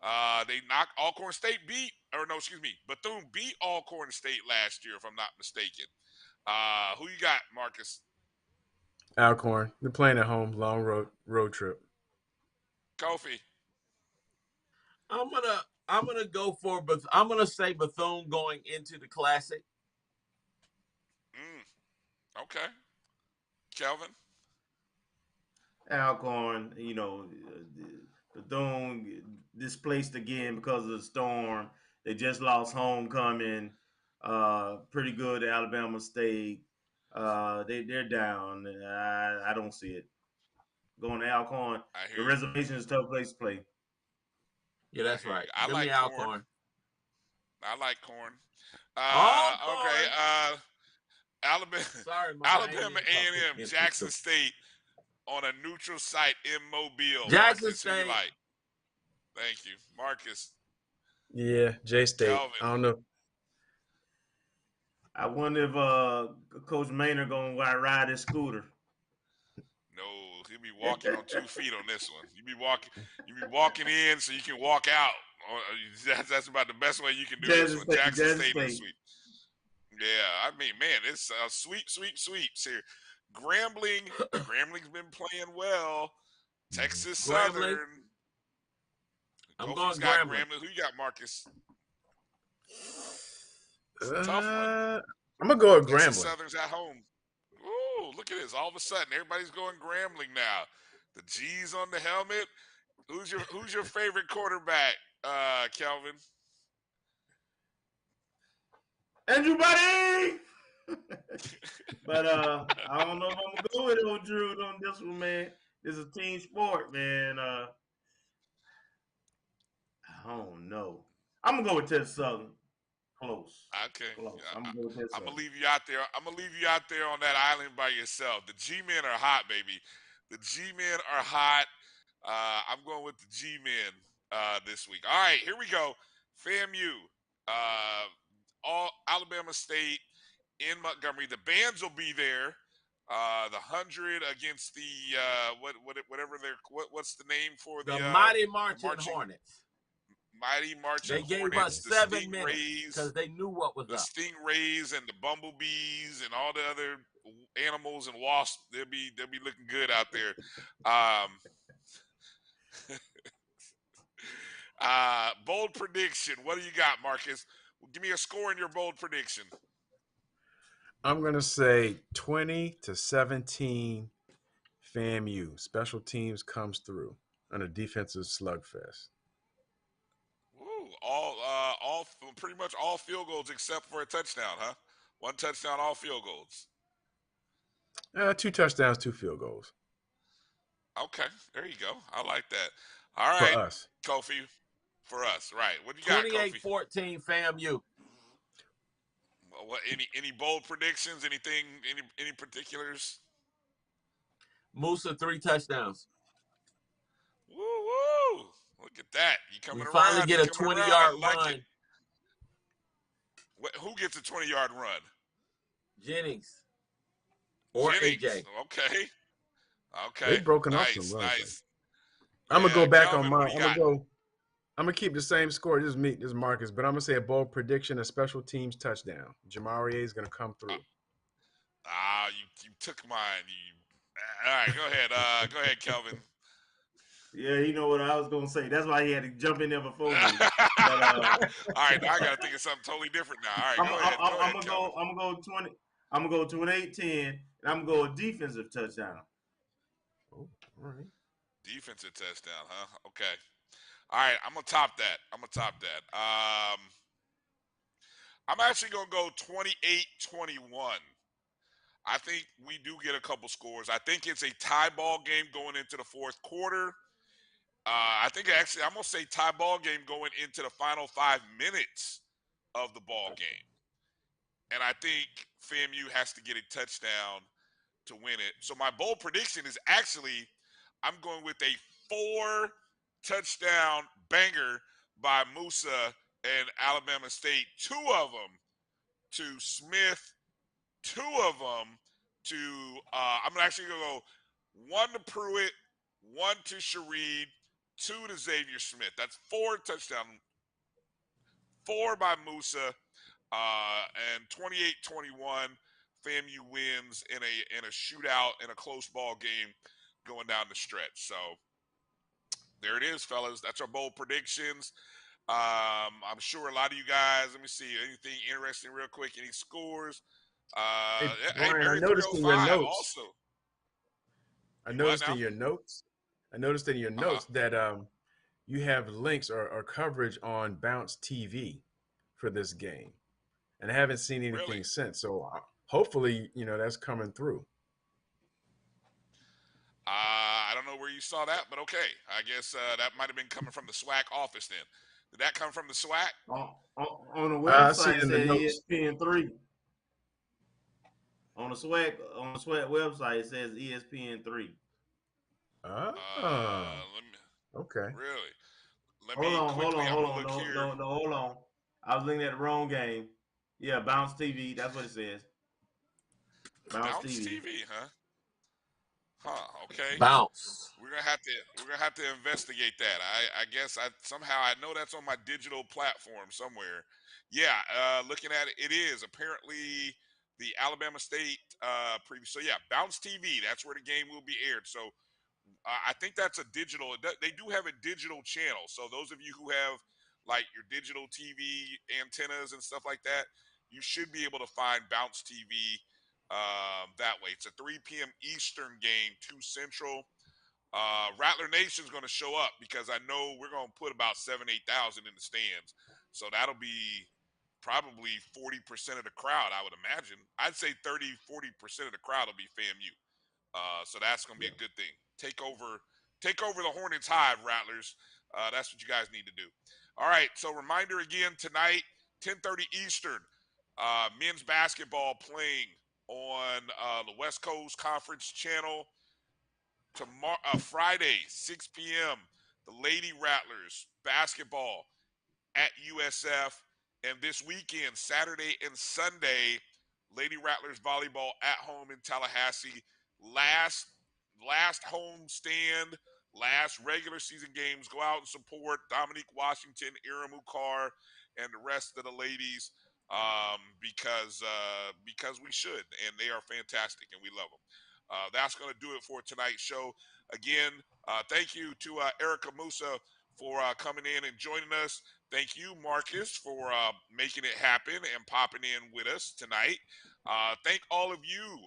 They knocked Alcorn State Bethune beat Alcorn State last year, if I'm not mistaken. Who you got, Marcus? Alcorn. They're playing at home, long road trip. Kofi. I'm gonna go for, but I'm gonna say Bethune going into the Classic. Okay. Kelvin. Alcorn, Bethune displaced again because of the storm. They just lost homecoming. Pretty good at Alabama State. They're down. I don't see it. Going to Alcorn. The reservation is a tough place to play. Yeah, that's right. I like Alcorn. I like corn. Okay. Alabama A&M, Jackson State on a neutral site in Mobile. Jackson Marcus, State. who you like? Thank you, Marcus. Yeah, J-State. Kelvin. I don't know. I wonder if Coach Maynard gonna ride his scooter. No, he'll be walking on 2 feet on this one. You be walking in so you can walk out. That's about the best way you can do this one. Jackson State is sweet. Yeah, I mean, man, it's sweeps here. Grambling's been playing well. Texas Southern. I'm going Grambling. Who you got, Marcus? It's a tough one. I'm gonna go with Texas Grambling. Southern's at home. Ooh, look at this! All of a sudden, everybody's going Grambling now. The G's on the helmet. Who's your favorite quarterback, Kelvin? Andrew Buddy. But I don't know if I'm gonna go with old Drew on this one, man. It's a team sport, man. I don't know. I'm gonna go with Texas Southern. Close. Okay. Close. I'm gonna leave you out there. I'm gonna leave you out there on that island by yourself. The G-men are hot, baby. The G-men are hot. I'm going with the G-men this week. All right, here we go. FAMU, all Alabama State in Montgomery. The bands will be there. The 100 against the what's the name for the Mighty Marching Hornets. Mighty Marching They Hornets. gave us 7 minutes because they knew what was the up. Stingrays and the bumblebees and all the other animals and wasps. They'll be looking good out there. Bold prediction. What do you got, Marcus? Give me a score in your bold prediction. I'm going to say 20-17 FAMU. Special teams comes through on a defensive slugfest. Woo, pretty much all field goals except for a touchdown, huh? One touchdown, all field goals. 2 touchdowns, 2 field goals. Okay, there you go. I like that. All For right, us. Kofi. For us, right. What do you got, Kofi? 28-14 FAMU. What any bold predictions? Anything? Any particulars? Moussa 3 touchdowns. Woo woo! Look at that. You coming We around? finally get a 20-yard like run. it. Who gets a 20-yard run? Jennings or Jennings. AJ. Okay. They've broken off some Nice. runs. Nice. I'm gonna go back Kelvin, on what my. do you I'm got? gonna keep the same score. This is Marcus, but I'm gonna say a bold prediction: a special teams touchdown. Jamarie is gonna come through. You took mine. All right, go ahead. Go ahead, Kelvin. Yeah, you know what I was gonna say. That's why he had to jump in there before me. But, all right, now I gotta think of something totally different now. All right, go ahead. I'm gonna go 20. I'm gonna go 28-10, and I'm gonna go a defensive touchdown. Oh, all right. Defensive touchdown, huh? Okay. All right, I'm gonna top that. I'm actually gonna go 28-21. I think we do get a couple scores. I think it's a tie ball game going into the fourth quarter. I think actually I'm going to say tie ball game going into the final 5 minutes of the ball game. And I think FAMU has to get a touchdown to win it. So my bold prediction is actually I'm going with a 4-touchdown banger by Moussa and Alabama State. 2 of them to Smith, 2 of them to I'm actually going to go 1 to Pruitt, 1 to Shareed, 2 to Xavier Smith. That's 4 touchdowns. 4 by Moussa, and 28-21. FAMU wins in a shootout in a close ball game going down the stretch. So there it is, fellas. That's our bold predictions. I'm sure a lot of you guys. Let me see anything interesting real quick. Any scores? Hey, Brian, Mary I noticed in your 305 notes. also. I noticed in your notes that you have links or coverage on Bounce TV for this game, and I haven't seen anything since. So hopefully, that's coming through. I don't know where you saw that, but okay. I guess that might have been coming from the SWAC office then. Did that come from the SWAC? On the website it says ESPN3. On the SWAC website it says ESPN3. Okay. Really? Hold on. No, hold on. I was looking at the wrong game. Yeah, Bounce TV. That's what it says. Bounce TV, huh? Okay. Bounce. We're gonna have to investigate that. I guess I know that's on my digital platform somewhere. Yeah, looking at it, it is apparently the Alabama State preview. So yeah, Bounce TV. That's where the game will be aired. So I think that's a digital. They do have a digital channel. So those of you who have like your digital TV antennas and stuff like that, you should be able to find Bounce TV that way. It's a 3 p.m. Eastern game, 2 Central. Rattler Nation's going to show up because I know we're going to put about 7,000-8,000 in the stands. So that'll be probably 40% of the crowd, I would imagine. I'd say 30-40% of the crowd will be FAMU. So that's going to be a good thing. Take over the Hornets hive, Rattlers. That's what you guys need to do. All right, so reminder again, tonight, 10:30 Eastern, men's basketball playing on the West Coast Conference channel. Tomorrow, Friday, 6 p.m., the Lady Rattlers basketball at USF. And this weekend, Saturday and Sunday, Lady Rattlers volleyball at home in Tallahassee. Last home stand, last regular season games. Go out and support Dominique Washington, Ira Mukar, and the rest of the ladies because we should, and they are fantastic, and we love them. That's going to do it for tonight's show. Again, thank you to Erica Musa for coming in and joining us. Thank you, Marcus, for making it happen and popping in with us tonight. Thank all of you,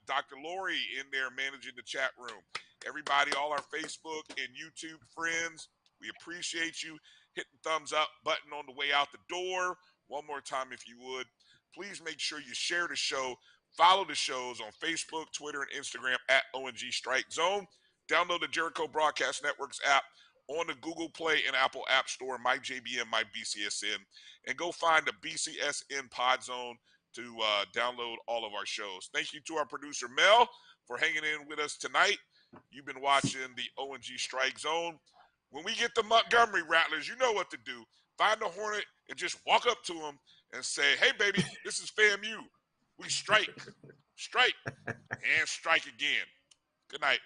Dr. Lori in there managing the chat room. Everybody, all our Facebook and YouTube friends, we appreciate you. Hit the thumbs up button on the way out the door. One more time, if you would. Please make sure you share the show. Follow the shows on Facebook, Twitter, and Instagram at ONG Strike Zone. Download the Jericho Broadcast Networks app on the Google Play and Apple App Store, MyJBN, MyBCSN, and go find the BCSN Pod Zone to download all of our shows. Thank you to our producer, Mel, for hanging in with us tonight. You've been watching the ONG Strike Zone. When we get the Montgomery Rattlers, you know what to do. Find the Hornet and just walk up to him and say, hey, baby, this is FAMU. We strike, and strike again. Good night.